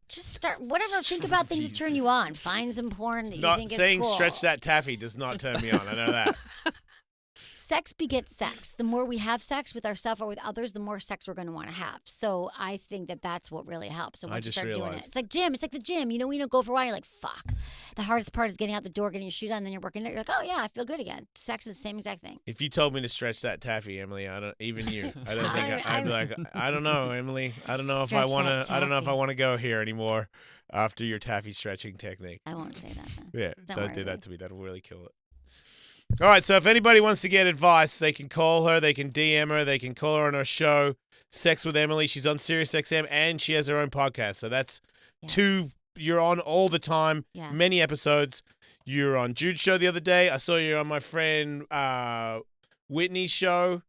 S14: Just start whatever. Think about things that turn you on. Find some porn that you
S3: Not
S14: think is
S3: saying
S14: cool.
S3: stretch that taffy does not turn me on. I know that.
S14: Sex begets sex. The more we have sex with ourselves or with others, the more sex we're going to want to have. So I think that that's what really helps. So
S3: I
S14: once you
S3: just
S14: start doing it,
S3: realized-
S14: it's like gym. It's like the gym. You know, go for a while. You're like, fuck. The hardest part is getting out the door, getting your shoes on, and then you're working it. You're like, oh yeah, I feel good again. Sex is the same exact thing.
S3: If you told me to stretch that taffy, Emily, I don't even you. I don't think I'd be like, I don't know, Emily. I don't know if I
S14: Stretch
S3: want
S14: that
S3: to. I don't know if I
S14: taffy.
S3: want to go here anymore after your taffy stretching technique.
S14: I won't say that then.
S3: Yeah,
S14: Don't
S3: don't
S14: worry,
S3: do that
S14: Lee.
S3: to me. That'll really kill it. All right, so if anybody wants to get advice, they can call her, they can DM her, they can call her on her show, Sex with Emily. She's on SiriusXM and she has her own podcast. So that's two you're on all the time, many episodes. You're on Jude's show the other day. I saw you on my friend Whitney's show.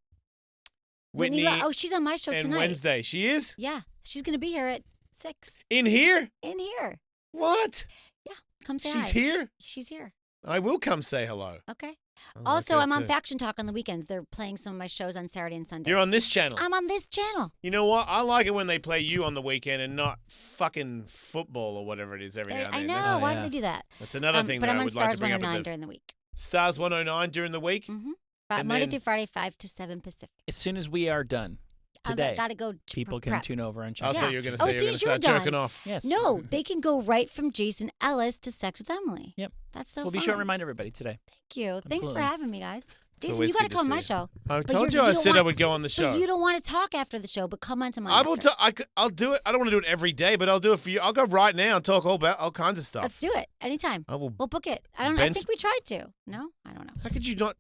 S3: Whitney.
S14: Oh, she's on my show
S3: and
S14: tonight.
S3: Wednesday. She is?
S14: Yeah, she's gonna be here at 6.
S3: In here?
S14: In here.
S3: What?
S14: Yeah, come say
S3: She's
S14: hi.
S3: here?
S14: She's here.
S3: I will come say hello.
S14: Okay.
S3: I
S14: Also,
S3: like
S14: I'm
S3: that
S14: on
S3: too.
S14: Faction Talk on the weekends. They're playing some of my shows on Saturday and Sunday.
S3: You're on this channel.
S14: I'm on this channel.
S3: You know what? I like it when they play you on the weekend and not fucking football or whatever it is every now and then.
S14: I know.
S3: That's-
S14: Why do they do that?
S3: That's another thing
S14: but
S3: that
S14: I'm
S3: I
S14: on
S3: would like to
S14: Stars
S3: bring up.
S14: 109
S3: At
S14: during the week.
S3: Stars 109 during the week?
S14: Mm-hmm.
S3: And
S14: Monday
S3: then-
S14: through Friday, 5 to 7 Pacific.
S9: As soon as we are done today,
S14: Gotta go.
S9: people can
S14: prep.
S9: tune over and check.
S3: I
S9: it
S3: thought
S9: out.
S3: you were going to
S14: Oh,
S3: say
S14: as
S3: you're
S14: soon
S3: going to
S14: as you're
S3: start
S14: done.
S3: jerking off.
S9: Yes.
S14: No, they can go right from Jason Ellis to Sex with Emily.
S9: Yep.
S14: That's so
S9: We'll be
S14: fun.
S9: sure to remind everybody today.
S14: Thank you. Thanks for
S9: Absolutely.
S14: having me, guys. Jason,
S3: always
S14: you got to
S3: good to
S14: come on
S3: see
S14: my
S3: you.
S14: show.
S3: I
S14: But
S3: told
S14: you're-
S3: you I
S14: don't
S3: said I
S14: want-
S3: would go on the show.
S14: But you don't want to talk after the show, but come on to mine.
S3: I will.
S14: after.
S3: I'll do it. I don't want to do it every day, but I'll do it for you. I'll go right now and talk all kinds of stuff.
S14: Let's do it anytime.
S3: I will.
S14: We'll book it. I don't know. I
S3: Ben's-
S14: think we tried to. No, I don't know.
S3: How could you not?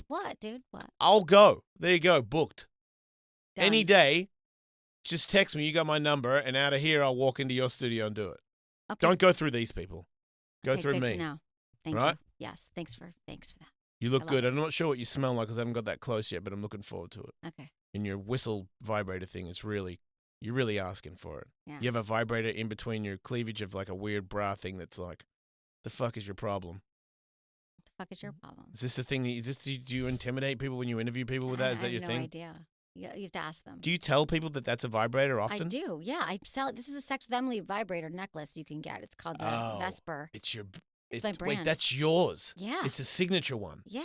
S14: What, dude? What?
S3: I'll go. There you go. Booked.
S14: Done.
S3: Any day. Just text me. You got my number, and out of here, I'll walk into your studio and do it.
S14: Okay.
S3: Don't go through these people. Go
S14: Okay,
S3: through
S14: good
S3: me.
S14: to know. Thank
S3: Right?
S14: you. Yes. Thanks for that.
S3: You look
S14: I love
S3: good.
S14: it.
S3: I'm not sure what you smell like because I haven't got that close yet, but I'm looking forward to it.
S14: Okay.
S3: And your whistle vibrator thing is really, you're really asking for it.
S14: Yeah.
S3: You have a vibrator in between your cleavage of like a weird bra thing that's like, the fuck is your problem?
S14: What the fuck is your problem?
S3: Is this the thing that, do you intimidate people when you interview people with that? Is that
S14: I
S3: your
S14: have no
S3: thing?
S14: idea. You have to ask them.
S3: Do you tell people that that's a vibrator often?
S14: I do. Yeah, I sell. This is a Sex with Emily vibrator necklace you can get. It's called the
S3: Oh,
S14: Vesper.
S3: It's your,
S14: It's my
S3: wait,
S14: brand.
S3: that's yours.
S14: Yeah.
S3: It's a signature one.
S14: Yeah.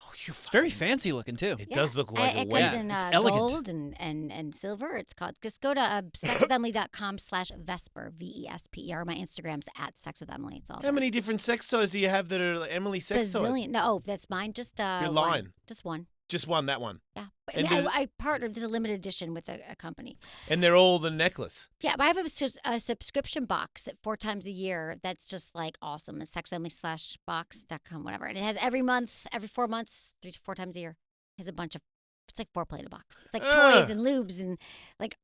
S3: Oh, you
S2: It's very fancy looking too.
S3: It does look like a
S14: it
S3: weight.
S14: comes in
S2: It's elegant.
S14: gold and silver. It's called. Just go to sexwithemily.com/Vesper VESPER. My Instagram's at Sex with Emily. It's all.
S3: How
S14: there.
S3: many different sex toys do you have that are like Emily sex toys?
S14: Bazillion. No, that's mine. Just
S3: Your
S14: one.
S3: line.
S14: Just one.
S3: Just one, that one.
S14: Yeah.
S3: And
S14: I,
S3: does-
S14: I partnered. There's a limited edition with a company.
S3: And they're all the necklace.
S14: Yeah, but I have a subscription box at 4 times a year. That's just like awesome. It's sexwithemily/box.com, whatever. And it has every month, every 4 months, 3 to 4 times a year. It has a bunch of. It's like 4-plated box. It's like toys and lubes and like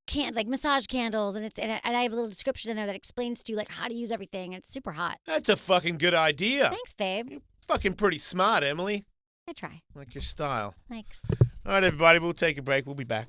S14: massage candles, and I have a little description in there that explains to you like how to use everything. And it's super hot.
S3: That's a fucking good idea.
S14: Thanks, babe.
S3: Fucking pretty smart, Emily.
S14: I try.
S3: Like your style.
S14: Thanks.
S3: All right, everybody, we'll take a break. We'll be back.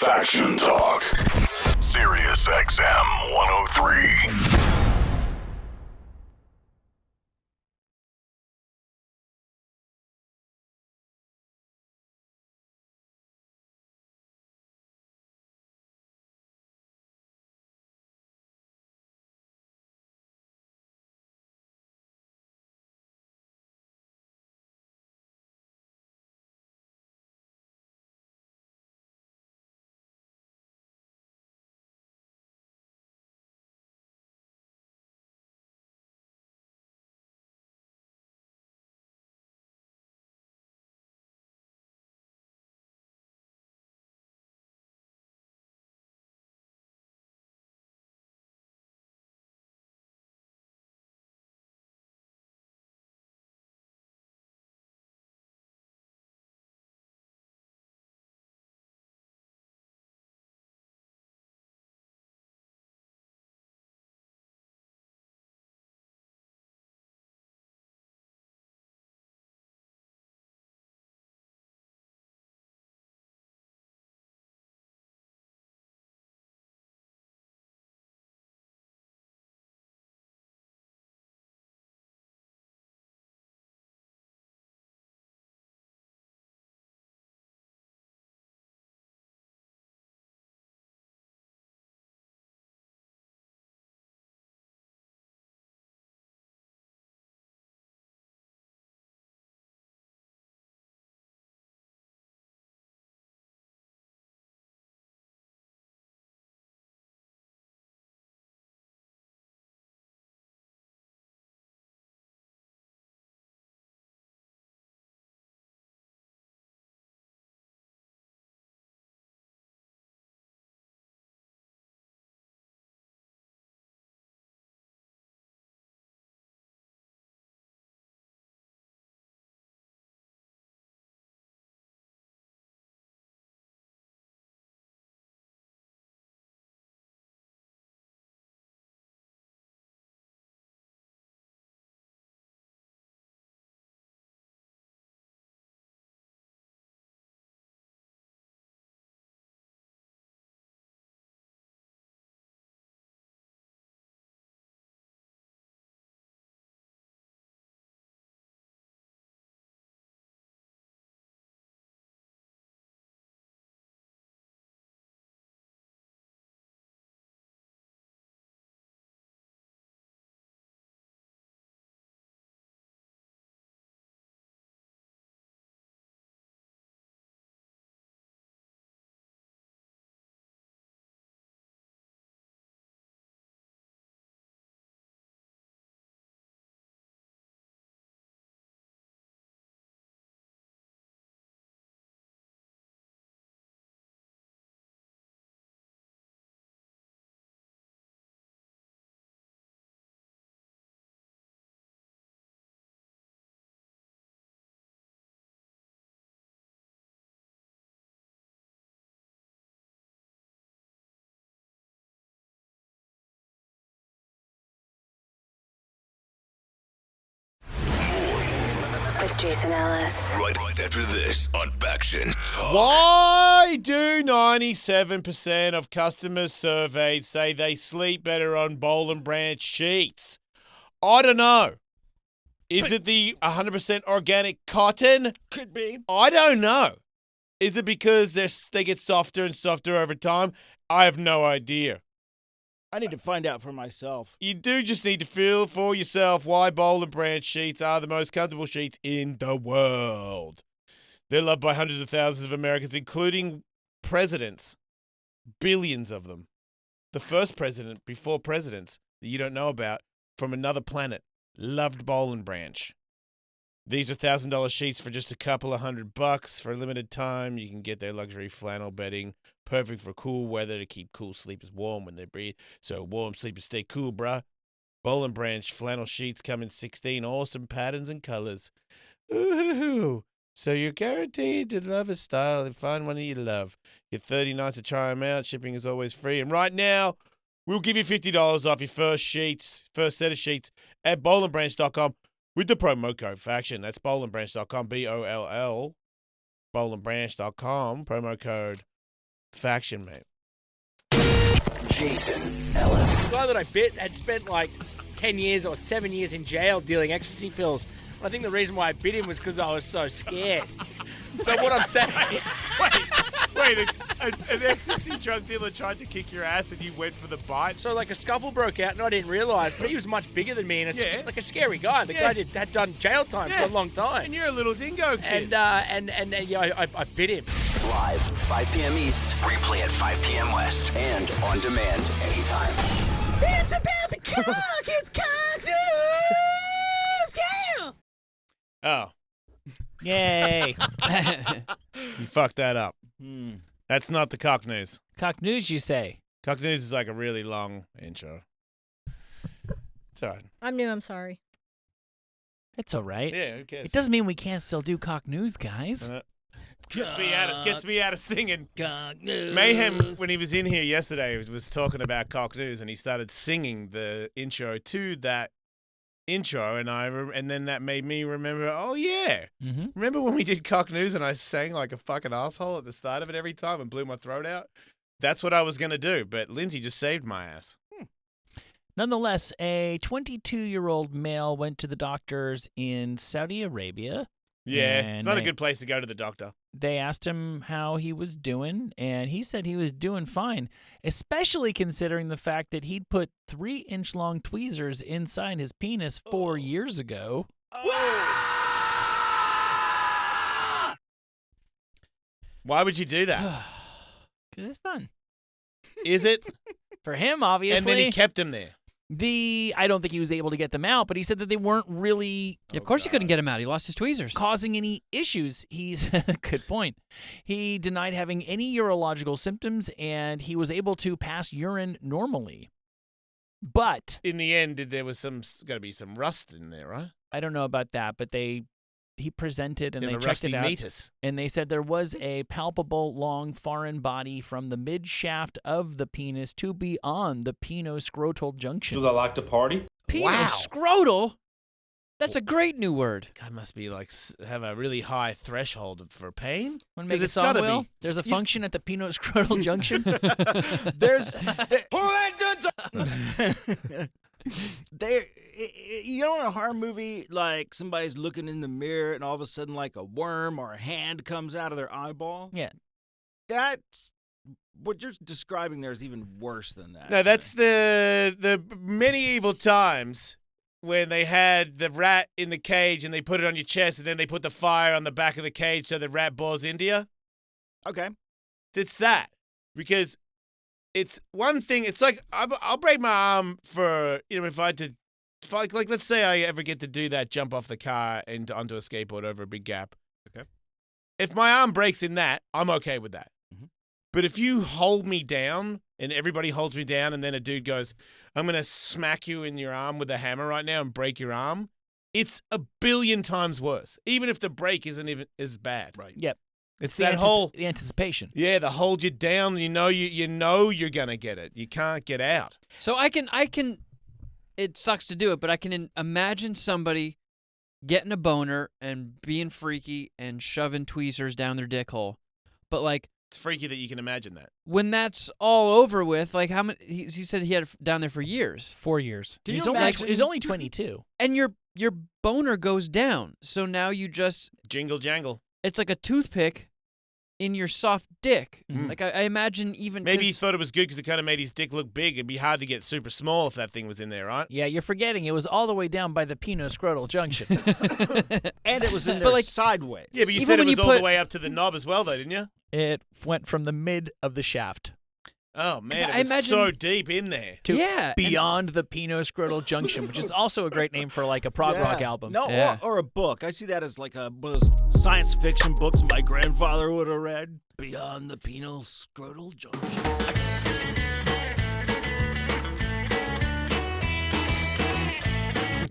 S7: Faction Talk. Sirius XM 103.
S13: With Jason Ellis.
S7: Right after this on Faction Talk.
S3: Why do 97% of customers surveyed say they sleep better on Bowl and Branch sheets? I don't know. Is it the 100% organic cotton?
S9: Could be.
S3: I don't know. Is it because they get softer and softer over time? I have no idea.
S9: I need to find out for myself.
S3: You do just need to feel for yourself why Bowl and Branch sheets are the most comfortable sheets in the world. They're loved by hundreds of thousands of Americans, including presidents, billions of them. The first president before presidents that you don't know about from another planet loved Bowl and Branch. These are $1,000 sheets for just a couple of $100 for a limited time. You can get their luxury flannel bedding, perfect for cool weather to keep cool sleepers warm when they breathe. So warm sleepers stay cool, bruh. Bowl and Branch flannel sheets come in 16 awesome patterns and colors. Ooh, so you're guaranteed to love a style and find one that you love. Get 30 nights to try them out. Shipping is always free. And right now, we'll give you $50 off your first set of sheets at bowlandbranch.com. with the promo code FACTION. That's bowlandbranch.com, BOLL, bowlandbranch.com, promo code faction, mate.
S7: Jason Ellis.
S4: The guy that I bit had spent like 10 years or 7 years in jail dealing ecstasy pills. I think the reason why I bit him was because I was so scared. So what I'm saying...
S3: Wait, an ecstasy drug dealer tried to kick your ass and you went for the bite?
S4: So like a scuffle broke out and I didn't realise, but he was much bigger than me and like a scary guy. The guy had done jail time for a long time.
S3: And you're a little dingo kid.
S4: And yeah, I bit him.
S7: Live, 5 p.m. East, replay at 5 p.m. West, and on demand anytime.
S10: It's about the cock! It's cock news! Yeah!
S3: Oh.
S9: Yay.
S3: You fucked that up. That's not the cock news.
S9: Cock news, you say?
S3: Cock news is like a really long intro. It's all right.
S15: I'm new, I'm sorry.
S9: It's all right.
S3: Yeah, who cares?
S9: It doesn't mean we can't still do cock news, guys.
S3: Gets me out of singing.
S10: Cock news.
S3: Mayhem, when he was in here yesterday, was talking about cock news, and he started singing the intro to that intro, and then that made me remember. Oh yeah, remember when we did cock news and I sang like a fucking asshole at the start of it every time and blew my throat out? That's what I was gonna do, but Lindsay just saved my ass.
S9: Nonetheless, a 22-year-old male went to the doctors in Saudi Arabia.
S3: Yeah, it's not a good place to go to the doctor.
S9: They asked him how he was doing, and he said he was doing fine, especially considering the fact that he'd put 3-inch-long tweezers inside his penis 4 years ago.
S3: Why would you do that?
S9: Because it's fun.
S3: Is it?
S9: For him, obviously.
S3: And then he kept him there.
S9: I don't think he was able to get them out, but he said that they weren't really.
S2: Of course, he couldn't get them out. He lost his tweezers.
S9: Causing any issues. Good point. He denied having any urological symptoms, and he was able to pass urine normally. But
S3: in the end, there was got to be some rust in there, right?
S9: I don't know about that, but he presented and they checked it out,
S3: meatus.
S9: And they said there was a palpable long foreign body from the mid shaft of the penis to beyond the penoscrotal junction.
S16: Because I like to party.
S2: Penoscrotal? That's a great new word.
S3: Guy must be have a really high threshold for pain.
S9: Want to make a song, Will? There's a function at the penoscrotal junction.
S10: You know, in a horror movie, like somebody's looking in the mirror and all of a sudden, like a worm or a hand comes out of their eyeball?
S9: Yeah.
S10: That's what you're describing there is even worse than that.
S3: No, that's the medieval times when they had the rat in the cage and they put it on your chest and then they put the fire on the back of the cage so the rat bores into you.
S10: Okay.
S3: It's that. Because it's one thing. It's like I'll break my arm for, if I had to, like let's say I ever get to do that jump off the car and onto a skateboard over a big gap.
S10: Okay.
S3: If my arm breaks in that, I'm okay with that. But if you hold me down and everybody holds me down and then a dude goes, I'm going to smack you in your arm with a hammer right now and break your arm, it's a billion times worse, even if the break isn't even as bad.
S10: Right.
S9: Yep.
S3: It's that whole
S9: the anticipation.
S3: Yeah, the hold you down, you know you're going to get it. You can't get out.
S2: So I can it sucks to do it, but I can imagine somebody getting a boner and being freaky and shoving tweezers down their dick hole. But like,
S3: it's freaky that you can imagine that.
S2: When that's all over with, like how many? He said he had it down there for years.
S9: 4 years.
S2: Can
S9: he's
S2: you imagine?
S9: He's only 22.
S2: And your boner goes down, so now you just
S3: jingle jangle.
S2: It's like a toothpick in your soft dick. Like I imagine even
S3: maybe he thought it was good because it kind of made his dick look big. It'd be hard to get super small if that thing was in there, right?
S9: Yeah, you're forgetting it was all the way down by the penoscrotal junction.
S10: And it was in there sideways.
S3: Yeah, but you said it was all the way up to the knob as well, though, didn't you?
S9: It went from the mid of the shaft.
S3: Oh, man, it was so deep in there.
S9: To beyond the penoscrotal junction, which is also a great name for like a prog rock album.
S10: No, or a book. I see that as like one of those science fiction books my grandfather would have read. Beyond the penoscrotal junction.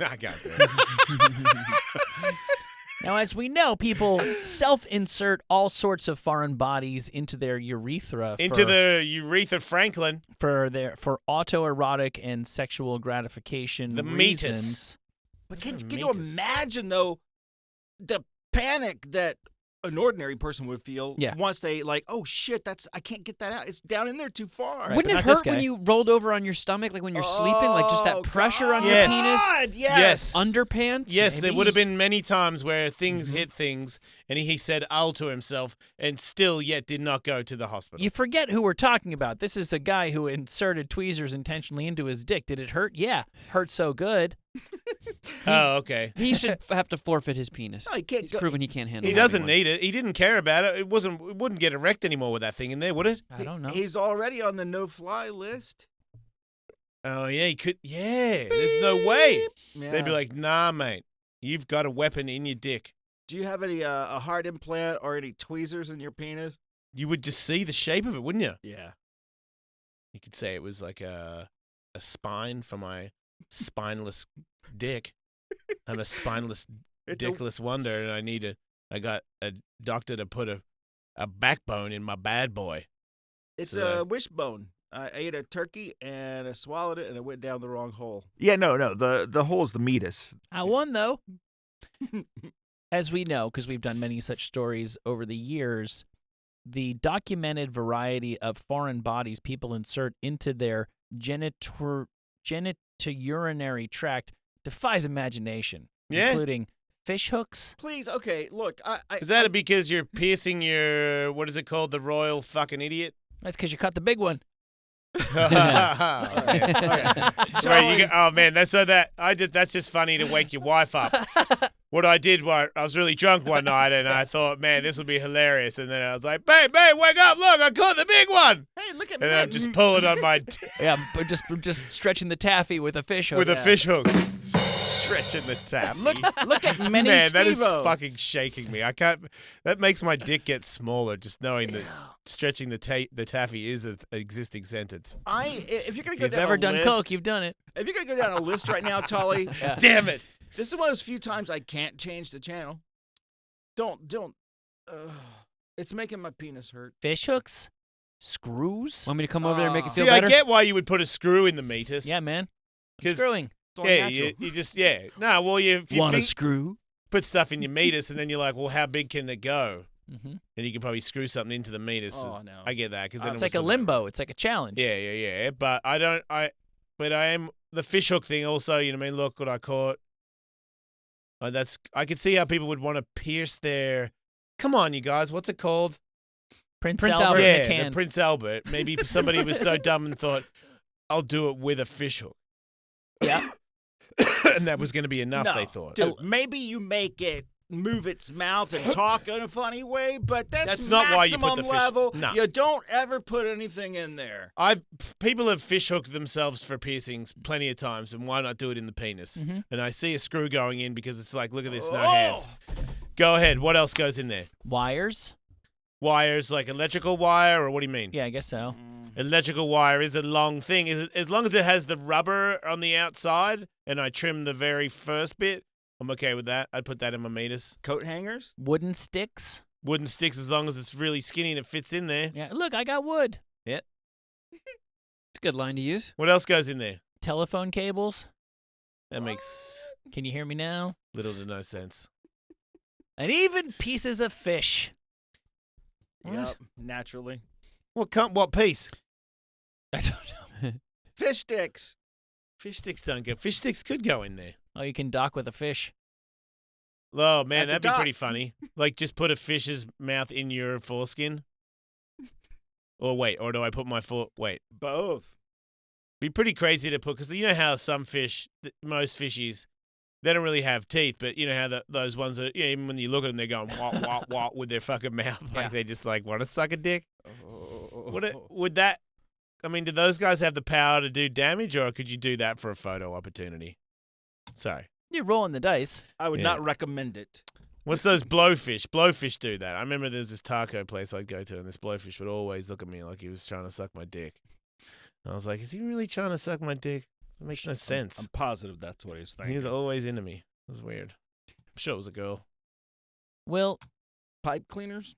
S3: I got that.
S9: Now, as we know, people self-insert all sorts of foreign bodies into their urethra.
S3: Into the urethra Franklin.
S9: For autoerotic and sexual gratification reasons.
S3: Meatus.
S10: But can you imagine, though, the panic that an ordinary person would feel
S9: Yeah.
S10: once they like, oh shit, I can't get that out. It's down in there too far.
S9: Right,
S2: Wouldn't
S9: but
S2: it
S9: not this
S2: hurt when
S9: guy.
S2: you rolled over on your stomach, like when you're sleeping, like just that pressure on your
S3: Yes.
S2: penis?
S10: God,
S3: Yes.
S2: Underpants?
S3: Yes, there
S2: Maybe?
S3: would have been many times where things hit things, and he said "I'll" to himself, and still yet did not go to the hospital.
S9: You forget who we're talking about. This is a guy who inserted tweezers intentionally into his dick. Did it hurt? Yeah. Hurt so good.
S3: Oh, okay.
S2: He should have to forfeit his penis.
S10: No, he can't
S2: He's
S10: go-
S2: proven he can't handle
S3: He
S2: having
S3: doesn't
S2: one.
S3: need it. He didn't care about it. It wouldn't get erect anymore with that thing in there, would it?
S9: I don't know.
S10: He's already on the no-fly list.
S3: Oh yeah, he could. Yeah, there's no way.
S10: Yeah.
S3: They'd be like, "Nah, mate, you've got a weapon in your dick."
S10: Do you have any a heart implant or any tweezers in your penis?
S3: You would just see the shape of it, wouldn't you?
S10: Yeah.
S3: You could say it was like a spine for my spineless dick. I'm a spineless,
S10: It's a-
S3: dickless wonder, and I got a doctor to put a backbone in my bad boy.
S10: It's
S3: So
S10: a wishbone. I ate a turkey and I swallowed it and it went down the wrong hole.
S8: Yeah, no. The hole's the meatus.
S9: I won, though. As we know, because we've done many such stories over the years, the documented variety of foreign bodies people insert into their genitourinary tract defies imagination,
S3: Yeah.
S9: including fish hooks.
S10: Please, okay, look.
S3: Is that because you're piercing your what is it called, the royal fucking idiot?
S9: That's because you cut the big one.
S3: Where you go, oh man, that's just funny to wake your wife up. What I did was I was really drunk one night and I thought, man, this would be hilarious. And then I was like, babe, wake up! Look, I caught the big one.
S10: Hey, look at
S3: And then I'm just pulling on my
S9: Yeah, but just stretching the taffy with a fish hook.
S3: with a fish hook, stretching the taffy.
S10: Look at Mini
S3: Man, that is
S10: Steve-O.
S3: fucking shaking me. I can't. That makes my dick get smaller just knowing that stretching the taffy is an existing sentence.
S10: If you're gonna
S9: If
S10: go
S9: you've
S10: down
S9: ever
S10: a
S9: done
S10: list,
S9: coke, you've done it.
S10: If you're gonna go down a list right now, Tully,
S3: Damn it!
S10: this is one of those few times I can't change the channel. Don't. It's making my penis hurt.
S9: Fish hooks, screws.
S2: Want me to come over there and make it feel
S3: See,
S2: better?
S3: I get why you would put a screw in the meatus.
S9: Yeah, man.
S3: 'Cause-
S9: Screwing.
S10: It's only
S3: Yeah,
S10: natural.
S3: you just No, well, if you
S9: Want a screw?
S3: put stuff in your meatus, and then you're like, well, how big can it go?
S9: Mm-hmm.
S3: And you can probably screw something into the meatus.
S10: Oh, no.
S3: I get that because then
S9: It's
S3: it
S9: like
S3: was
S9: a limbo. It's like a challenge.
S3: Yeah. But but I am the fish hook thing also. You know what I mean? Look what I caught. I could see how people would want to pierce their. Come on, you guys. What's it called?
S9: Prince
S2: Prince
S9: Albert.
S2: Albert.
S9: in a
S3: Yeah,
S9: can.
S3: the Prince Albert. Maybe somebody was so dumb and thought, I'll do it with a fish hook.
S9: Yeah.
S3: And that was going to be enough,
S10: No,
S3: they thought.
S10: dude, maybe you make it move its mouth and talk in a funny way, but that's
S3: not why you put
S10: maximum
S3: the fish-
S10: level.
S3: No.
S10: You don't ever put anything in there.
S3: People have fish hooked themselves for piercings plenty of times, and why not do it in the penis?
S9: Mhm.
S3: And I see a screw going in because it's like, look at this, no
S10: Oh.
S3: hands. Go ahead. What else goes in there?
S9: Wires.
S3: Wires, like electrical wire, or what do you mean?
S9: Yeah, I guess so.
S3: Electrical wire is a long thing. Is it, as long as it has the rubber on the outside, and I trim the very first bit, I'm okay with that. I'd put that in my meatus.
S10: Coat hangers?
S9: Wooden sticks.
S3: Wooden sticks, as long as it's really skinny and it fits in there.
S9: Yeah. Look, I got wood.
S3: Yeah.
S2: It's a good line to use.
S3: What else goes in there?
S9: Telephone cables.
S3: That makes
S9: Can you hear me now?
S3: little to no sense.
S9: And even pieces of fish.
S10: Yep, naturally.
S3: What piece?
S9: I don't know.
S10: Fish sticks.
S3: Fish sticks don't go. Fish sticks could go in there.
S9: Oh, you can dock with a fish.
S3: Oh man,
S10: That's the
S3: that'd be
S10: doc.
S3: pretty funny. Like, just put a fish's mouth in your foreskin. Or do I put my wait?
S10: Both.
S3: Be pretty crazy to put, because you know how some fish, most fishies, they don't really have teeth, but you know how those ones that, you know, even when you look at them, they're going wah wah wah with their fucking mouth, like they just like want to suck a dick. Would that? I mean, do those guys have the power to do damage, or could you do that for a photo opportunity? Sorry.
S9: You're rolling the dice.
S10: I would
S3: Yeah.
S10: not recommend it.
S3: What's those blowfish? Blowfish do that. I remember there's this taco place I'd go to, and this blowfish would always look at me like he was trying to suck my dick. And I was like, is he really trying to suck my dick? It makes no sense.
S10: I'm positive that's what he's thinking.
S3: He was always into me. It was weird. I'm sure it was a girl.
S9: Will.
S10: Pipe cleaners?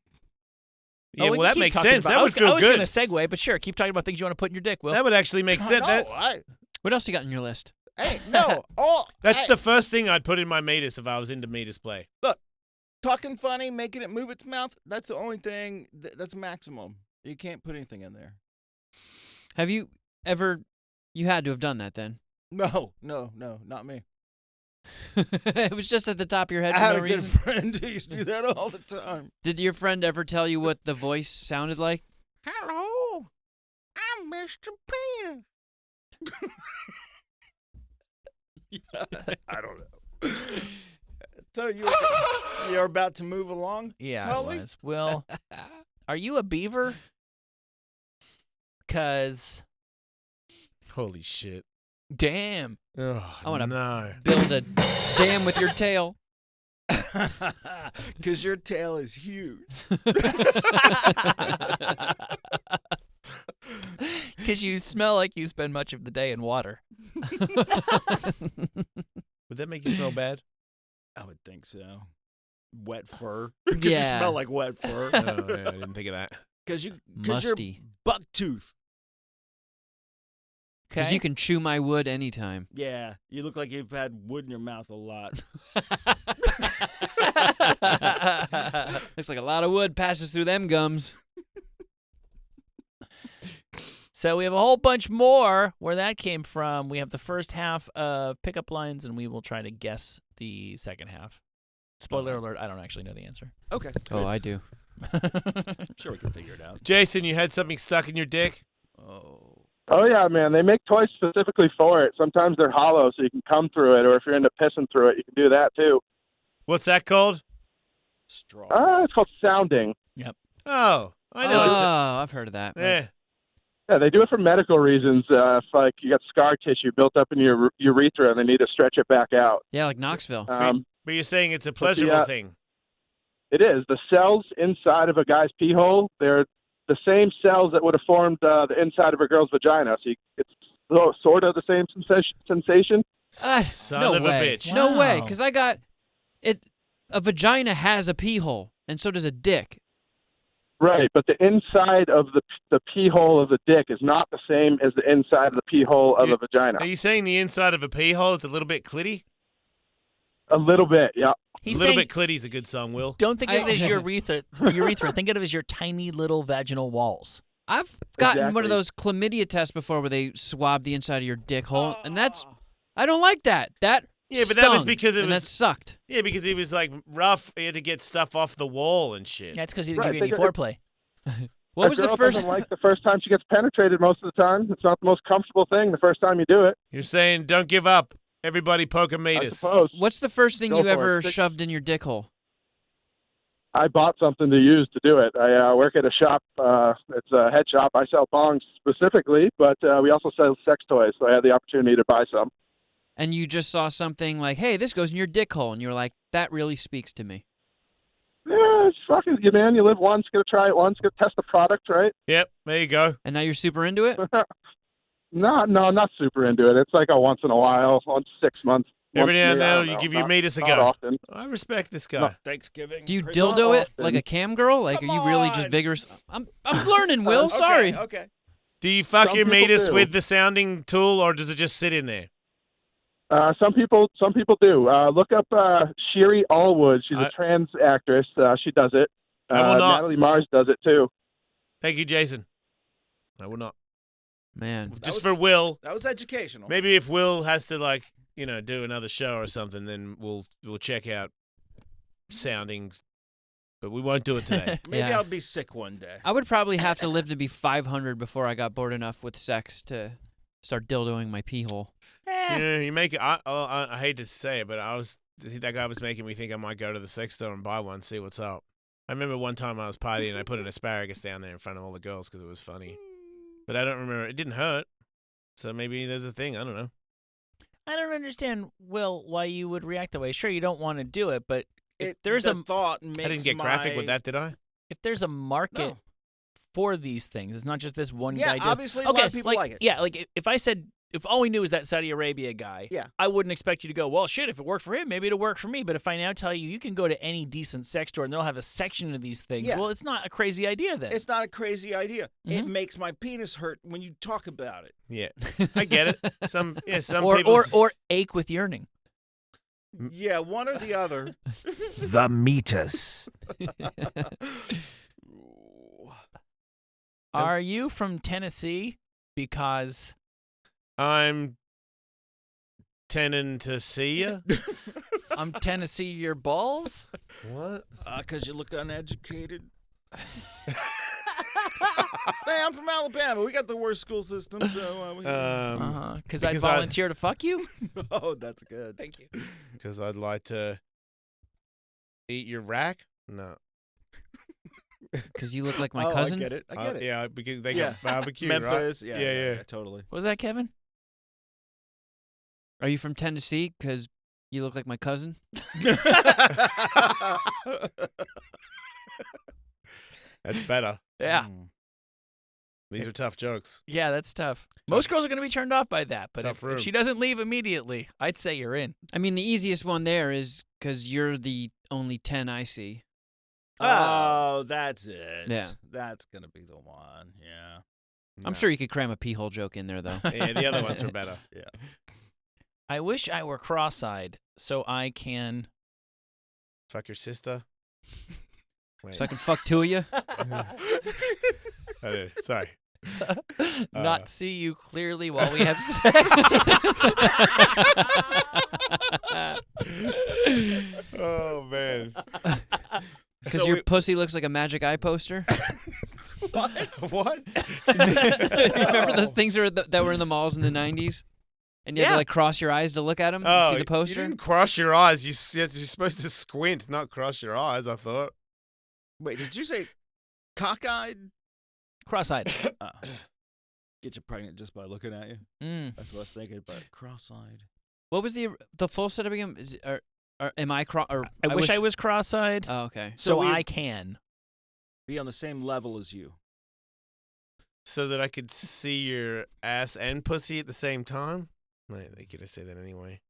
S3: Yeah,
S9: we
S3: well,
S9: can
S3: that
S9: keep
S3: makes
S9: talking
S3: sense.
S9: about-
S3: That
S9: I
S3: would
S9: was,
S3: feel
S9: I was
S3: good.
S9: going to segue, but sure, keep talking about things you want to put in your dick, Will.
S3: That would actually make sense.
S2: What else you got on your list?
S10: Hey, no.
S3: That's the first thing I'd put in my meatus if I was into meatus play.
S10: Look, talking funny, making it move its mouth, that's the only thing, that's maximum. You can't put anything in there.
S2: Have you ever, you had to have done that then.
S10: No, not me.
S2: It was just at the top of your head
S10: I
S2: for
S10: had
S2: no
S10: a good
S2: reason?
S10: friend who used to do that all the time.
S2: Did your friend ever tell you what the voice sounded like?
S10: Hello, I'm Mr. Penis. I don't know. So you're about to move along?
S9: Yeah,
S10: Tully?
S9: I was. Will, are you a beaver? Because
S3: Holy shit.
S9: damn.
S3: Oh,
S2: I want to
S3: no.
S2: build a dam with your tail.
S10: Because your tail is huge.
S9: Because you smell like you spend much of the day in water.
S3: Would that make you smell bad?
S10: I would think so. Wet fur. Because you smell like wet fur.
S3: Oh, yeah, I didn't think of that.
S10: Because you're
S2: Musty.
S10: buck tooth.
S2: Because you can chew my wood anytime.
S10: Yeah, you look like you've had wood in your mouth a lot.
S2: Looks like a lot of wood passes through them gums.
S9: So we have a whole bunch more where that came from. We have the first half of pickup lines, and we will try to guess the second half. Spoiler alert, I don't actually know the answer.
S10: Okay.
S2: Oh, I do.
S10: Sure, we can figure it out.
S3: Jason, you had something stuck in your dick?
S15: Oh, yeah, man. They make toys specifically for it. Sometimes they're hollow, so you can come through it, or if you're into pissing through it, you can do that, too.
S3: What's that called?
S10: Straw.
S15: It's called sounding.
S9: Yep.
S3: Oh, I know.
S2: I've heard of that.
S3: Yeah.
S15: Yeah, they do it for medical reasons. If, like, you got scar tissue built up in your urethra and they need to stretch it back out.
S2: Yeah, like Knoxville.
S3: But you're saying it's a pleasurable thing.
S15: It is. The cells inside of a guy's pee hole, they're the same cells that would have formed the inside of a girl's vagina. So it's sort of the same sensation.
S3: Son of a bitch.
S2: No way, because I got it. A vagina has a pee hole, and so does a dick.
S15: Right, but the inside of the pee hole of the dick is not the same as the inside of the pee hole of a vagina.
S3: Are you saying the inside of a pee hole is a little bit clitty?
S15: A little bit, yeah.
S3: A little bit clitty's a good song, Will.
S9: Don't think of it as your urethra. Think of it as your tiny little vaginal walls.
S2: I've gotten one of those chlamydia tests before where they swab the inside of your dick hole, and I don't like that. That
S3: Yeah, but that was
S2: stung,
S3: because
S2: and that sucked.
S3: Yeah, because he was like rough. He had to get stuff off the wall and shit.
S9: That's because he didn't give you any foreplay.
S2: What was the first?
S15: Doesn't like the first time she gets penetrated most of the time. It's not the most comfortable thing the first time you do it.
S3: You're saying don't give up. Everybody poke a meatus.
S15: suppose.
S2: What's the first thing
S15: Go
S2: you
S15: for it.
S2: ever shoved in your dick hole?
S15: I bought something to use to do it. I work at a shop. It's a head shop. I sell bongs specifically, but we also sell sex toys, so I had the opportunity to buy some.
S2: And you just saw something like, hey, this goes in your dick hole, and you were like, that really speaks to me.
S15: Yeah, it's fucking you, man. You live once, gotta try it once, gotta test the product, right?
S3: Yep, there you go.
S2: And now you're super into it?
S15: No, not super into it. It's like a once in a while, once 6 months.
S3: Every now
S15: once
S3: and
S15: a year, I
S3: then
S15: don't
S3: you
S15: know.
S3: give your meatus a
S15: Not
S3: go.
S15: often.
S3: I respect this guy.
S15: No.
S10: Thanksgiving.
S2: Do you
S15: Not
S2: dildo it
S15: often.
S2: like a cam girl? Like, are you really just
S10: on.
S2: vigorous? I'm learning, Will. Sorry.
S10: Okay.
S3: Do you fuck
S15: Some
S3: your
S15: people
S3: meatus
S15: do.
S3: with the sounding tool, or does it just sit in there?
S15: Some people do. Look up Sherry Allwood. She's a trans actress. She does it.
S3: I will not.
S15: Natalie Mars does it too.
S3: Thank you, Jason. I will not.
S2: Man.
S3: Just for Will.
S10: That was educational.
S3: Maybe if Will has to do another show or something, then we'll check out soundings. But we won't do it today.
S10: Maybe
S2: Yeah.
S10: I'll be sick one day.
S2: I would probably have to live to be 500 before I got bored enough with sex to start dildoing my pee hole.
S3: Yeah, you make it. I hate to say it, but that guy was making me think I might go to the sex store and buy one, see what's up. I remember one time I was partying and I put an asparagus down there in front of all the girls because it was funny. But I don't remember. It didn't hurt. So maybe there's a thing. I don't know.
S9: I don't understand, Will, why you would react that way. Sure, you don't want to do it, but if there's
S10: the
S9: a
S10: thought makes
S3: I didn't get graphic with that, did I?
S9: if there's a market
S10: No.
S9: for these things, it's not just this one
S10: Yeah,
S9: guy. doing-
S10: obviously a lot of people like it.
S9: Yeah, like if I said, if all we knew is that Saudi Arabia guy,
S10: Yeah.
S9: I wouldn't expect you to go, well, shit, if it worked for him, maybe it'll work for me. But if I now tell you, you can go to any decent sex store and they'll have a section of these things,
S10: Yeah.
S9: well, it's not a crazy idea then.
S10: It's not a crazy idea. It
S9: Mhm.
S10: makes my penis hurt when you talk about it.
S3: Yeah, I get it. Some
S9: or,
S3: people.
S9: or ache with yearning.
S10: Yeah, one or the other.
S8: The meatus.
S9: Are you from Tennessee? Because
S3: I'm tending to see you.
S9: I'm Tennessee your balls?
S3: What?
S10: Because you look uneducated. Hey, I'm from Alabama. We got the worst school system, so
S9: Because I volunteer to fuck you?
S10: Oh, that's good.
S9: Thank you.
S3: Because I'd like to eat your rack? No.
S2: Because you look like my
S10: Oh,
S2: cousin?
S10: I get it. I get it.
S3: Yeah, because they got barbecue,
S10: Memphis,
S3: right?
S10: yeah, totally.
S9: What was that, Kevin?
S2: Are you from Tennessee? Because you look like my cousin?
S3: That's better.
S9: Yeah.
S3: These are tough jokes.
S9: Yeah, that's tough. Most girls are going to be turned off by that, but
S3: Tough
S9: if she doesn't leave immediately, I'd say you're in.
S2: I mean, the easiest one there is because you're the only 10 I see.
S10: Oh, that's it.
S2: Yeah.
S10: That's going to be the one. Yeah.
S2: I'm sure you could cram a pee hole joke in there, though.
S3: Yeah, the other ones are better.
S10: Yeah.
S9: I wish I were cross-eyed so I can...
S3: Fuck your sister? Wait.
S2: So I can fuck two of you?
S3: Sorry.
S9: Not see you clearly while we have sex.
S3: Oh, man.
S2: Because your pussy looks like a magic eye poster?
S3: What?
S2: Remember those things that were in the malls in the 90s? And you had to like cross your eyes to look at them and see the poster?
S3: You didn't cross your eyes. You're supposed to squint, not cross your eyes, I thought.
S10: Wait, did you say cockeyed?
S9: Cross-eyed.
S10: Get you pregnant just by looking at you. That's what I was thinking, but cross-eyed.
S2: What was the full setup again? Am I
S9: I wish I was cross-eyed.
S2: Oh, okay.
S9: So I can
S10: be on the same level as you.
S3: So that I could see your ass and pussy at the same time? Wait, they could have said that anyway.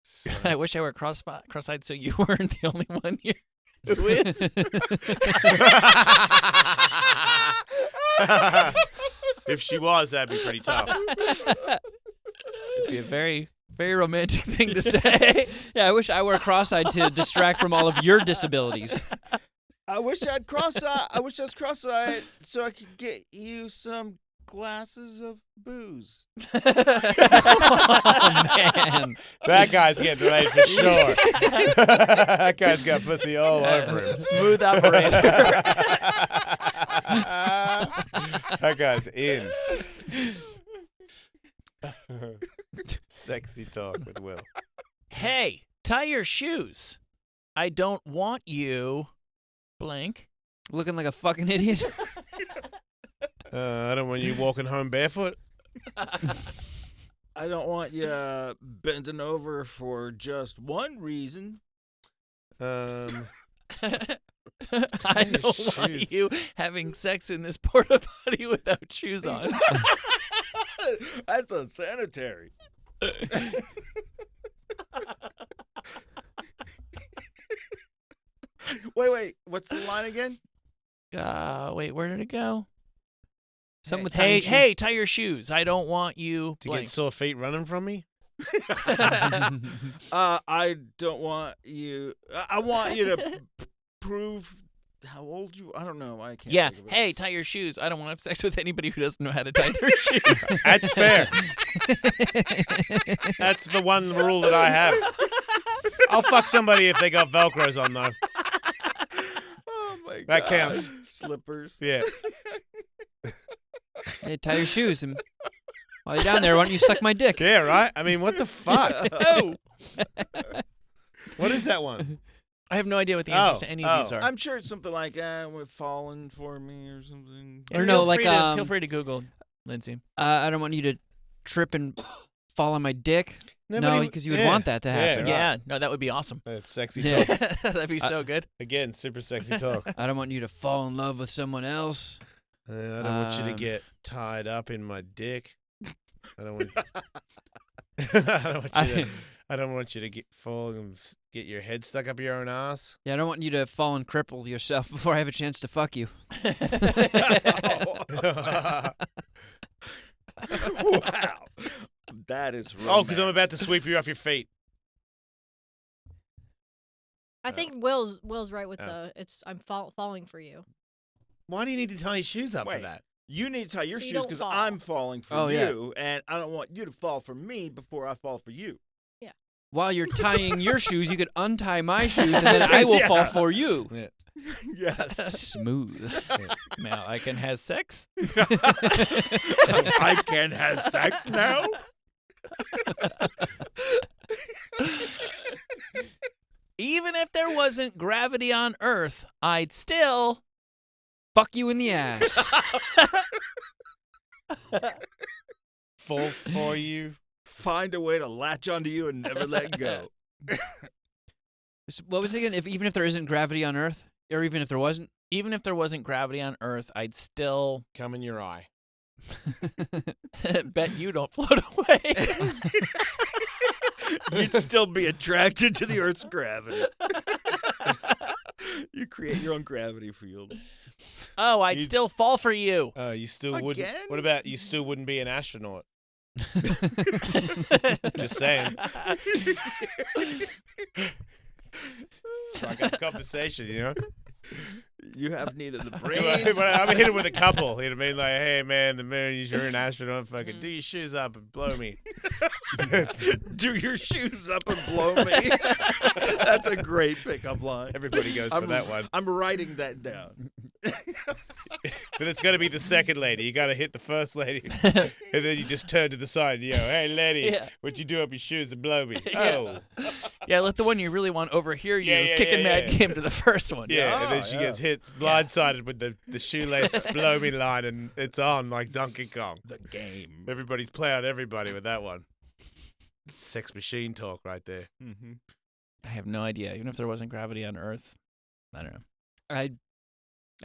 S3: So.
S9: I wish I were cross-eyed so you weren't the only one here who is.
S3: If she was, that'd be pretty tough.
S9: It'd be a very, very romantic thing to say.
S2: Yeah, I wish I were cross-eyed to distract from all of your disabilities.
S10: I wish I was cross-eyed so I could get you some glasses of booze.
S2: Oh, man.
S3: That guy's getting laid for sure. That guy's got pussy all over him.
S9: Smooth operator.
S3: That guy's in. Sexy talk with Will.
S9: Hey, tie your shoes. I don't want you... blank.
S2: Looking like a fucking idiot.
S3: I don't want you walking home barefoot.
S10: I don't want you bending over for just one reason.
S9: I don't want you having sex in this porta potty without shoes on.
S10: That's unsanitary. Wait. What's the line again?
S9: Wait, where did it go?
S2: Something with
S9: hey, tie your shoes. I don't want you
S3: to
S9: blank.
S3: get sore feet running from me.
S10: I don't want you. I want you to prove how old you. I don't know. I can't.
S9: Yeah.
S10: Think of it.
S9: Hey, tie your shoes. I don't want to have sex with anybody who doesn't know how to tie their shoes.
S3: That's fair. That's the one rule that I have. I'll fuck somebody if they got Velcros on, though.
S10: Oh my god.
S3: That counts.
S10: Slippers.
S3: Yeah.
S2: Hey, tie your shoes. And while you're down there, why don't you suck my dick?
S3: Yeah, right? I mean, what the fuck?
S9: Oh.
S3: What is that one?
S9: I have no idea what the answers to any of these are.
S10: I'm sure it's something like "falling for me" or something.
S2: Or no, like
S9: feel free to Google, Lindsay.
S2: I don't want you to trip and fall on my dick. No, because you would want that to happen.
S9: Yeah, no, that would be awesome.
S3: That's sexy talk.
S9: That'd be so good.
S3: Again, super sexy talk.
S2: I don't want you to fall in love with someone else.
S3: I don't want you to get tied up in my dick. I don't want. I don't want you to fall and get your head stuck up your own ass.
S2: Yeah, I don't want you to fall and cripple yourself before I have a chance to fuck you.
S10: Wow, that
S16: is
S3: Oh, because I'm about to sweep you off your feet.
S17: I think Will's right with I'm falling for you.
S3: Why do you need to tie your shoes up for that?
S16: You need to tie your
S17: So you
S16: shoes
S17: don't
S16: because
S17: fall.
S16: I'm falling for
S2: Oh, yeah.
S16: you, and I don't want you to fall for me before I fall for you.
S17: Yeah.
S2: While you're tying your shoes, you could untie my shoes, and then I will fall for you.
S3: Yeah.
S16: Yes.
S2: Smooth.
S9: Now I can have sex.
S16: I can have sex now.
S9: Even if there wasn't gravity on Earth, I'd still
S2: fuck you in the ass.
S3: Fall for you.
S16: Find a way to latch onto you and never let go.
S2: What was it again? Even if there isn't gravity on Earth, or even if there wasn't,
S9: gravity on Earth, I'd still
S3: come in your eye.
S9: bet you don't float away.
S16: You'd still be attracted to the Earth's gravity. You create your own gravity field.
S9: Oh, I'd still fall for you.
S3: You still
S16: Again?
S3: wouldn't. What about you? Still wouldn't be an astronaut. Just saying. Strike up a conversation, you know.
S16: You have neither the
S3: I'm
S16: brains.
S3: gonna hit him with a couple. You know what I mean? Like, hey man, the minute you're an astronaut, fucking do your shoes up and blow me.
S16: Do your shoes up and blow me. That's a great pickup line.
S3: Everybody goes for that one.
S16: I'm writing that down.
S3: But it's got to be the second lady. You got to hit the first lady, and then you just turn to the side. And hey lady, what you do up your shoes and blow me? Oh,
S9: Yeah, let the one you really want overhear you,
S3: Yeah,
S9: kicking
S3: yeah,
S9: mad
S3: yeah.
S9: game to the first one.
S3: yeah. And then she gets hit blindsided with the shoelace blow me line, and it's on like Donkey Kong.
S16: The game.
S3: Everybody's playing everybody with that one. Sex machine talk right there.
S16: Mm-hmm.
S9: I have no idea. Even if there wasn't gravity on Earth, I don't know.
S2: I'd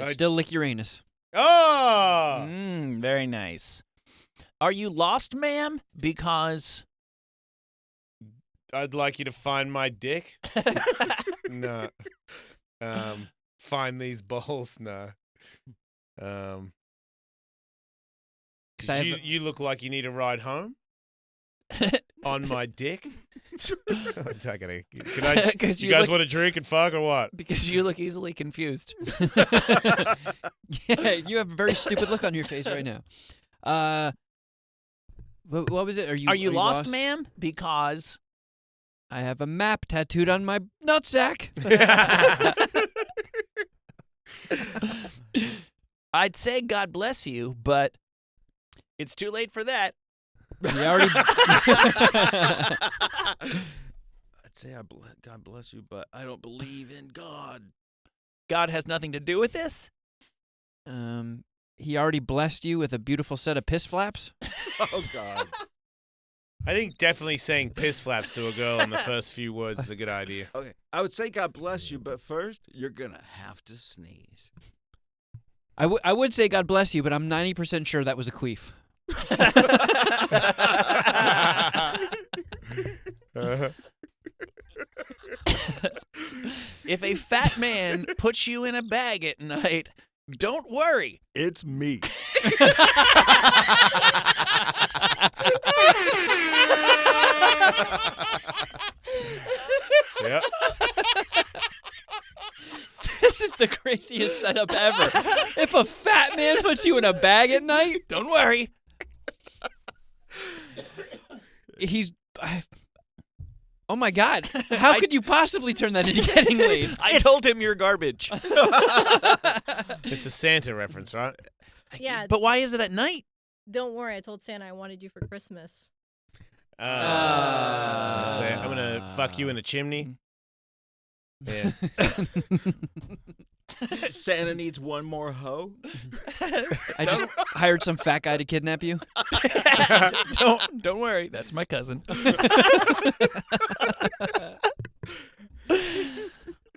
S2: still lick your anus.
S3: Oh!
S9: Very nice. Are you lost, ma'am? Because
S3: I'd like you to find my dick. No. Find these balls. No. You look like you need a ride home. On my dick. You guys want to drink and fuck or what?
S9: Because you look easily confused.
S2: Yeah, you have a very stupid look on your face right now. What was it? Are you
S9: lost, ma'am? Because
S2: I have a map tattooed on my nutsack.
S9: I'd say God bless you, but it's too late for that.
S2: You already.
S16: I'd say God bless you, but I don't believe in God.
S9: God has nothing to do with this?
S2: He already blessed you with a beautiful set of piss flaps.
S16: Oh, God.
S3: I think definitely saying piss flaps to a girl in the first few words is a good idea.
S16: Okay, I would say God bless you, but first, you're going to have to sneeze.
S2: I would say God bless you, but I'm 90% sure that was a queef.
S9: If a fat man puts you in a bag at night, don't worry.
S16: It's me.
S3: Yep.
S2: This is the craziest setup ever. If a fat man puts you in a bag at night,
S9: don't worry.
S2: Oh my God. How could you possibly turn that into getting laid?
S9: I told him you're garbage.
S3: It's a Santa reference, right?
S17: Yeah.
S9: But why is it at night?
S17: Don't worry, I told Santa I wanted you for Christmas.
S3: I'm going to fuck you in a chimney. Yeah.
S16: Santa needs one more hoe.
S2: I just hired some fat guy to kidnap you.
S9: Don't worry, that's my cousin.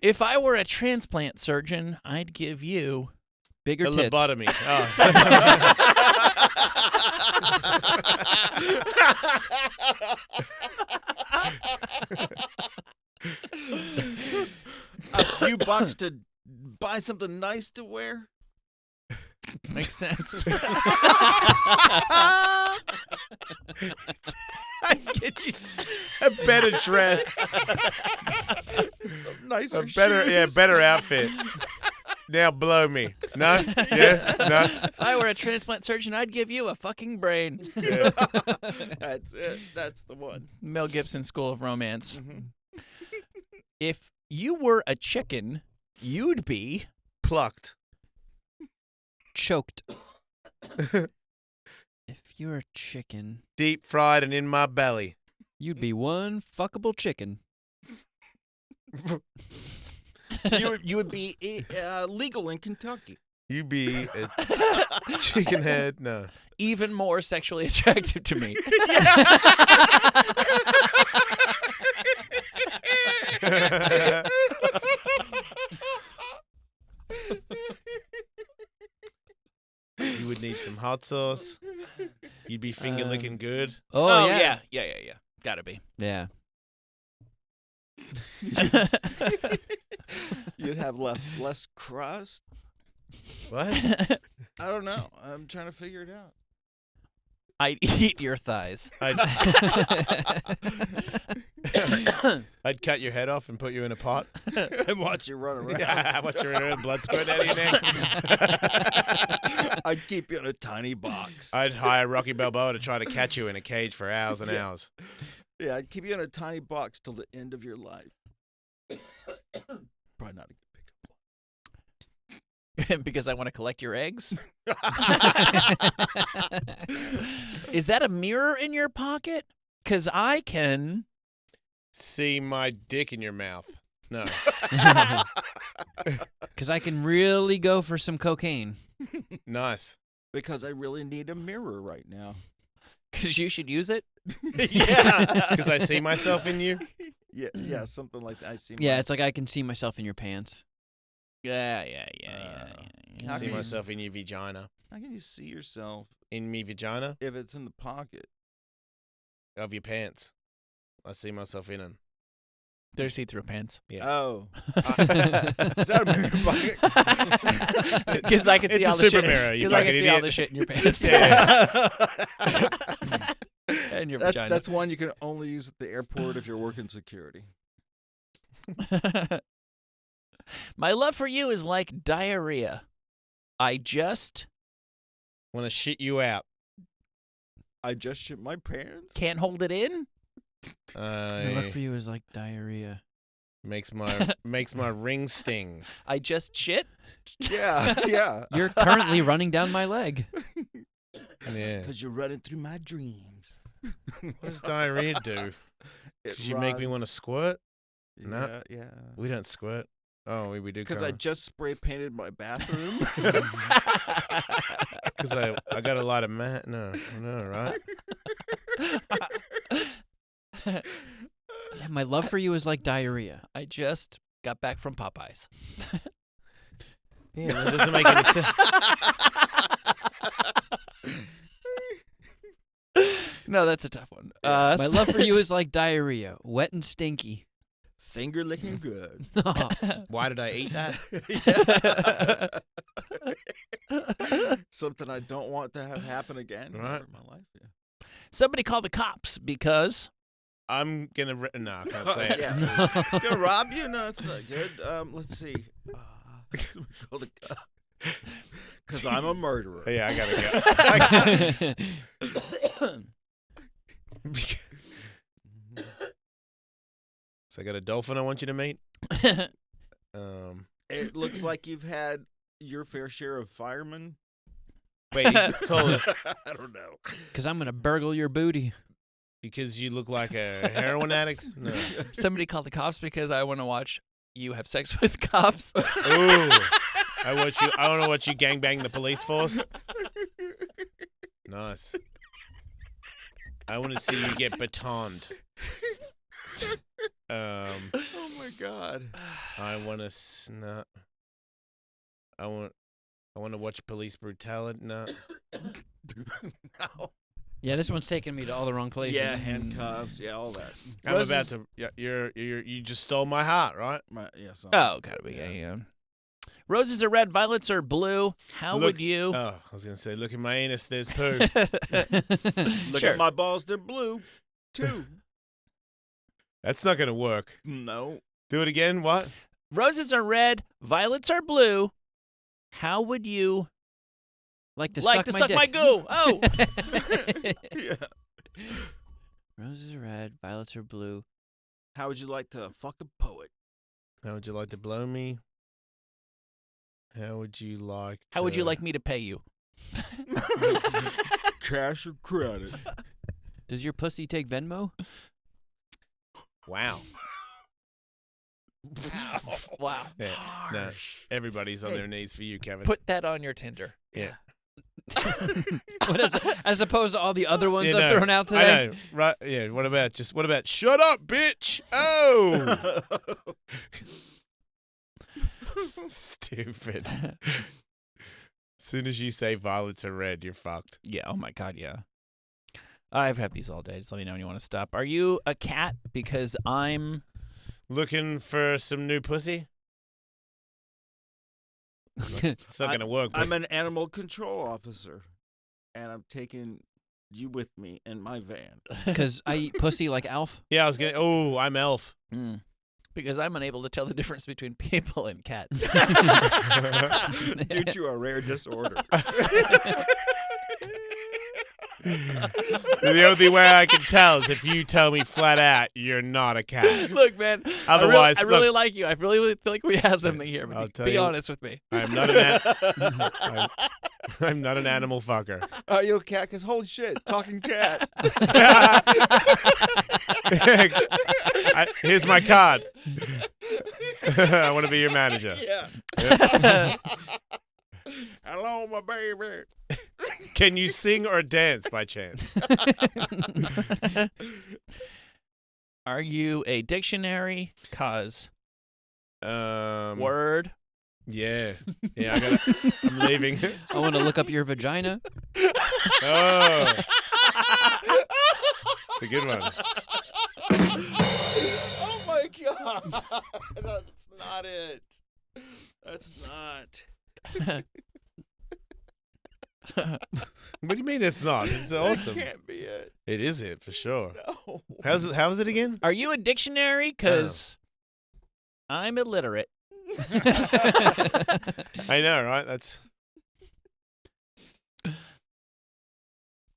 S9: If I were a transplant surgeon, I'd give you
S2: bigger
S3: a
S2: tits.
S3: lobotomy.
S16: A few bucks to buy something nice to wear.
S9: Makes sense.
S16: I'd
S3: A better dress.
S16: Nicer
S3: better outfit. Now blow me. No? Yeah? No?
S9: If I were a transplant surgeon, I'd give you a fucking brain.
S3: Yeah.
S16: That's it. That's the one.
S9: Mel Gibson School of Romance.
S16: Mm-hmm.
S9: If you were a chicken, you'd be
S3: plucked.
S2: Choked. If you're a chicken,
S3: deep fried and in my belly,
S2: you'd be one fuckable chicken.
S16: You would be legal in Kentucky.
S3: You'd be a chicken head. No.
S9: Even more sexually attractive to me.
S3: You would need some hot sauce. You'd be finger licking good.
S9: Oh yeah. Gotta be.
S2: Yeah.
S16: You'd have less crust.
S3: What?
S16: I don't know. I'm trying to figure it out.
S9: I'd eat your thighs.
S3: I'd cut your head off and put you in a pot.
S16: And watch you run around.
S3: Yeah, watch you run around, blood squirt out of your neck.
S16: I'd keep you in a tiny box.
S3: I'd hire Rocky Balboa to try to catch you in a cage for hours and hours.
S16: Yeah, I'd keep you in a tiny box till the end of your life. Probably not a good pickup.
S9: Because I want to collect your eggs? Is that a mirror in your pocket? Because I can
S3: see my dick in your mouth. No.
S2: Because I can really go for some cocaine.
S3: Nice.
S16: Because I really need a mirror right now.
S9: Because you should use it?
S3: Yeah. Because I see myself in you?
S16: Yeah, something like that. I see.
S2: Yeah, it's like I can see myself in your pants.
S9: Yeah.
S3: I see myself in your vagina.
S16: How can you see yourself
S3: in me vagina?
S16: If it's in the pocket
S3: of your pants. I see myself in them.
S9: They're see-through pants.
S3: Yeah.
S16: Oh. Is that a mirror pocket?
S9: Because I can see
S3: it's
S9: all
S3: a
S9: the
S3: super
S9: shit.
S3: mirror. You
S9: Because I
S3: fucking
S9: can see
S3: idiot.
S9: all the shit in your pants.
S3: Yeah.
S9: And your vagina.
S16: That's one you can only use at the airport if you're working security.
S9: My love for you is like diarrhea. I just
S3: want to shit you out.
S16: I just shit my pants.
S9: Can't hold it in.
S2: My love for you is like diarrhea.
S3: Makes my ring sting.
S9: I just shit.
S16: Yeah.
S2: You're currently running down my leg.
S3: Yeah.
S16: Because you're running through my dreams.
S3: What does diarrhea do? Does you make me want to squirt? No.
S16: Yeah.
S3: We don't squirt. Oh, we do.
S16: Because I just spray painted my bathroom.
S3: Because I got a lot of No, right?
S2: Yeah, my love for you is like diarrhea.
S9: I just got back from Popeyes.
S3: Yeah, that doesn't make any sense.
S9: No, that's a tough one.
S2: My love for you is like diarrhea, wet and stinky.
S16: Finger licking good.
S3: Why did I eat that?
S16: Something I don't want to have happen again in my life. Yeah.
S9: Somebody call the cops because
S3: I'm gonna. No, I can't say it.
S16: Yeah. Gonna rob you? No, it's not good. Let's see. Because I'm a murderer.
S3: Yeah, I gotta go. So I got a dolphin I want you to meet.
S16: It looks like you've had your fair share of firemen.
S3: Wait, call it.
S16: I don't know.
S2: Because I'm going to burgle your booty.
S3: Because you look like a heroin addict? No.
S9: Somebody call the cops because I want to watch you have sex with cops.
S3: Ooh. I want to watch you gangbang the police force. Nice. I want to see you get batoned.
S16: Oh my God.
S3: I want to snap. I want to watch police brutality. No.
S16: No.
S2: Yeah, this one's taking me to all the wrong places.
S16: Yeah, handcuffs. Yeah, all that.
S3: I'm about to. Yeah, you just stole my heart, right?
S16: Yes.
S9: Oh, gotta be. Yeah. Roses are red, violets are blue. How would you?
S3: Oh, I was gonna say, look at my anus. There's poo.
S16: Look at my balls. They're blue, too.
S3: That's not going to work.
S16: No.
S3: Do it again. What?
S9: Roses are red, violets are blue. How would you
S2: like to
S9: suck
S2: my
S9: my
S2: dick?
S9: goo? Oh.
S16: Yeah.
S2: Roses are red, violets are blue.
S16: How would you like to fuck a poet?
S3: How would you like to blow me? How would you like to...
S9: How would you like me to pay you?
S16: Cash or credit?
S2: Does your pussy take Venmo?
S3: Wow.
S9: Wow.
S3: Yeah. No, everybody's on their knees for you, Kevin.
S9: Put that on your Tinder.
S3: Yeah.
S2: As opposed to all the other ones I've thrown out today?
S3: I know. Right. Yeah. What about shut up, bitch? Oh. Stupid. As soon as you say violets are red, you're fucked.
S9: Yeah. Oh my God. Yeah. I've had these all day. Just let me know when you want to stop. Are you a cat? Because I'm
S3: looking for some new pussy. It's not gonna work.
S16: I'm an animal control officer, and I'm taking you with me in my van.
S2: Because I eat pussy like Alf?
S3: Yeah, I was gonna. Oh, I'm Elf.
S9: Because I'm unable to tell the difference between people and cats.
S16: Due to a rare disorder.
S3: The only way I can tell is if you tell me flat out you're not a cat.
S9: Look, man.
S3: Otherwise,
S9: I really like you. I really feel like we have something here.
S3: I'll tell
S9: Be
S3: you,
S9: honest with me.
S3: I'm not I'm not an animal fucker.
S16: Are you a cat? Because holy shit, talking cat.
S3: Here's my card. I want to be your manager.
S16: Yeah.
S3: Yep.
S16: Hello, my baby.
S3: Can you sing or dance by chance?
S9: Are you a dictionary? Cause word.
S3: Yeah. Yeah, I'm leaving.
S2: I want to look up your vagina.
S3: Oh. It's a good one.
S16: Oh my God. No, that's not it. That's not.
S3: What do you mean it's not? It's awesome.
S16: That can't be it.
S3: It is it for sure.
S16: No.
S3: How is it again?
S9: Are you a dictionary? Cause I'm illiterate.
S3: I know, right? That's.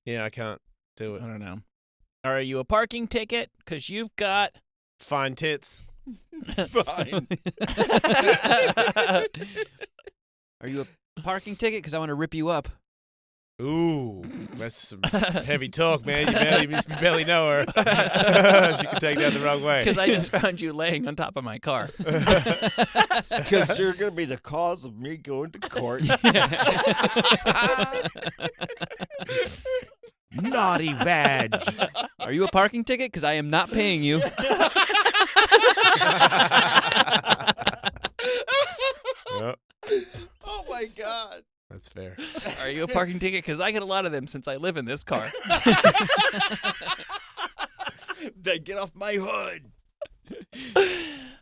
S3: Yeah, I can't do it.
S9: I don't know. Are you a parking ticket? Cause you've got
S3: fine tits.
S16: Fine.
S2: Are you a parking ticket? Because I want to rip you up.
S3: Ooh, that's some heavy talk, man. You barely know her. She could take that the wrong way.
S9: Because I just found you laying on top of my car.
S16: Because you're going to be the cause of me going to court.
S9: Naughty vag.
S2: Are you a parking ticket? Because I am not paying you.
S3: Yep.
S16: Oh my God.
S3: That's fair.
S9: Are you a parking ticket? Because I get a lot of them since I live in this car.
S16: They get off my hood.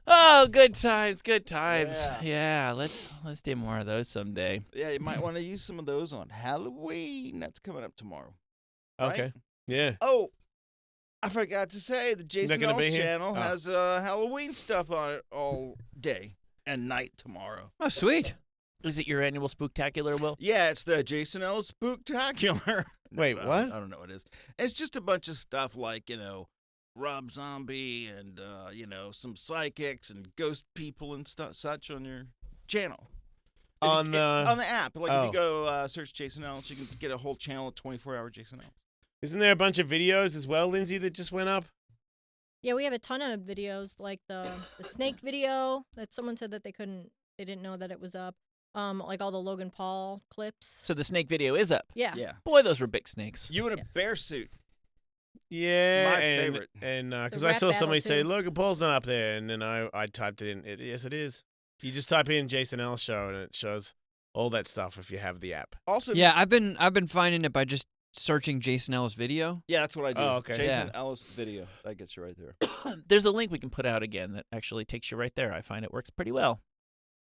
S9: Oh, good times, good times.
S16: Yeah.
S9: Yeah, let's do more of those someday.
S16: Yeah, you might want to use some of those on Halloween. That's coming up tomorrow.
S3: Okay.
S16: Right?
S3: Yeah.
S16: Oh, I forgot to say the Jason
S3: gonna be
S16: Ellis
S3: here?
S16: channel
S3: Oh.
S16: has Halloween stuff on it all day and night tomorrow.
S2: Oh, sweet.
S9: Is it your annual spooktacular, Will?
S16: Yeah, it's the Jason Ellis Spooktacular.
S3: Wait, what?
S16: I don't know what it is. It's just a bunch of stuff like, Rob Zombie and, some psychics and ghost people and such on your channel.
S3: On
S16: the app. Like if
S3: Oh.
S16: you go search Jason Ellis, you can get a whole channel of 24-hour Jason Ellis.
S3: Isn't there a bunch of videos as well, Lindsay, that just went up?
S17: Yeah, we have a ton of videos, like the snake video that someone said that they didn't know that it was up. Like all the Logan Paul clips.
S9: So the snake video is up.
S17: Yeah.
S16: Yeah.
S9: Boy, those were big snakes.
S16: You in a bear suit.
S3: Yeah,
S16: My favorite.
S3: And because
S17: The
S3: I
S17: rap
S3: saw
S17: battle,
S3: somebody say
S17: too.
S3: Logan Paul's not up there, and then I typed it in. Yes, it is. You just type in Jason Ellis show, and it shows all that stuff if you have the app.
S16: Also,
S2: Yeah, I've been finding it by just searching Jason Ellis video.
S16: Yeah, that's what I do.
S3: Oh, okay.
S16: Jason
S2: Yeah.
S16: Ellis video. That gets you right there.
S9: There's a link we can put out again that actually takes you right there. I find it works pretty well.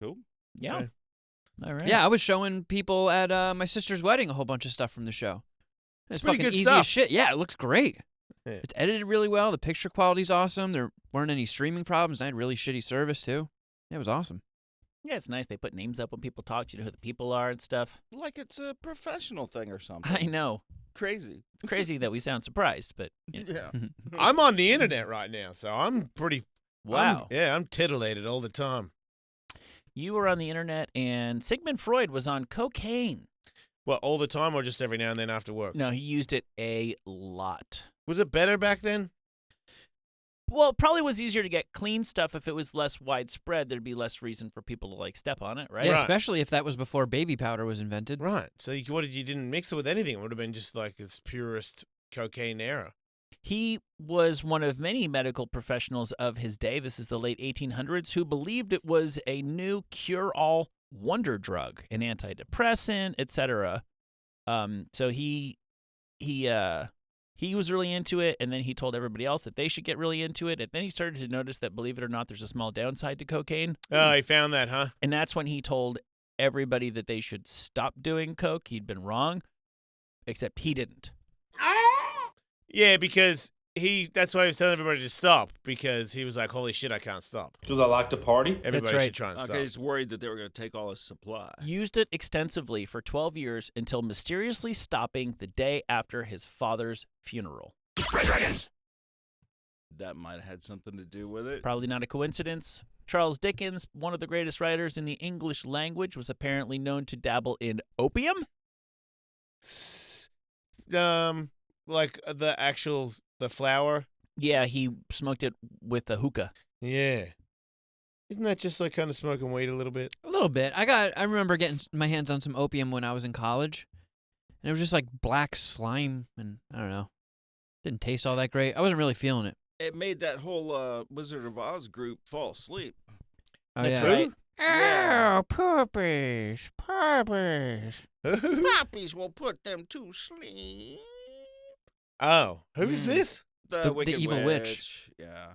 S16: Cool.
S9: Yeah.
S3: Okay.
S9: All right.
S2: Yeah, I was showing people at my sister's wedding a whole bunch of stuff from the show. It's
S3: pretty
S2: fucking
S3: good
S2: easy
S3: stuff.
S2: as shit. Yeah, it looks great.
S3: Yeah.
S2: It's edited really well. The picture quality's awesome. There weren't any streaming problems. And I had really shitty service, too. It was awesome.
S9: Yeah, it's nice. They put names up when people talk. You know who the people are and stuff.
S16: Like it's a professional thing or something.
S9: I know.
S16: Crazy.
S9: It's crazy that we sound surprised, but
S16: Yeah.
S3: I'm on the internet right now, so I'm pretty.
S9: Wow.
S3: I'm titillated all the time.
S9: You were on the internet, and Sigmund Freud was on cocaine.
S3: Well, all the time or just every now and then after work?
S9: No, he used it a lot.
S3: Was it better back then?
S9: Well, it probably was easier to get clean stuff if it was less widespread. There'd be less reason for people to like step on it, right?
S2: Yeah, especially if that was before baby powder was invented.
S3: Right. So you didn't mix it with anything? It would have been just like its purest cocaine era.
S9: He was one of many medical professionals of his day. This is the late 1800s, who believed it was a new cure-all wonder drug, an antidepressant, etc. So he was really into it, and then he told everybody else that they should get really into it. And then he started to notice that, believe it or not, there's a small downside to cocaine.
S3: Oh, he found that, huh?
S9: And that's when he told everybody that they should stop doing coke. He'd been wrong, except he didn't.
S3: Yeah, because that's why he was telling everybody to stop, because he was like, holy shit, I can't stop.
S18: Because I like to party?
S3: Everybody
S9: right.
S3: should try and stop.
S16: Okay, he's worried that they were going to take all his supply.
S9: Used it extensively for 12 years until mysteriously stopping the day after his father's funeral.
S5: Red Dragons!
S16: That might have had something to do with it.
S9: Probably not a coincidence. Charles Dickens, one of the greatest writers in the English language, was apparently known to dabble in opium.
S3: Like the flower?
S9: Yeah, he smoked it with a hookah.
S3: Yeah. Isn't that just like kind of smoking weed a little bit?
S2: A little bit. I remember getting my hands on some opium when I was in college, and it was just like black slime, and I don't know. Didn't taste all that great. I wasn't really feeling it.
S16: It made that whole Wizard of Oz group fall asleep.
S2: Oh,
S9: That's
S2: yeah.
S9: right.
S2: Oh, puppies, puppies.
S16: Puppies will put them to sleep.
S3: Oh, who's this?
S16: The
S2: The evil witch.
S16: Yeah.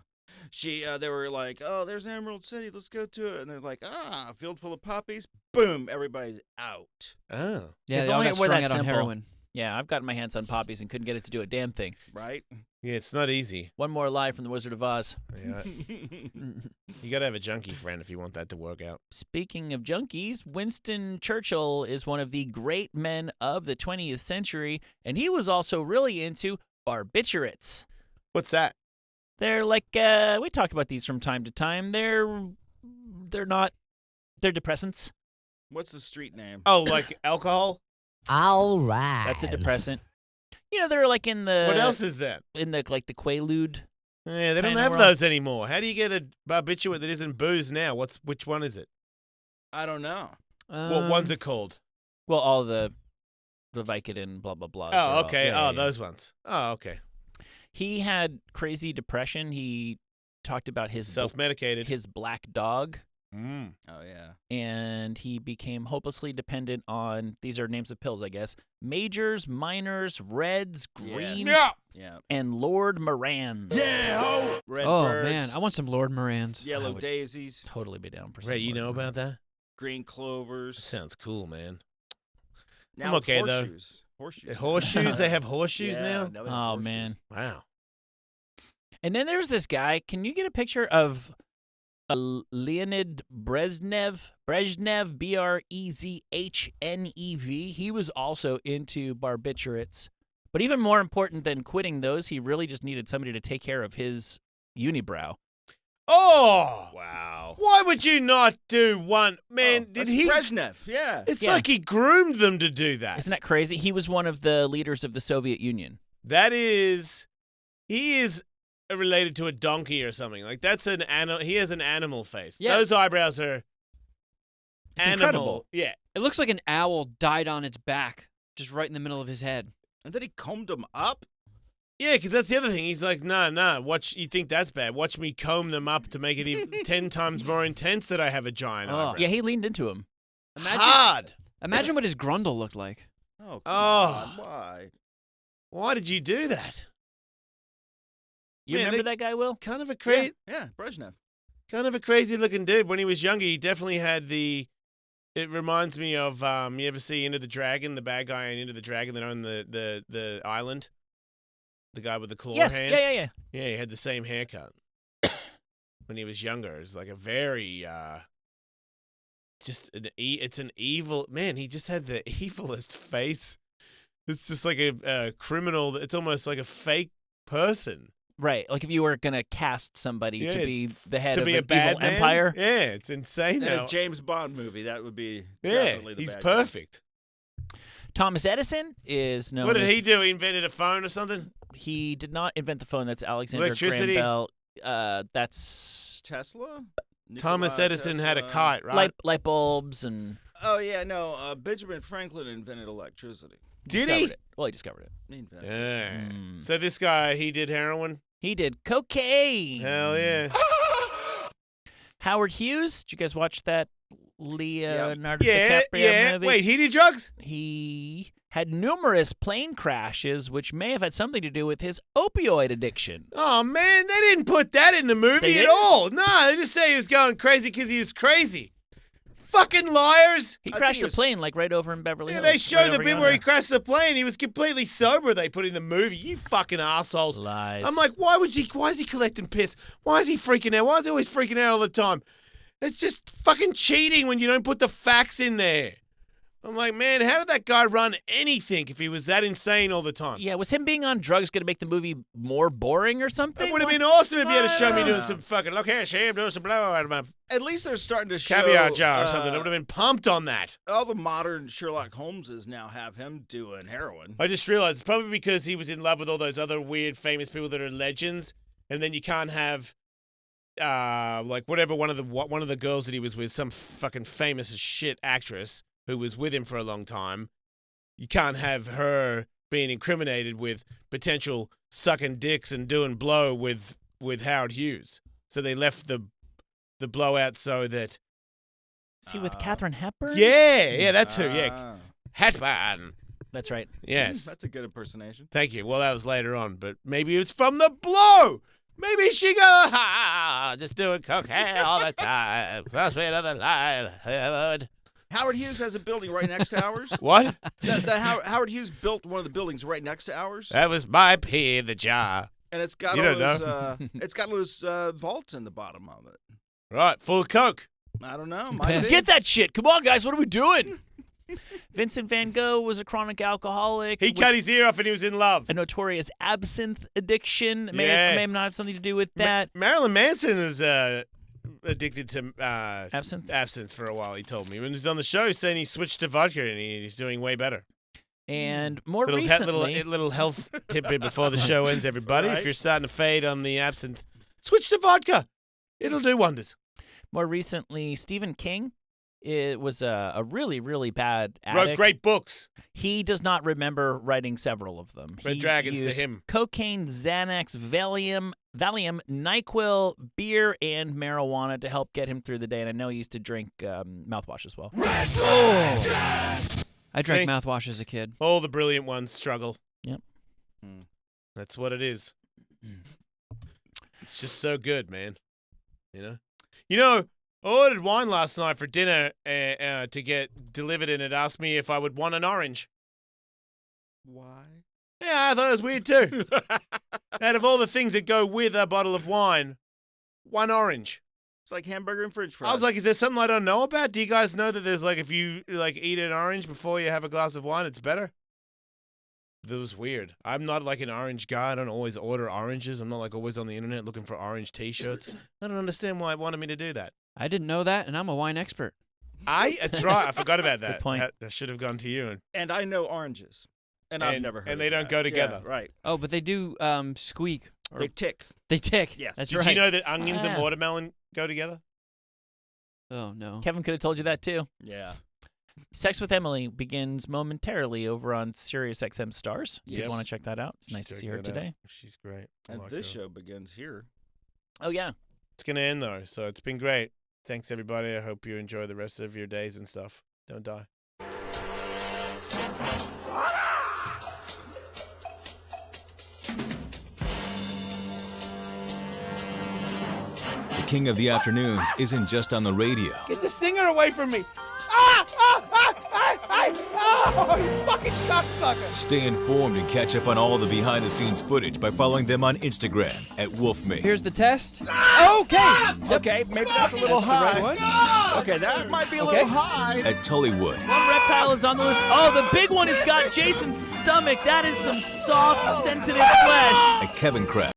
S16: They were like, oh, there's Emerald City. Let's go to it. And they're like, a field full of poppies. Boom. Everybody's out.
S3: Oh.
S2: Yeah,
S9: If
S2: they all
S9: only
S2: got
S9: it were
S2: strung
S9: that
S2: out on
S9: simple.
S2: heroin.
S9: Yeah, I've gotten my hands on poppies and couldn't get it to do a damn thing.
S16: Right?
S3: Yeah, it's not easy.
S9: One more lie from the Wizard of Oz.
S3: Yeah. You got to have a junkie friend if you want that to work out.
S9: Speaking of junkies, Winston Churchill is one of the great men of the 20th century, and he was also really into barbiturates.
S3: What's that?
S9: They're like, we talk about these from time to time. They're depressants.
S16: What's the street name?
S3: Oh, like alcohol?
S10: All right.
S9: That's a depressant. You know, they're like in the...
S3: What else is that?
S9: In the, like, the Quaalude.
S3: Yeah, they don't
S9: kinda
S3: have
S9: world.
S3: those anymore. How do you get a barbiturate that isn't booze now? Which one is it?
S16: I don't know.
S3: What one's it called?
S9: Well, all the Vicodin, blah, blah, blah.
S3: Oh, okay. Those ones. Oh, okay.
S9: He had crazy depression. He talked about his...
S3: Self-medicated.
S9: His black dog.
S3: Mm.
S16: Oh, yeah.
S9: And he became hopelessly dependent on, these are names of pills, I guess, majors, minors, reds, greens,
S16: Yeah.
S9: and Lord Morans.
S16: Yeah. Red
S2: Oh,
S16: birds,
S2: man. I want some Lord Morans.
S9: I
S16: Yellow
S9: would
S16: daisies,
S9: Totally be down for some
S3: Ray, you
S9: Lord
S3: know about
S9: Morans.
S3: that?
S16: green clovers.
S3: Sounds cool, man.
S16: Now
S3: I'm
S16: it's
S3: okay, though.
S16: horseshoes. Horseshoes.
S3: Horseshoes? They have horseshoes
S16: Yeah,
S3: now?
S16: now they have
S9: Oh,
S16: horseshoes.
S9: man.
S3: Wow.
S9: And then there's this guy. Can you get a picture of Leonid Brezhnev? Brezhnev, Brezhnev. He was also into barbiturates. But even more important than quitting those, he really just needed somebody to take care of his unibrow.
S3: Oh!
S16: Wow.
S3: Why would you not do one? Man, did
S16: That's
S3: he?
S16: Brezhnev, yeah.
S3: It's
S9: Yeah.
S3: like he groomed them to do that.
S9: Isn't that crazy? He was one of the leaders of the Soviet Union.
S3: That is, he is related to a donkey or something. Like that's an animal. He has an animal face.
S2: Yeah.
S3: Those eyebrows are
S9: It's
S3: animal.
S9: incredible.
S3: Yeah.
S2: It looks like an owl died on its back, just right in the middle of his head.
S16: And then he combed them up.
S3: Yeah, because that's the other thing. He's like, nah. Watch. You think that's bad? Watch me comb them up to make it even 10 times more intense that I have a giant eyebrow.
S9: Yeah, he leaned into him.
S3: Hard.
S2: Imagine what his grundle looked like.
S16: Oh, come
S3: Oh.
S16: on. Why?
S3: Why did you do that?
S9: You
S3: Man,
S9: remember that guy, Will?
S3: Kind of a crazy,
S16: Yeah, Brezhnev.
S3: kind of a crazy looking dude. When he was younger, he definitely had the. It reminds me of you ever see Into the Dragon, the bad guy in Into the Dragon that owned the island. the guy with the claw
S9: Yes,
S3: hand.
S9: yeah.
S3: Yeah, he had the same haircut when he was younger. It was like a very it's an evil man. He just had the evilest face. It's just like a criminal. It's almost like a fake person.
S9: Right, like if you were gonna cast somebody to be the head
S3: to
S9: of
S3: be
S9: an
S3: a bad
S9: evil
S3: man?
S9: empire.
S3: Yeah, it's insane.
S16: In
S3: Now.
S16: a James Bond movie, that would be
S3: Yeah,
S16: definitely the
S3: he's
S16: bad guy.
S3: perfect.
S9: Thomas Edison is known.
S3: What did
S9: as,
S3: he do? He invented a phone or something?
S9: He did not invent the phone. That's Alexander
S3: Electricity?
S9: Graham Bell. That's
S16: Tesla?
S3: Thomas
S16: Nikola
S3: Edison had a
S16: Tesla.
S3: kite, right?
S9: light bulbs and.
S16: Oh, yeah, no. Benjamin Franklin invented electricity.
S3: Did
S9: discovered
S3: he?
S9: It. Well, he discovered it.
S16: He invented
S3: Yeah.
S9: Mm.
S3: So this guy, he did heroin?
S9: He did cocaine.
S3: Hell yeah.
S9: Howard Hughes. Did you guys watch that Leonardo
S3: Yeah,
S9: DiCaprio
S3: yeah.
S9: movie?
S3: Wait, he did drugs?
S9: He had numerous plane crashes, which may have had something to do with his opioid addiction.
S3: Oh, man, they didn't put that in the movie
S9: They
S3: at
S9: didn't?
S3: all. No, they just say he was going crazy because he was crazy. Fucking liars.
S9: He crashed a plane like right over in Beverly
S3: Yeah,
S9: Hills.
S3: they show
S9: right
S3: the
S9: over
S3: bit where he
S9: yonder.
S3: crashed the plane. He was completely sober. They put in the movie. You fucking assholes.
S9: Lies.
S3: I'm like, why is he collecting piss? Why is he freaking out? Why is he always freaking out all the time? It's just fucking cheating when you don't put the facts in there. I'm like, man, how did that guy run anything if he was that insane all the time?
S9: Yeah, was him being on drugs going to make the movie more boring or something?
S3: It would have been awesome if you had to show me doing some fucking, look here, see him doing some blow out of my
S16: At least they're starting to show
S3: caviar jar or something. I would have been pumped on that.
S16: All the modern Sherlock Holmeses now have him doing heroin.
S3: I just realized it's probably because he was in love with all those other weird famous people that are legends, and then you can't have like whatever one of the girls that he was with, some fucking famous as shit actress who was with him for a long time. You can't have her being incriminated with potential sucking dicks and doing blow with Howard Hughes. So they left the blowout so that.
S9: Is he with Katharine Hepburn?
S3: Yeah, that's who. Yeah, Hepburn.
S9: That's right.
S3: Yes,
S16: That's a good impersonation.
S3: thank you. Well, that was later on, but maybe it's from the blow. Maybe she goes, just doing cocaine all the time. Cross me another line, Howard.
S16: Howard Hughes has a building right next to ours.
S3: What?
S16: Howard Hughes built one of the buildings right next to ours,
S3: That was my pee in the jar.
S16: and it's got
S3: You
S16: all
S3: don't
S16: those. It's got those vaults in the bottom of it.
S3: Right, full of coke.
S16: I don't know. Might be.
S9: Get that shit. Come on, guys. What are we doing? Vincent van Gogh was a chronic alcoholic.
S3: He cut his ear off and he was in love.
S9: A notorious absinthe addiction. May
S3: Yeah.
S9: have not have something to do with that.
S3: Marilyn Manson was addicted to
S9: Absinthe
S3: for a while, he told me. When he was on the show, he's saying he switched to vodka and he's doing way better.
S9: And more
S3: little,
S9: recently...
S3: little health tidbit before the show ends, everybody.
S9: Right.
S3: If you're starting to fade on the absinthe, switch to vodka. It'll do wonders.
S9: More recently, Stephen King was a really, really bad
S3: Wrote
S9: addict.
S3: great books.
S9: He does not remember writing several of them.
S3: Red
S9: He
S3: Dragons to
S9: used
S3: him.
S9: Cocaine, Xanax, Valium, NyQuil, beer, and marijuana to help get him through the day. And I know he used to drink mouthwash as well.
S2: I drank
S3: See?
S2: mouthwash as a kid.
S3: All the brilliant ones struggle.
S9: Yep.
S3: That's what it is. It's just so good, man. You know, I ordered wine last night for dinner to get delivered, and it asked me if I would want an orange.
S16: Why?
S3: Yeah, I thought it was weird too. Out of all the things that go with a bottle of wine, one orange.
S16: It's like hamburger and French fries.
S3: I was like, is there something I don't know about? Do you guys know that there's like, if you like eat an orange before you have a glass of wine, it's better? That was weird. I'm not like an orange guy. I don't always order oranges. I'm not like always on the internet looking for orange t-shirts. I don't understand why it wanted me to do that.
S2: I didn't know that, and I'm a wine expert.
S3: That's right. I forgot about that.
S9: Good point.
S3: I should have gone to you.
S16: And I know oranges. And I've never heard
S3: And
S16: of
S3: they don't
S16: that.
S3: go together.
S16: Yeah, right.
S2: Oh, but they do squeak. Or
S16: They tick.
S2: They tick.
S16: Yes.
S2: That's
S3: Did
S2: right.
S3: you know that onions and
S9: Ah.
S3: watermelon go together?
S2: Oh, no.
S9: Kevin could have told you that too.
S16: Yeah.
S9: Sex with Emily begins momentarily over on SiriusXM Stars. If
S3: Yep.
S9: you want to check that out, it's nice to
S3: Check
S9: see her
S3: that out.
S9: today.
S3: She's great. I
S16: And
S3: like
S16: this
S3: her.
S16: show begins here.
S9: Oh, yeah.
S3: It's going to end, though, so it's been great. Thanks, everybody. I hope you enjoy the rest of your days and stuff. Don't die.
S18: The King of the Afternoons isn't just on the radio.
S3: Get the stinger away from me! Ah! Ah! Ah! Ah! Ah!
S10: Oh, you fucking cocksucker!
S18: Stay informed and catch up on all the behind-the-scenes footage by following them on Instagram at Wolfmate.
S2: Here's the test.
S10: Okay. Okay, maybe that's a little high. Okay, that might be a little high.
S18: At Tullywood.
S9: One reptile is on the loose. Oh, the big one has got Jason's stomach. That is some soft, sensitive flesh.
S18: At Kevin Kraft.